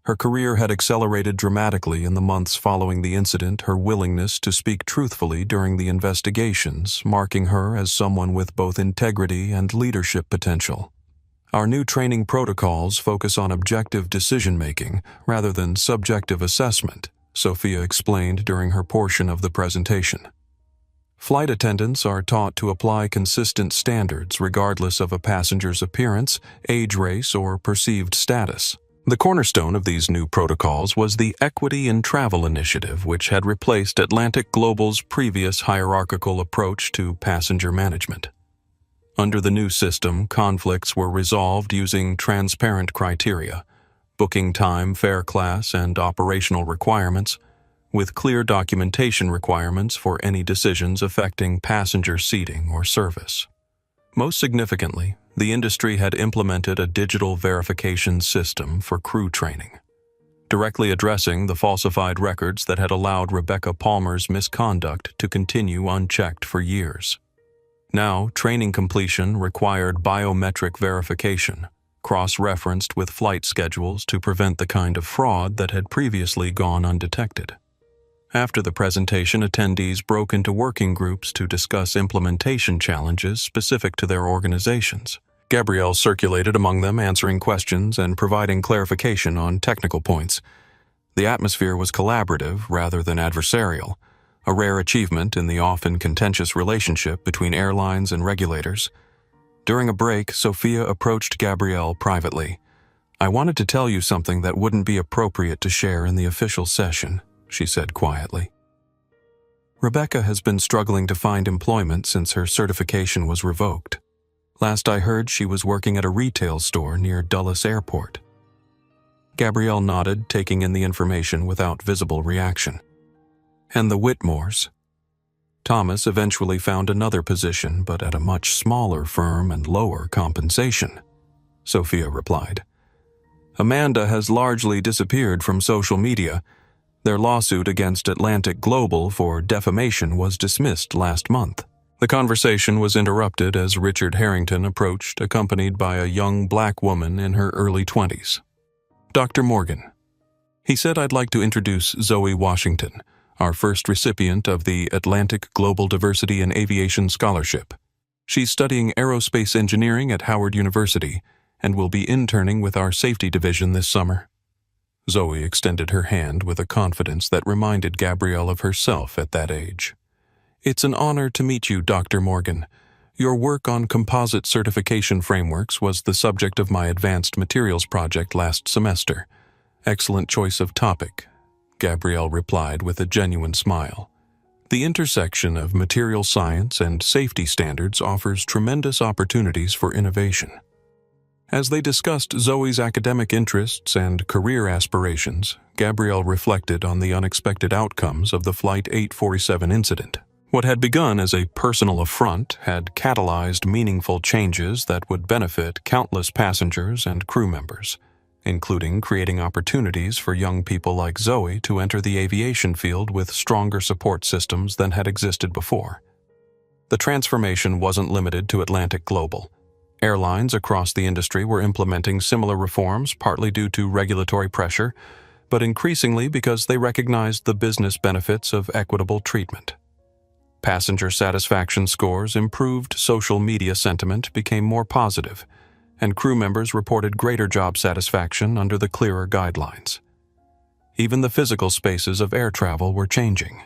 [SPEAKER 1] Her career had accelerated dramatically in the months following the incident, her willingness to speak truthfully during the investigations, marking her as someone with both integrity and leadership potential. Our new training protocols focus on objective decision-making rather than subjective assessment, Sofia explained during her portion of the presentation. Flight attendants are taught to apply consistent standards regardless of a passenger's appearance, age, race, or perceived status. The cornerstone of these new protocols was the Equity in Travel initiative, which had replaced Atlantic Global's previous hierarchical approach to passenger management. Under the new system, conflicts were resolved using transparent criteria, booking time, fare class, and operational requirements, with clear documentation requirements for any decisions affecting passenger seating or service. Most significantly, The industry had implemented a digital verification system for crew training, directly addressing the falsified records that had allowed Rebecca Palmer's misconduct to continue unchecked for years. Now, training completion required biometric verification, cross-referenced with flight schedules to prevent the kind of fraud that had previously gone undetected. After the presentation, attendees broke into working groups to discuss implementation challenges specific to their organizations. Gabrielle circulated among them, answering questions and providing clarification on technical points. The atmosphere was collaborative rather than adversarial, a rare achievement in the often contentious relationship between airlines and regulators. During a break, Sophia approached Gabrielle privately. "I wanted to tell you something that wouldn't be appropriate to share in the official session," she said quietly. "Rebecca has been struggling to find employment since her certification was revoked. Last I heard, she was working at a retail store near Dulles Airport." Gabrielle nodded, taking in the information without visible reaction. "And the Whitmores?" "Thomas eventually found another position, but at a much smaller firm and lower compensation," Sophia replied. "Amanda has largely disappeared from social media. Their lawsuit against Atlantic Global for defamation was dismissed last month." The conversation was interrupted as Richard Harrington approached, accompanied by a young black woman in her early 20s. "Dr. Morgan," he said, "I'd like to introduce Zoe Washington, our first recipient of the Atlantic Global Diversity in Aviation Scholarship. She's studying aerospace engineering at Howard University and will be interning with our safety division this summer." Zoe extended her hand with a confidence that reminded Gabrielle of herself at that age. "It's an honor to meet you, Dr. Morgan. Your work on composite certification frameworks was the subject of my advanced materials project last semester. Excellent choice of topic," Gabrielle replied with a genuine smile. "The intersection of material science and safety standards offers tremendous opportunities for innovation." As they discussed Zoe's academic interests and career aspirations, Gabrielle reflected on the unexpected outcomes of the Flight 847 incident. What had begun as a personal affront had catalyzed meaningful changes that would benefit countless passengers and crew members, including creating opportunities for young people like Zoe to enter the aviation field with stronger support systems than had existed before. The transformation wasn't limited to Atlantic Global. Airlines across the industry were implementing similar reforms, partly due to regulatory pressure, but increasingly because they recognized the business benefits of equitable treatment. Passenger satisfaction scores improved, social media sentiment became more positive, and crew members reported greater job satisfaction under the clearer guidelines. Even the physical spaces of air travel were changing.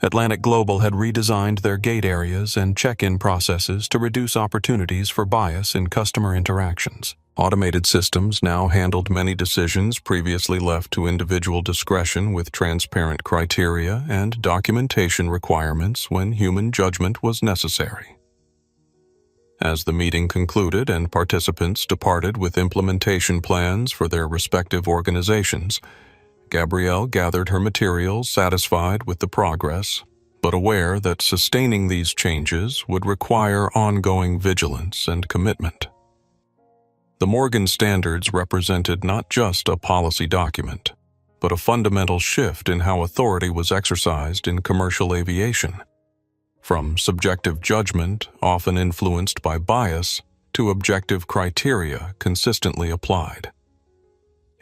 [SPEAKER 1] Atlantic Global had redesigned their gate areas and check-in processes to reduce opportunities for bias in customer interactions. Automated systems now handled many decisions previously left to individual discretion, with transparent criteria and documentation requirements when human judgment was necessary. As the meeting concluded and participants departed with implementation plans for their respective organizations, Gabrielle gathered her materials, satisfied with the progress, but aware that sustaining these changes would require ongoing vigilance and commitment. The Morgan Standards represented not just a policy document, but a fundamental shift in how authority was exercised in commercial aviation. From subjective judgment, often influenced by bias, to objective criteria consistently applied.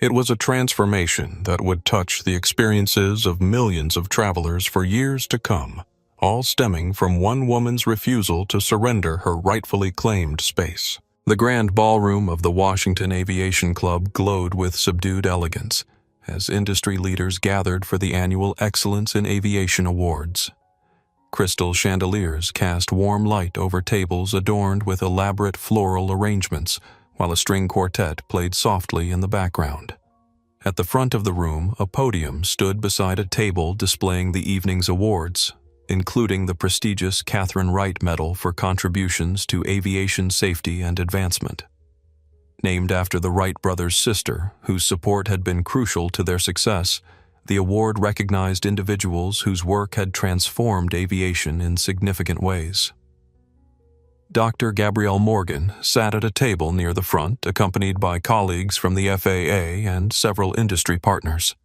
[SPEAKER 1] It was a transformation that would touch the experiences of millions of travelers for years to come, all stemming from one woman's refusal to surrender her rightfully claimed space. The grand ballroom of the Washington Aviation Club glowed with subdued elegance as industry leaders gathered for the annual Excellence in Aviation Awards. Crystal chandeliers cast warm light over tables adorned with elaborate floral arrangements, while a string quartet played softly in the background. At the front of the room, a podium stood beside a table displaying the evening's awards, including the prestigious Catherine Wright Medal for contributions to aviation safety and advancement. Named after the Wright brothers' sister, whose support had been crucial to their success, the award recognized individuals whose work had transformed aviation in significant ways. Dr. Gabrielle Morgan sat at a table near the front, accompanied by colleagues from the FAA and several industry partners.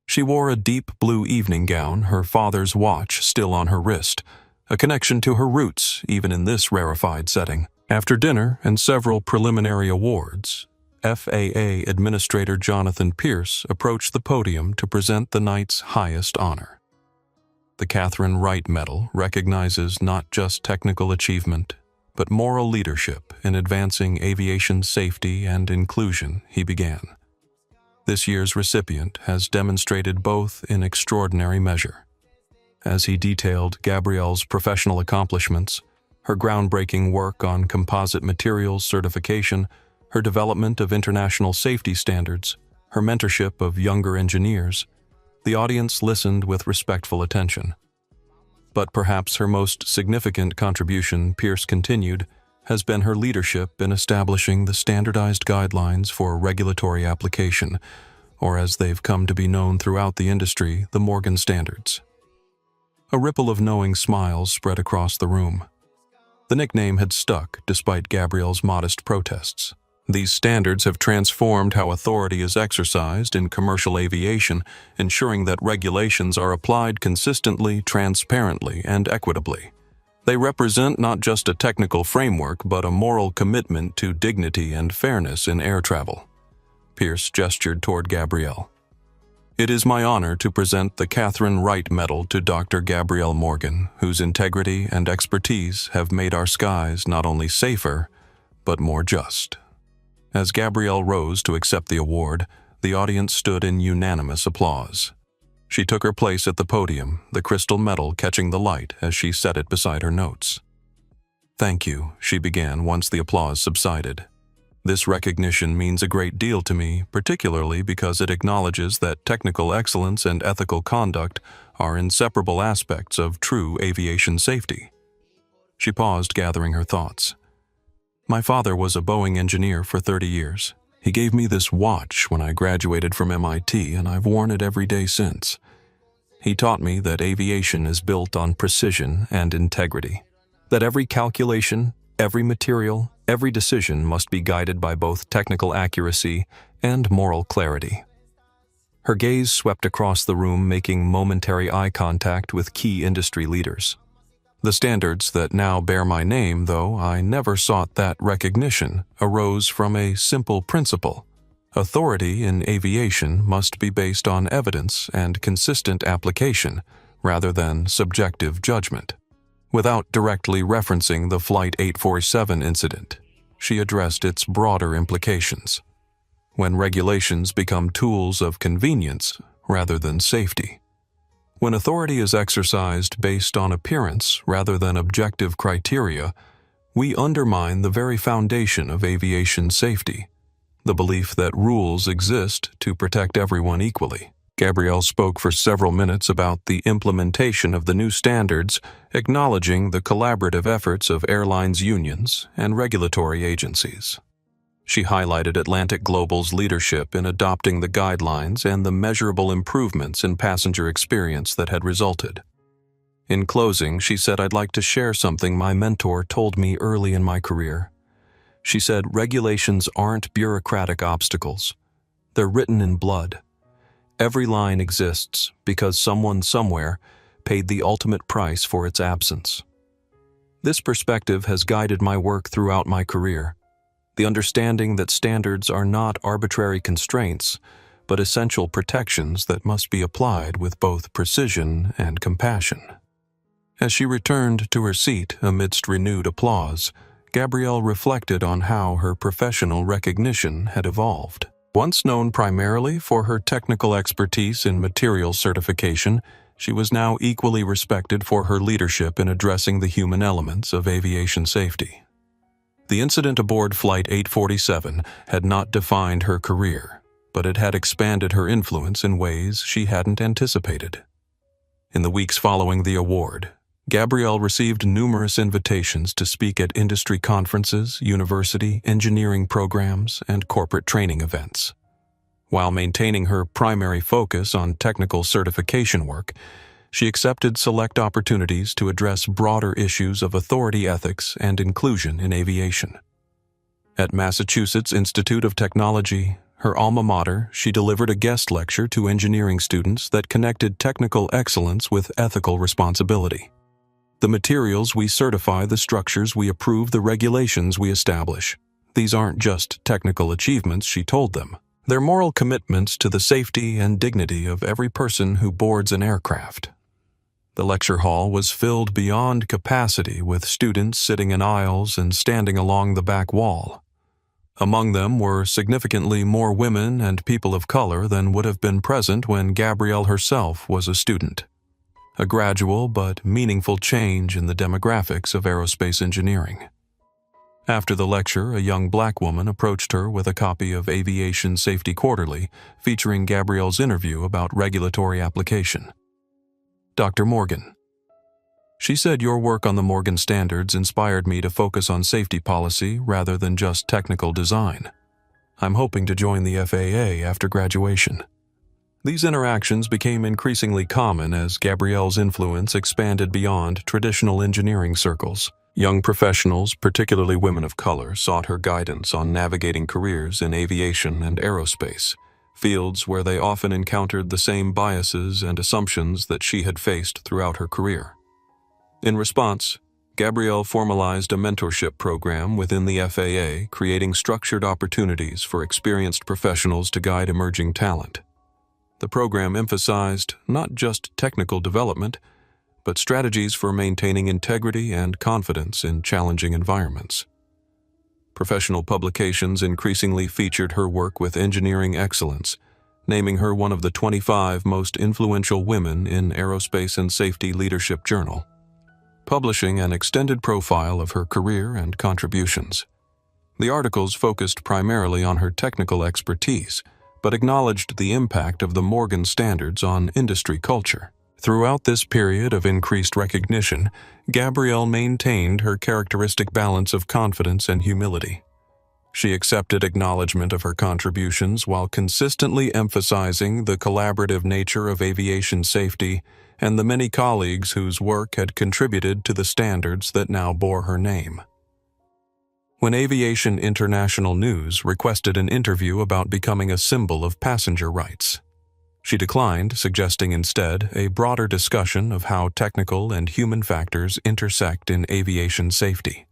[SPEAKER 1] She wore a deep blue evening gown, her father's watch still on her wrist, a connection to her roots even in this rarefied setting. After dinner and several preliminary awards, FAA Administrator Jonathan Pierce approached the podium to present the night's highest honor. The Catherine Wright Medal recognizes not just technical achievement, but moral leadership in advancing aviation safety and inclusion, he began. This year's recipient has demonstrated both in extraordinary measure. As he detailed Gabrielle's professional accomplishments, her groundbreaking work on composite materials certification, her development of international safety standards, her mentorship of younger engineers, the audience listened with respectful attention. But perhaps her most significant contribution, Pierce continued, has been her leadership in establishing the standardized guidelines for regulatory application, or as they've come to be known throughout the industry, the Morgan Standards. A ripple of knowing smiles spread across the room. The nickname had stuck despite Gabrielle's modest protests. These standards have transformed how authority is exercised in commercial aviation, ensuring that regulations are applied consistently, transparently, and equitably. They represent not just a technical framework, but a moral commitment to dignity and fairness in air travel. Pierce gestured toward Gabrielle. It is my honor to present the Catherine Wright Medal to Dr. Gabrielle Morgan, whose integrity and expertise have made our skies not only safer, but more just. As Gabrielle rose to accept the award, the audience stood in unanimous applause. She took her place at the podium, the crystal medal catching the light as she set it beside her notes. "Thank you," she began once the applause subsided. "This recognition means a great deal to me, particularly because it acknowledges that technical excellence and ethical conduct are inseparable aspects of true aviation safety." She paused, gathering her thoughts. "My father was a Boeing engineer for 30 years. He gave me this watch when I graduated from MIT, and I've worn it every day since. He taught me that aviation is built on precision and integrity, that every calculation, every material, every decision must be guided by both technical accuracy and moral clarity." Her gaze swept across the room, making momentary eye contact with key industry leaders. "The standards that now bear my name, though I never sought that recognition, arose from a simple principle. Authority in aviation must be based on evidence and consistent application, rather than subjective judgment." Without directly referencing the Flight 847 incident, she addressed its broader implications. When regulations become tools of convenience rather than safety, when authority is exercised based on appearance rather than objective criteria, we undermine the very foundation of aviation safety, the belief that rules exist to protect everyone equally. Gabrielle spoke for several minutes about the implementation of the new standards, acknowledging the collaborative efforts of airlines unions and regulatory agencies. She highlighted Atlantic Global's leadership in adopting the guidelines and the measurable improvements in passenger experience that had resulted. In closing, she said, "I'd like to share something my mentor told me early in my career." She said, "Regulations aren't bureaucratic obstacles. They're written in blood. Every line exists because someone somewhere paid the ultimate price for its absence." This perspective has guided my work throughout my career. The understanding that standards are not arbitrary constraints, but essential protections that must be applied with both precision and compassion. As she returned to her seat amidst renewed applause, Gabrielle reflected on how her professional recognition had evolved. Once known primarily for her technical expertise in material certification, she was now equally respected for her leadership in addressing the human elements of aviation safety. The incident aboard Flight 847 had not defined her career, but it had expanded her influence in ways she hadn't anticipated. In the weeks following the award, Gabrielle received numerous invitations to speak at industry conferences, university, engineering programs, and corporate training events. While maintaining her primary focus on technical certification work, she accepted select opportunities to address broader issues of authority ethics and inclusion in aviation. At Massachusetts Institute of Technology, her alma mater, she delivered a guest lecture to engineering students that connected technical excellence with ethical responsibility. The materials we certify, the structures we approve, the regulations we establish. These aren't just technical achievements, she told them. They're moral commitments to the safety and dignity of every person who boards an aircraft. The lecture hall was filled beyond capacity with students sitting in aisles and standing along the back wall. Among them were significantly more women and people of color than would have been present when Gabrielle herself was a student. A gradual but meaningful change in the demographics of aerospace engineering. After the lecture, a young black woman approached her with a copy of Aviation Safety Quarterly, featuring Gabrielle's interview about regulatory application. Dr. Morgan. She said your work on the Morgan standards inspired me to focus on safety policy rather than just technical design. I'm hoping to join the FAA after graduation. These interactions became increasingly common as Gabrielle's influence expanded beyond traditional engineering circles. Young professionals, particularly women of color, sought her guidance on navigating careers in aviation and aerospace, fields where they often encountered the same biases and assumptions that she had faced throughout her career. In response, Gabrielle formalized a mentorship program within the FAA, creating structured opportunities for experienced professionals to guide emerging talent. The program emphasized not just technical development, but strategies for maintaining integrity and confidence in challenging environments. Professional publications increasingly featured her work with engineering excellence, naming her one of the 25 most influential women in Aerospace and Safety Leadership Journal, publishing an extended profile of her career and contributions. The articles focused primarily on her technical expertise, but acknowledged the impact of the Morgan standards on industry culture. Throughout this period of increased recognition, Gabrielle maintained her characteristic balance of confidence and humility. She accepted acknowledgement of her contributions while consistently emphasizing the collaborative nature of aviation safety and the many colleagues whose work had contributed to the standards that now bore her name. When Aviation International News requested an interview about becoming a symbol of passenger rights, she declined, suggesting instead a broader discussion of how technical and human factors intersect in aviation safety.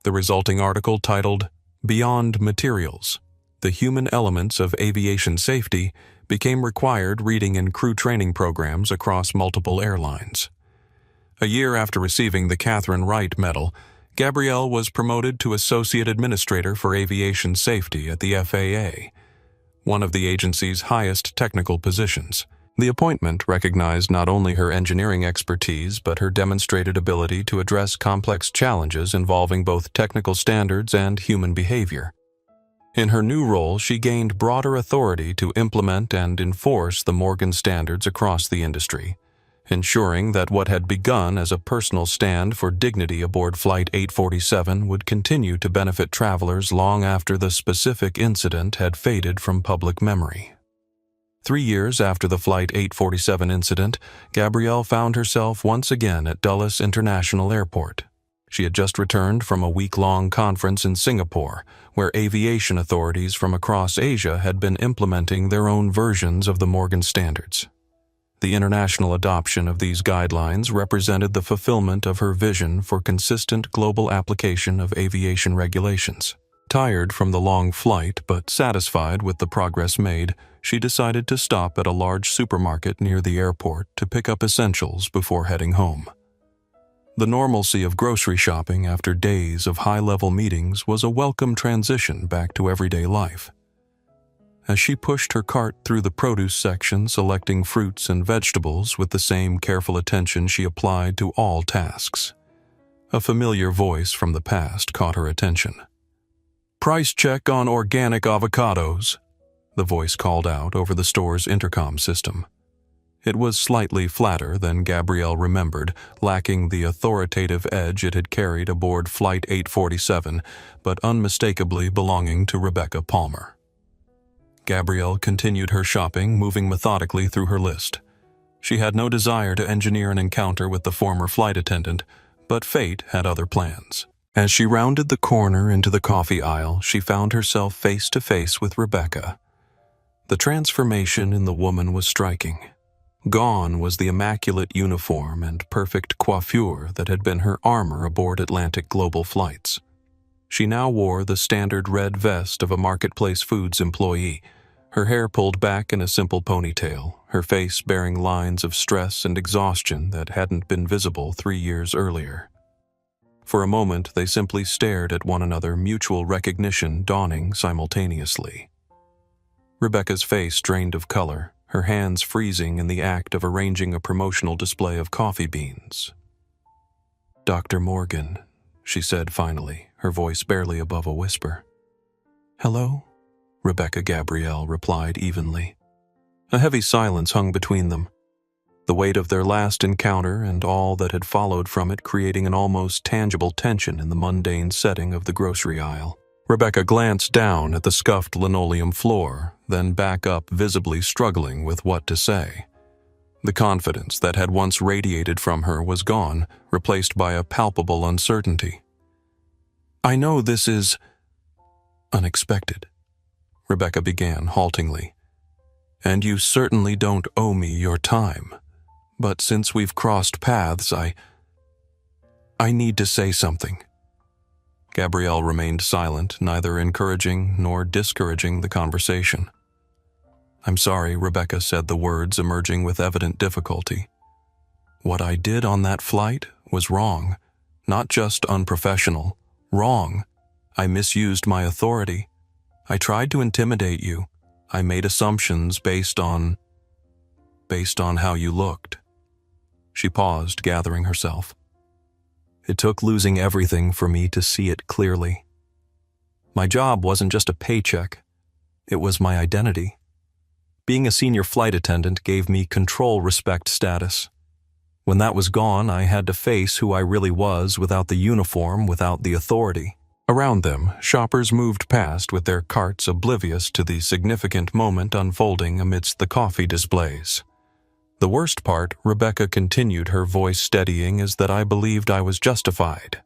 [SPEAKER 1] The resulting article, titled "Beyond Materials: The Human Elements of Aviation Safety," became required reading in crew training programs across multiple airlines. A year after receiving the Catherine Wright Medal, Gabrielle was promoted to Associate Administrator for Aviation Safety at the FAA, one of the agency's highest technical positions. The appointment recognized not only her engineering expertise but her demonstrated ability to address complex challenges involving both technical standards and human behavior. In her new role, she gained broader authority to implement and enforce the Morgan standards across the industry, ensuring that what had begun as a personal stand for dignity aboard Flight 847 would continue to benefit travelers long after the specific incident had faded from public memory. 3 years after the Flight 847 incident, Gabrielle found herself once again at Dulles International Airport. She had just returned from a week-long conference in Singapore, where aviation authorities from across Asia had been implementing their own versions of the Morgan standards. The international adoption of these guidelines represented the fulfillment of her vision for consistent global application of aviation regulations. Tired from the long flight but satisfied with the progress made, she decided to stop at a large supermarket near the airport to pick up essentials before heading home. The normalcy of grocery shopping after days of high-level meetings was a welcome transition back to everyday life. As she pushed her cart through the produce section, selecting fruits and vegetables with the same careful attention she applied to all tasks, a familiar voice from the past caught her attention. "Price check on organic avocados," the voice called out over the store's intercom system. It was slightly flatter than Gabrielle remembered, lacking the authoritative edge it had carried aboard Flight 847, but unmistakably belonging to Rebecca Palmer. Gabrielle continued her shopping, moving methodically through her list. She had no desire to engineer an encounter with the former flight attendant, but fate had other plans. As she rounded the corner into the coffee aisle, she found herself face to face with Rebecca. The transformation in the woman was striking. Gone was the immaculate uniform and perfect coiffure that had been her armor aboard Atlantic Global flights. She now wore the standard red vest of a Marketplace Foods employee, her hair pulled back in a simple ponytail, her face bearing lines of stress and exhaustion that hadn't been visible 3 years earlier. For a moment, they simply stared at one another, mutual recognition dawning simultaneously. Rebecca's face drained of color, her hands freezing in the act of arranging a promotional display of coffee beans. "Dr. Morgan," she said finally, her voice barely above a whisper. "Hello?" Rebecca Gabrielle replied evenly. A heavy silence hung between them, the weight of their last encounter and all that had followed from it creating an almost tangible tension in the mundane setting of the grocery aisle. Rebecca glanced down at the scuffed linoleum floor, then back up, visibly struggling with what to say. The confidence that had once radiated from her was gone, replaced by a palpable uncertainty. "I know this is unexpected," Rebecca began haltingly, "and you certainly don't owe me your time. But since we've crossed paths, I need to say something." Gabrielle remained silent, neither encouraging nor discouraging the conversation. "I'm sorry," Rebecca said, the words emerging with evident difficulty. "What I did on that flight was wrong, not just unprofessional, wrong. I misused my authority. I tried to intimidate you. I made assumptions based on how you looked." She paused, gathering herself. "It took losing everything for me to see it clearly. My job wasn't just a paycheck. It was my identity. Being a senior flight attendant gave me control respect status. When that was gone, I had to face who I really was without the uniform, without the authority." Around them, shoppers moved past with their carts, oblivious to the significant moment unfolding amidst the coffee displays. "The worst part," Rebecca continued, her voice steadying, "is that I believed I was justified.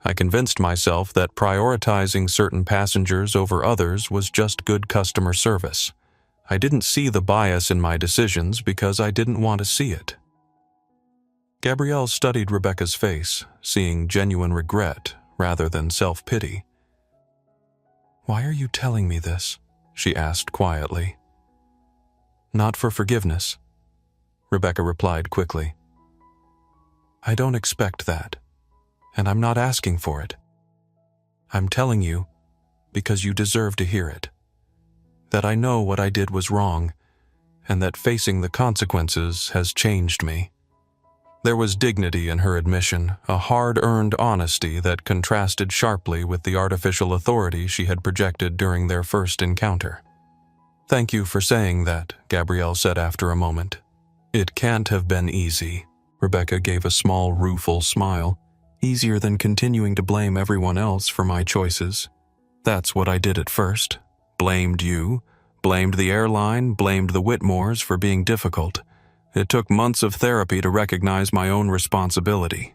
[SPEAKER 1] I convinced myself that prioritizing certain passengers over others was just good customer service. I didn't see the bias in my decisions because I didn't want to see it." Gabrielle studied Rebecca's face, seeing genuine regret rather than self-pity. "Why are you telling me this?" she asked quietly. "Not for forgiveness," Rebecca replied quickly. "I don't expect that, and I'm not asking for it. I'm telling you because you deserve to hear it. That I know what I did was wrong, and that facing the consequences has changed me." There was dignity in her admission, a hard-earned honesty that contrasted sharply with the artificial authority she had projected during their first encounter. "Thank you for saying that," Gabrielle said after a moment. "It can't have been easy." Rebecca gave a small, rueful smile. "Easier than continuing to blame everyone else for my choices. That's what I did at first. Blamed you, blamed the airline, blamed the Whitmores for being difficult. It took months of therapy to recognize my own responsibility."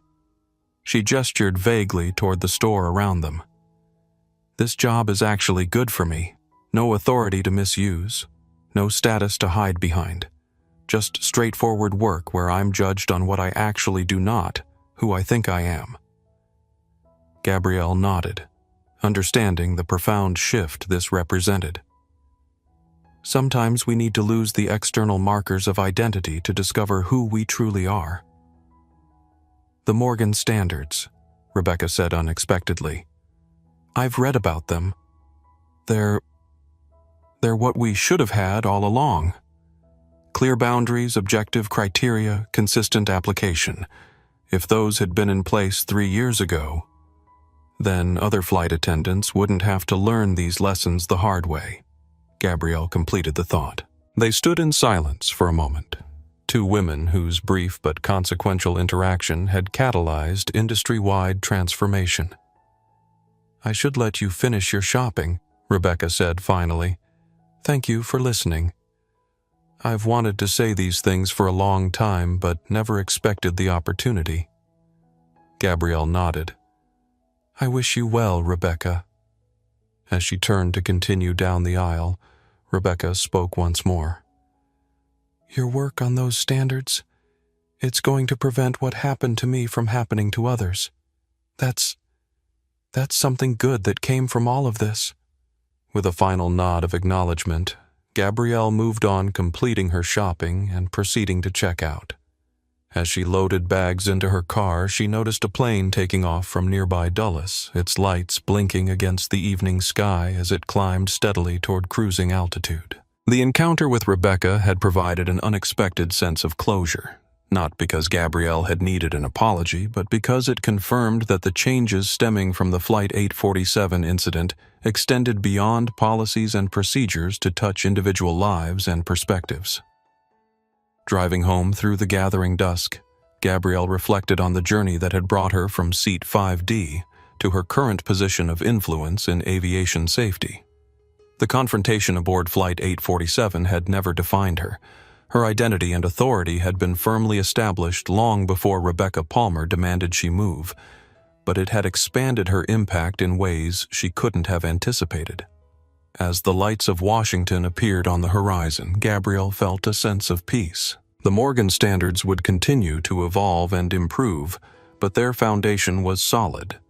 [SPEAKER 1] She gestured vaguely toward the store around them. "This job is actually good for me. No authority to misuse, no status to hide behind. Just straightforward work where I'm judged on what I actually do, not who I think I am." Gabrielle nodded, understanding the profound shift this represented. "Sometimes we need to lose the external markers of identity to discover who we truly are." "The Morgan Standards," Rebecca said unexpectedly. "I've read about them. They're what we should have had all along. Clear boundaries, objective criteria, consistent application. If those had been in place 3 years ago, then other flight attendants wouldn't have to learn these lessons the hard way." Gabrielle completed the thought. They stood in silence for a moment, two women whose brief but consequential interaction had catalyzed industry-wide transformation. "I should let you finish your shopping," Rebecca said finally. "Thank you for listening. I've wanted to say these things for a long time, but never expected the opportunity." Gabrielle nodded. "I wish you well, Rebecca." As she turned to continue down the aisle, Rebecca spoke once more. "Your work on those standards, it's going to prevent what happened to me from happening to others. That's something good that came from all of this." With a final nod of acknowledgement, Gabrielle moved on, completing her shopping and proceeding to check out. As she loaded bags into her car, she noticed a plane taking off from nearby Dulles, its lights blinking against the evening sky as it climbed steadily toward cruising altitude. The encounter with Rebecca had provided an unexpected sense of closure, not because Gabrielle had needed an apology, but because it confirmed that the changes stemming from the Flight 847 incident extended beyond policies and procedures to touch individual lives and perspectives. Driving home through the gathering dusk, Gabrielle reflected on the journey that had brought her from Seat 5D to her current position of influence in aviation safety. The confrontation aboard Flight 847 had never defined her. Her identity and authority had been firmly established long before Rebecca Palmer demanded she move, but it had expanded her impact in ways she couldn't have anticipated. As the lights of Washington appeared on the horizon, Gabrielle felt a sense of peace. The Morgan standards would continue to evolve and improve, but their foundation was solid.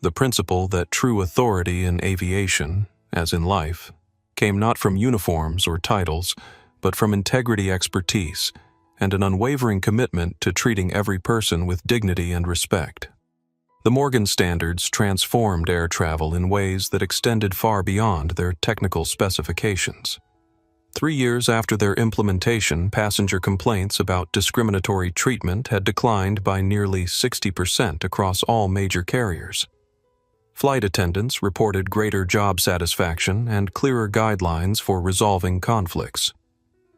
[SPEAKER 1] The principle that true authority in aviation, as in life, came not from uniforms or titles, but from integrity, expertise, and an unwavering commitment to treating every person with dignity and respect. The Morgan standards transformed air travel in ways that extended far beyond their technical specifications. 3 years after their implementation, passenger complaints about discriminatory treatment had declined by nearly 60% across all major carriers. Flight attendants reported greater job satisfaction and clearer guidelines for resolving conflicts.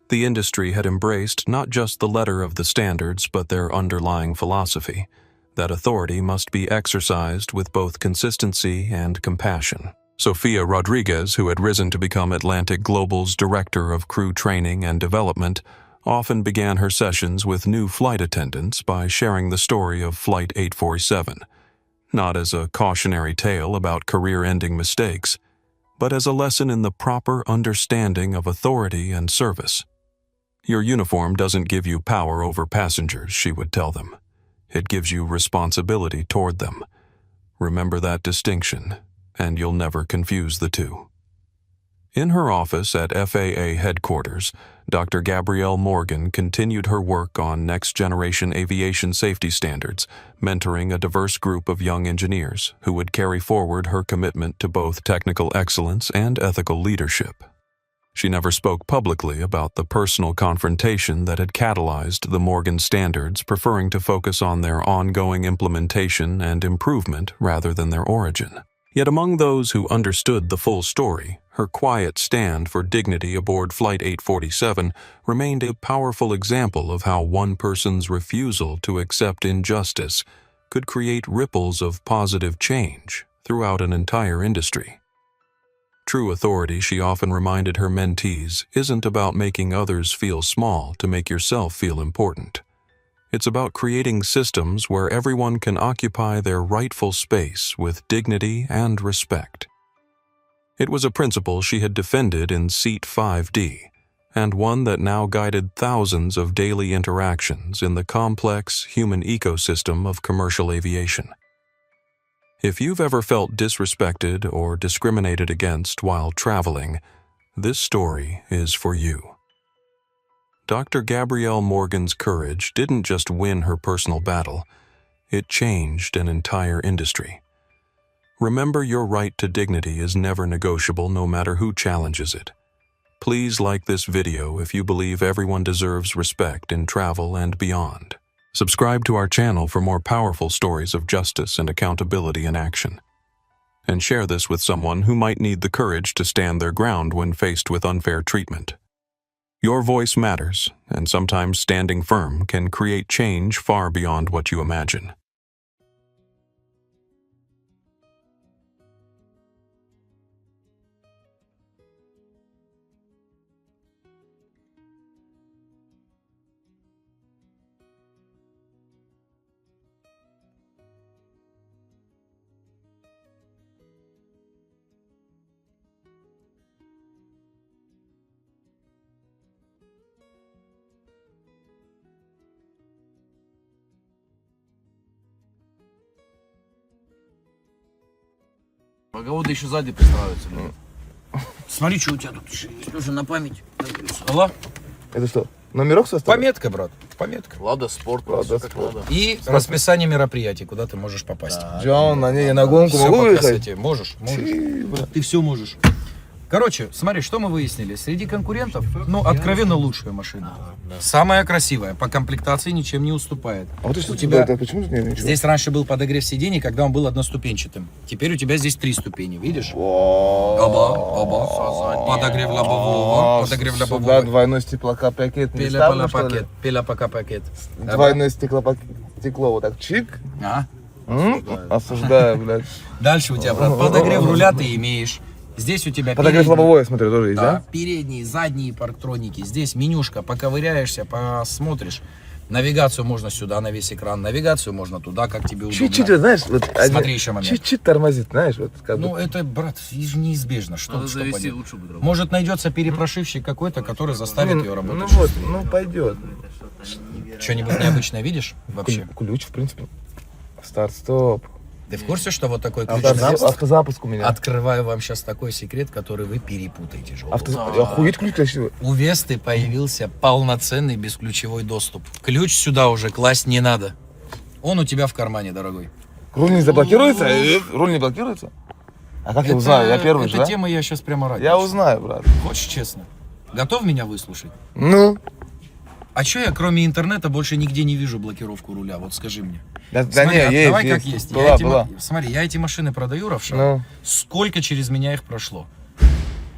[SPEAKER 1] The industry had embraced not just the letter of the standards, but their underlying philosophy, that authority must be exercised with both consistency and compassion. Sofia Rodriguez, who had risen to become Atlantic Global's Director of Crew Training and Development, often began her sessions with new flight attendants by sharing the story of Flight 847, not as a cautionary tale about career-ending mistakes, but as a lesson in the proper understanding of authority and service. "Your uniform doesn't give you power over passengers," she would tell them. "It gives you responsibility toward them. Remember that distinction, and you'll never confuse the two." In her office at FAA headquarters, Dr. Gabrielle Morgan continued her work on next-generation aviation safety standards, mentoring a diverse group of young engineers who would carry forward her commitment to both technical excellence and ethical leadership. She never spoke publicly about the personal confrontation that had catalyzed the Morgan standards, preferring to focus on their ongoing implementation and improvement rather than their origin. Yet among those who understood the full story, her quiet stand for dignity aboard Flight 847 remained a powerful example of how one person's refusal to accept injustice could create ripples of positive change throughout an entire industry. True authority, she often reminded her mentees, isn't about making others feel small to make yourself feel important. It's about creating systems where everyone can occupy their rightful space with dignity and respect. It was a principle she had defended in Seat 5D, and one that now guided thousands of daily interactions in the complex human ecosystem of commercial aviation. If you've ever felt disrespected or discriminated against while traveling, this story is for you. Dr. Gabrielle Morgan's courage didn't just win her personal battle, it changed an entire industry. Remember, your right to dignity is never negotiable, no matter who challenges it. Please like this video if you believe everyone deserves respect in travel and beyond. Subscribe to our channel for more powerful stories of justice and accountability in action. And share this with someone who might need the courage to stand their ground when faced with unfair treatment. Your voice matters, and sometimes standing firm can create change far beyond what you imagine.
[SPEAKER 2] А кого-то еще сзади пристраивается. Смотри, что у тебя тут еще есть. Уже на память. Алла?
[SPEAKER 3] Это что? Номерок составил?
[SPEAKER 4] Пометка, брат. Пометка.
[SPEAKER 2] Лада Спорт.
[SPEAKER 3] Лада
[SPEAKER 2] как
[SPEAKER 3] Спорт.
[SPEAKER 2] надо.
[SPEAKER 4] И расписание мероприятий, куда ты можешь попасть.
[SPEAKER 3] Джон, на ней на гонку
[SPEAKER 4] Все
[SPEAKER 3] могу
[SPEAKER 4] по
[SPEAKER 3] выехать?
[SPEAKER 4] красоте. Можешь. Ты все можешь. Короче, смотри, что мы выяснили. Среди конкурентов, ну, откровенно лучшая машина. Самая красивая, по комплектации ничем не уступает.
[SPEAKER 3] А вот это
[SPEAKER 4] У тебя
[SPEAKER 3] почему тут нет ничего?
[SPEAKER 4] здесь раньше был подогрев сидений, когда он был одноступенчатым. Теперь у тебя здесь 3 ступени, видишь? Подогрев лобового, подогрев
[SPEAKER 3] Сюда
[SPEAKER 4] лобового.
[SPEAKER 3] двойной стеклопакет не
[SPEAKER 4] Пеля
[SPEAKER 3] ставлю, что ли?
[SPEAKER 4] пакет, пеля пока пакет.
[SPEAKER 3] Двойное стекло вот так чик.
[SPEAKER 4] А?
[SPEAKER 3] Осуждаю, блядь.
[SPEAKER 4] Дальше у тебя, брат, подогрев руля ты имеешь. Здесь у тебя
[SPEAKER 3] Подогрев
[SPEAKER 4] передние,
[SPEAKER 3] лобовое, смотрю, тоже есть, да?
[SPEAKER 4] передние, задние парктроники. Здесь менюшка, поковыряешься, посмотришь. Навигацию можно сюда на весь экран, навигацию можно туда, как тебе удобно.
[SPEAKER 3] Чуть-чуть, знаешь, вот
[SPEAKER 4] Смотри еще момент.
[SPEAKER 3] чуть-чуть тормозит, знаешь, вот как
[SPEAKER 4] Ну,
[SPEAKER 3] бы.
[SPEAKER 4] это, брат, неизбежно. Что
[SPEAKER 2] Надо завести,
[SPEAKER 4] поделать?
[SPEAKER 2] лучше будет работать.
[SPEAKER 4] Может, найдется перепрошивщик какой-то, который заставит ее
[SPEAKER 3] Ну
[SPEAKER 4] работать.
[SPEAKER 3] вот, ну пойдет.
[SPEAKER 4] Что-нибудь необычное видишь вообще?
[SPEAKER 3] Ключ, в принципе. Старт-стоп.
[SPEAKER 4] Ты в курсе, что вот такой ключ?
[SPEAKER 3] Автозапуск у меня.
[SPEAKER 4] Открываю вам сейчас такой секрет, который вы перепутаете.
[SPEAKER 3] Охуеть ключ красивый.
[SPEAKER 4] У Весты появился полноценный бесключевой доступ. Ключ сюда уже класть не надо. Он у тебя в кармане, дорогой.
[SPEAKER 3] Руль не заблокируется? Руль не блокируется? А как я узнаю? Я первый же,
[SPEAKER 4] Эта
[SPEAKER 3] да?
[SPEAKER 4] тема я сейчас прямо ради.
[SPEAKER 3] Я узнаю, брат.
[SPEAKER 4] Хочешь честно? Готов меня выслушать?
[SPEAKER 3] Ну?
[SPEAKER 4] А что я кроме интернета больше нигде не вижу блокировку руля? Вот скажи мне.
[SPEAKER 3] Да
[SPEAKER 4] Смотри,
[SPEAKER 3] не, есть,
[SPEAKER 4] давай
[SPEAKER 3] есть.
[SPEAKER 4] как есть.
[SPEAKER 3] Была.
[SPEAKER 4] Смотри, я эти машины продаю, Равша.
[SPEAKER 3] Ну.
[SPEAKER 4] Сколько через меня их прошло?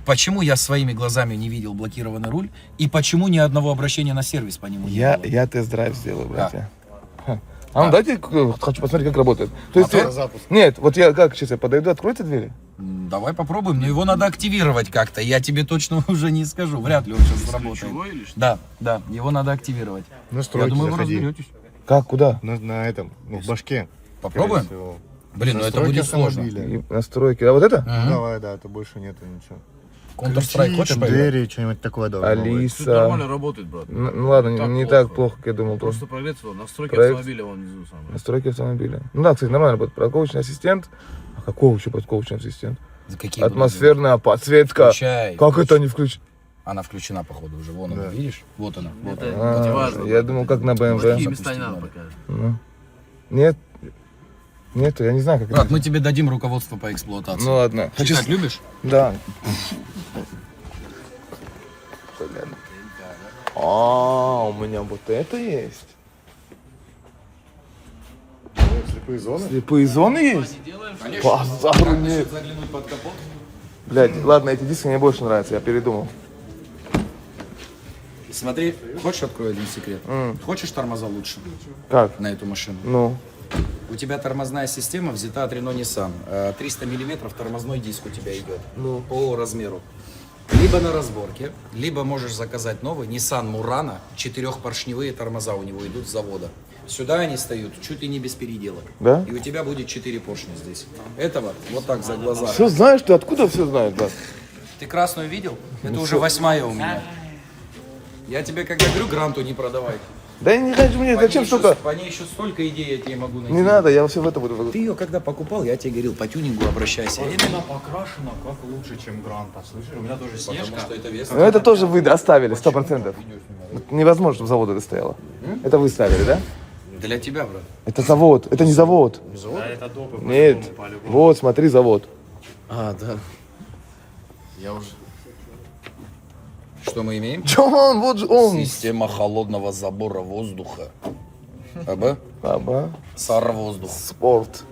[SPEAKER 4] Почему я своими глазами не видел блокированный руль? И почему ни одного обращения на сервис по нему не было?
[SPEAKER 3] Я тест-драйв сделаю, братья. А ну дайте, хочу посмотреть, как работает. То есть, нет, вот я как сейчас я подойду, откройте двери?
[SPEAKER 4] Давай попробуем, но его надо активировать как-то. Я тебе точно уже не скажу. Вряд ли он сейчас заработает.
[SPEAKER 2] Ключевой или что?
[SPEAKER 4] Да, его надо активировать.
[SPEAKER 5] Настройки
[SPEAKER 4] Я думаю, вы
[SPEAKER 5] заходи.
[SPEAKER 4] разберетесь.
[SPEAKER 3] Как, куда?
[SPEAKER 5] На этом, ну, в башке.
[SPEAKER 4] Попробуем?
[SPEAKER 5] скорее всего.
[SPEAKER 4] Блин, ну это
[SPEAKER 5] Настройки
[SPEAKER 4] будет сложно.
[SPEAKER 5] автомобиля.
[SPEAKER 3] И настройки. А вот это?
[SPEAKER 4] Мгм.
[SPEAKER 5] Давай, да, это больше нету ничего.
[SPEAKER 4] Counter-Strike хочешь поиграть?
[SPEAKER 5] двери, что-нибудь такое должно быть.
[SPEAKER 2] Тут
[SPEAKER 3] Алиса.
[SPEAKER 2] нормально работает, брат.
[SPEAKER 3] Ну ладно,
[SPEAKER 2] Так
[SPEAKER 3] не
[SPEAKER 2] плохо.
[SPEAKER 3] так плохо, как я думал.
[SPEAKER 2] Просто прогреться, настройки
[SPEAKER 3] Проект.
[SPEAKER 2] автомобиля вон внизу самое.
[SPEAKER 3] Настройки автомобиля. Ну да, кстати, нормально будет. Парковочный ассистент. А какого еще парковочный ассистент?
[SPEAKER 4] За какие будут
[SPEAKER 3] Атмосферная подсветка.
[SPEAKER 4] Включай.
[SPEAKER 3] Как это не включить?
[SPEAKER 4] Она включена, походу, уже. Вон она,
[SPEAKER 5] Да.
[SPEAKER 4] видишь? Вот она. Вот
[SPEAKER 2] Это
[SPEAKER 4] она.
[SPEAKER 2] мотивация.
[SPEAKER 3] Я думал, как на BMW.
[SPEAKER 2] Такие места не надо показывать.
[SPEAKER 3] Ну. Нет. Нет, я не знаю, как
[SPEAKER 4] Брат,
[SPEAKER 3] это.
[SPEAKER 4] мы тебе дадим руководство по эксплуатации.
[SPEAKER 3] Ну ладно.
[SPEAKER 4] Ты так любишь?
[SPEAKER 3] Да. А, у меня вот это есть.
[SPEAKER 5] Слепые зоны?
[SPEAKER 3] Слепые зоны есть? Базару нет.
[SPEAKER 4] Заглянуть под капот.
[SPEAKER 3] Блядь, ладно, эти диски мне больше нравятся, я передумал.
[SPEAKER 4] Смотри, хочешь открою один секрет? Хочешь тормоза лучше
[SPEAKER 3] Как?
[SPEAKER 4] на эту машину?
[SPEAKER 3] Ну.
[SPEAKER 4] У тебя тормозная система взята от Renault Nissan. 300 миллиметров тормозной диск у тебя идет.
[SPEAKER 3] Ну.
[SPEAKER 4] По размеру. Либо на разборке, либо можешь заказать новый Nissan Murano. 4-поршневые тормоза у него идут с завода. Сюда они встают чуть ли не без переделок.
[SPEAKER 3] Да?
[SPEAKER 4] И у тебя будет 4 поршня здесь. Этого вот так за глаза.
[SPEAKER 3] Все знаешь, ты откуда все знаешь, да?
[SPEAKER 4] Ты красную видел? Это уже 8-я у меня. Я тебе, когда говорю, гранту не продавай.
[SPEAKER 3] Да не хочу мне, зачем столько?
[SPEAKER 4] По ней еще столько идей я тебе могу найти.
[SPEAKER 3] Не надо, я все в это буду.
[SPEAKER 4] Ты ее когда покупал, я тебе говорил, по тюнингу обращайся.
[SPEAKER 6] Она покрашена как лучше, чем Гранта. Слышишь, у меня тоже снежка.
[SPEAKER 4] Потому что это вес.
[SPEAKER 3] Ну это тоже вы оставили, 100%. Невозможно, чтобы завод это стояло. Это вы ставили, да?
[SPEAKER 4] Для тебя, брат.
[SPEAKER 3] Это завод, это не завод.
[SPEAKER 6] Да, это допы
[SPEAKER 3] Нет,
[SPEAKER 6] по-любому.
[SPEAKER 3] вот, смотри, завод.
[SPEAKER 4] А, да. Я уже... Что мы имеем?
[SPEAKER 3] Че он, вот же он.
[SPEAKER 4] Система холодного забора воздуха. АБ?
[SPEAKER 3] Аба,
[SPEAKER 4] САР воздух.
[SPEAKER 3] спорт.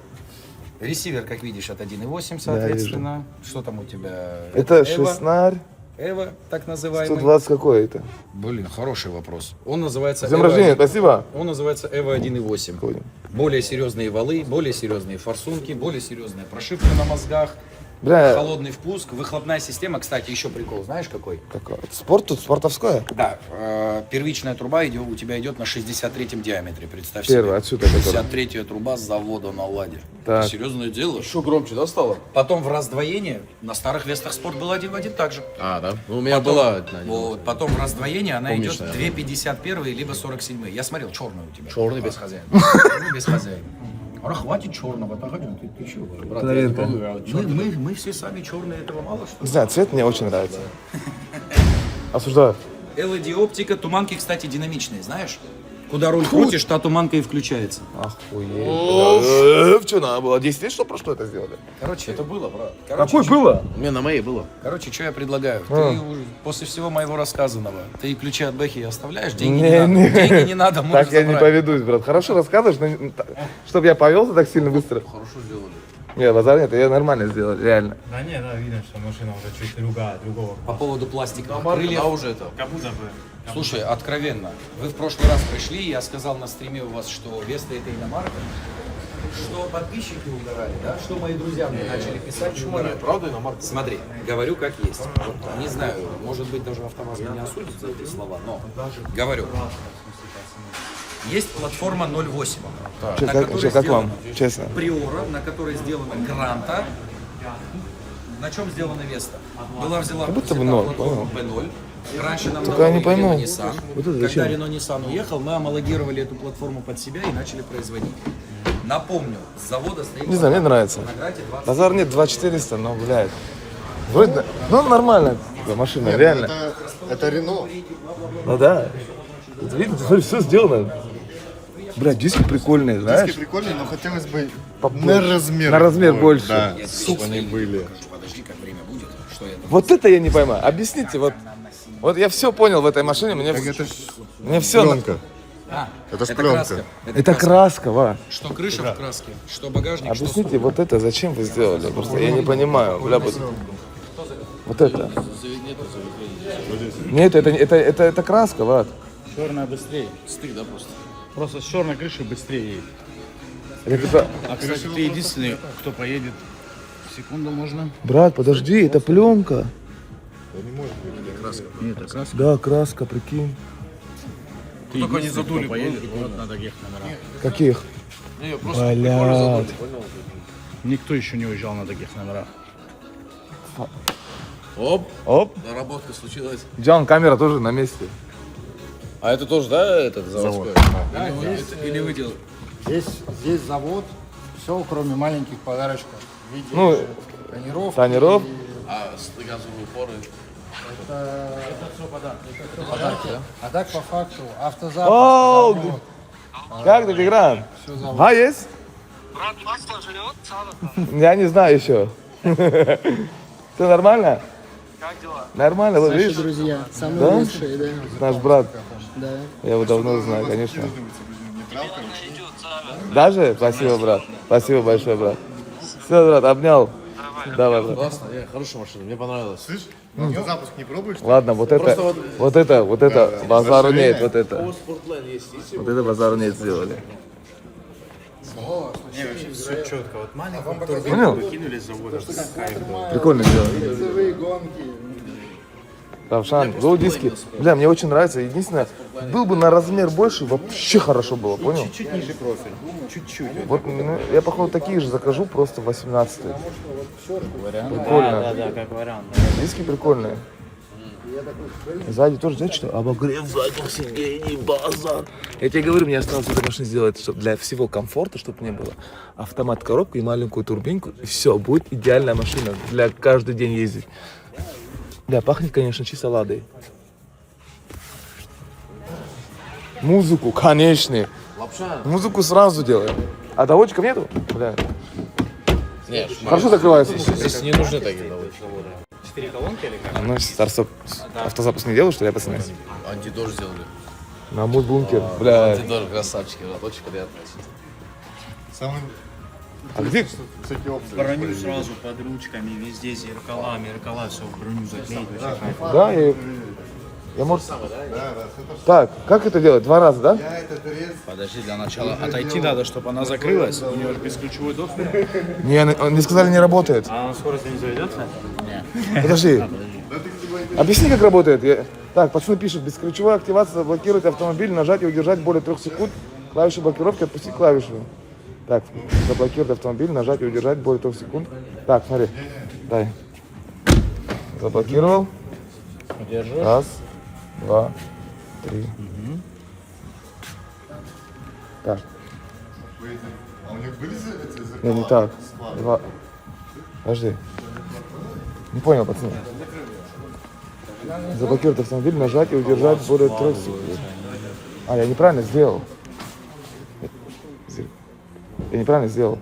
[SPEAKER 4] Ресивер, как видишь, от 1.8, соответственно. Что там у тебя?
[SPEAKER 3] Это
[SPEAKER 4] Эва?
[SPEAKER 3] шестнарь,
[SPEAKER 4] Эва, так называемый.
[SPEAKER 3] 120 какой это?
[SPEAKER 4] Блин, хороший вопрос. Он называется
[SPEAKER 3] С днем
[SPEAKER 4] Эва
[SPEAKER 3] рождения,
[SPEAKER 4] 1.
[SPEAKER 3] спасибо.
[SPEAKER 4] Он называется Эва 1.8.
[SPEAKER 3] Ходим.
[SPEAKER 4] Более серьезные валы, более серьезные форсунки, более серьезная прошивка на мозгах,
[SPEAKER 3] Бля,
[SPEAKER 4] холодный впуск, выхлопная система. Кстати, еще прикол, знаешь какой?
[SPEAKER 3] какой? Спорт тут, спортовское?
[SPEAKER 4] Да, первичная труба у тебя идет на 63-м диаметре, представь
[SPEAKER 3] Первая,
[SPEAKER 4] себе.
[SPEAKER 3] отсюда, которая.
[SPEAKER 4] 63-я труба с завода на ладе.
[SPEAKER 3] Так.
[SPEAKER 4] Это серьезное дело.
[SPEAKER 2] Что громче, да, стало?
[SPEAKER 4] Потом в раздвоение, на старых Вестах Спорт был один в один так же.
[SPEAKER 2] А, да? Ну, у меня была одна.
[SPEAKER 4] Вот, потом в раздвоение она
[SPEAKER 2] Помнишь,
[SPEAKER 4] идет
[SPEAKER 2] наверное.
[SPEAKER 4] 2,51 либо 47. Я смотрел, черный у тебя.
[SPEAKER 2] Черный без
[SPEAKER 4] хозяина. Черный без хозяина. А хватит черного, погоди, ты чего, брат?
[SPEAKER 3] Проверка.
[SPEAKER 4] Мы все сами черные, этого мало что
[SPEAKER 3] Не знаю, цвет мне очень нравится. Осуждаю.
[SPEAKER 4] LED-оптика, туманки, кстати, динамичные, знаешь? Куда руль крутишь, та туманка и включается.
[SPEAKER 3] Охуеть. Что надо было? 10 лет, что прошло это сделали?
[SPEAKER 4] Короче, это было, брат.
[SPEAKER 3] Какой было?
[SPEAKER 5] У меня на моей было.
[SPEAKER 4] Короче, что я предлагаю? Ты уже после всего моего рассказанного, ты ключи от Бэхи оставляешь, деньги
[SPEAKER 3] Не,
[SPEAKER 4] не надо.
[SPEAKER 3] не.
[SPEAKER 4] Деньги не надо, можешь
[SPEAKER 3] Так я не
[SPEAKER 4] забрать.
[SPEAKER 3] поведусь, брат. Хорошо рассказываешь, но чтобы я повелся так сильно быстро.
[SPEAKER 6] Хорошо сделали.
[SPEAKER 3] Не, базар нет, я нормально сделал, реально.
[SPEAKER 6] Да не, да, видно, что машина уже чуть другого.
[SPEAKER 4] По поводу пластиковых
[SPEAKER 6] Да,
[SPEAKER 4] крыльев.
[SPEAKER 6] уже это. Как будто бы.
[SPEAKER 4] Слушай, откровенно, вы в прошлый раз пришли, я сказал на стриме у вас, что Веста это иномарка, что подписчики угорали, да, что мои друзья мне начали писать, что угорали.
[SPEAKER 6] Правда иномарка?
[SPEAKER 4] Смотри, говорю как есть. Вот, не знаю, может быть даже АвтоВАЗ меня осудит за эти слова, но говорю. Есть платформа 0.8, на которой
[SPEAKER 3] Как вам,
[SPEAKER 4] сделана
[SPEAKER 3] честно?
[SPEAKER 4] Приора, на которой сделана Гранта. На чем сделана Веста? Была взяла
[SPEAKER 3] будто бы
[SPEAKER 4] взята
[SPEAKER 3] ноль,
[SPEAKER 4] платформа B0. Раньше нам
[SPEAKER 3] Только я не
[SPEAKER 4] давали
[SPEAKER 3] пойму.
[SPEAKER 4] Renault Nissan.
[SPEAKER 3] Вот это
[SPEAKER 4] Когда
[SPEAKER 3] зачем?
[SPEAKER 4] Renault Nissan уехал, мы homologировали эту платформу под себя и начали производить. Напомню, с завода стоит...
[SPEAKER 3] Не знаю, мне нравится.
[SPEAKER 4] на Гранте 20.
[SPEAKER 3] Базар нет, 2400, но, блядь. Вроде, ну, нормально машина, реально.
[SPEAKER 5] Это Рено.
[SPEAKER 3] Ну да. Это видно, смотри, все сделано. Блядь, диски прикольные, знаешь?
[SPEAKER 5] Диски прикольные, но хотелось бы
[SPEAKER 3] Побольше.
[SPEAKER 5] на размер.
[SPEAKER 3] На размер больше.
[SPEAKER 5] Да, чтобы они были.
[SPEAKER 4] Подожди, как время будет, что я там...
[SPEAKER 3] Вот это я не пойму. Объясните, вот я все понял в этой машине, мне,
[SPEAKER 5] Так это ж
[SPEAKER 3] мне все...
[SPEAKER 5] пленка. Это ж пленка.
[SPEAKER 4] краска.
[SPEAKER 3] Это краска, ва.
[SPEAKER 4] Что крыша в краске, что багажник, что...
[SPEAKER 3] Объясните, вот это зачем вы сделали? Просто я не понимаю. Бля, вот это. Нет, это краска, Влад.
[SPEAKER 6] Черная быстрее. Стык, да, просто. Просто с черной крышей быстрее едет.
[SPEAKER 3] Это типа,
[SPEAKER 6] А, кстати, ты единственный, кто поедет. Секунду можно.
[SPEAKER 3] брат, подожди, это пленка.
[SPEAKER 6] Нет, это краска.
[SPEAKER 3] Да, краска, прикинь.
[SPEAKER 6] Ты только не задули. Поедет, вот на таких номерах.
[SPEAKER 3] Каких? Блядь.
[SPEAKER 6] Никто еще не уезжал на таких номерах.
[SPEAKER 3] Оп.
[SPEAKER 7] Наработка случилась.
[SPEAKER 3] Джон, камера тоже на месте.
[SPEAKER 7] А это тоже, да, этот заводской?
[SPEAKER 4] Или вы делаете?
[SPEAKER 2] Здесь завод, все, кроме маленьких подарочков. В виде
[SPEAKER 3] Ну,
[SPEAKER 2] тонировки.
[SPEAKER 3] тониров.
[SPEAKER 7] А газовые упоры?
[SPEAKER 2] А так по факту автозапуск.
[SPEAKER 3] О,
[SPEAKER 2] завод.
[SPEAKER 3] как ты, Тигран? А, есть?
[SPEAKER 8] Брат, масло жрет, сало.
[SPEAKER 3] Я не знаю еще. Все нормально?
[SPEAKER 8] Как дела?
[SPEAKER 3] Нормально, вот
[SPEAKER 2] Наши
[SPEAKER 3] видишь?
[SPEAKER 2] друзья, самые
[SPEAKER 3] Да?
[SPEAKER 2] лучшие, да.
[SPEAKER 3] Наш брат.
[SPEAKER 2] Да.
[SPEAKER 3] Я его давно знаю, конечно.
[SPEAKER 8] Идет, сало.
[SPEAKER 3] Даже? Спасибо, брат. Спасибо большое, брат. Все, брат, обнял. Давай, брат.
[SPEAKER 7] Классно, хорошая машина, мне понравилось.
[SPEAKER 5] Слышь, автозапуск не пробуешь?
[SPEAKER 3] Ладно, вот это, базару нет, вот это.
[SPEAKER 7] Спортлайн есть, видите?
[SPEAKER 3] Вот это базару нет сделали.
[SPEAKER 6] Все четко. Вот маленькую
[SPEAKER 3] Понял?
[SPEAKER 6] турбину выкинули с завода.
[SPEAKER 3] Прикольно сделали.
[SPEAKER 2] Призовые гонки.
[SPEAKER 3] Равшан, был диски. Бля, мне очень нравится. Единственное, был бы на размер больше, вообще хорошо было, понял?
[SPEAKER 6] Чуть ниже профиль. Чуть-чуть.
[SPEAKER 3] Вот ну, я, походу, такие же закажу, просто 18-е. Прикольно.
[SPEAKER 6] Да, как вариант.
[SPEAKER 3] Диски прикольные. Сзади тоже, знаете что? Обогрев задних сидений, базар. Я тебе говорю, мне осталось в этой машине сделать, чтобы для всего комфорта, чтобы не было. Автомат, коробку и маленькую турбинку. И все, будет идеальная машина для каждый день ездить. Да, пахнет, конечно, чисто ладой. Музыку, конечно. Музыку сразу делаем. А доводчиков нету? Бля.
[SPEAKER 7] Нет,
[SPEAKER 3] Хорошо закрывается.
[SPEAKER 7] здесь не нужны такие доводчики.
[SPEAKER 6] 4 колонки или как?
[SPEAKER 3] А ну, старстоп, автозапуск не делаю, что ли, пацаны?
[SPEAKER 7] Антидор сделали.
[SPEAKER 3] На мой бункер, бля.
[SPEAKER 7] Антидор, красавчики, брат, очень приятно.
[SPEAKER 5] Самый...
[SPEAKER 3] А где?
[SPEAKER 5] Всякие опции.
[SPEAKER 6] Броню сразу под ручками, везде зеркала, все в броню заклеить. Вообще кайф.
[SPEAKER 3] Да, я может... Так, как это делать? 2 раза, да?
[SPEAKER 6] Подожди, для начала отойти надо, чтобы она закрылась. У нее же бесключевой доступ.
[SPEAKER 3] Не, не сказали, не работает.
[SPEAKER 6] А она скорость не заведется? Нет.
[SPEAKER 3] Подожди. Объясни, как работает. Так, пацаны пишут, бесключевая активация заблокирует автомобиль, нажать и удержать более 3 секунд. Клавишу блокировки, отпустить клавишу. Так, заблокирует автомобиль, нажать и удержать более 3 секунд. Так, смотри, дай. Заблокировал.
[SPEAKER 6] Держи.
[SPEAKER 3] 1, 2, 3. Так.
[SPEAKER 5] А у них были эти зеркала?
[SPEAKER 3] Не, не так. Два. Подожди. Не понял, пацаны. Заблокировать автомобиль, нажать и удержать более 3 секунд. А, я неправильно сделал. Я неправильно сделал.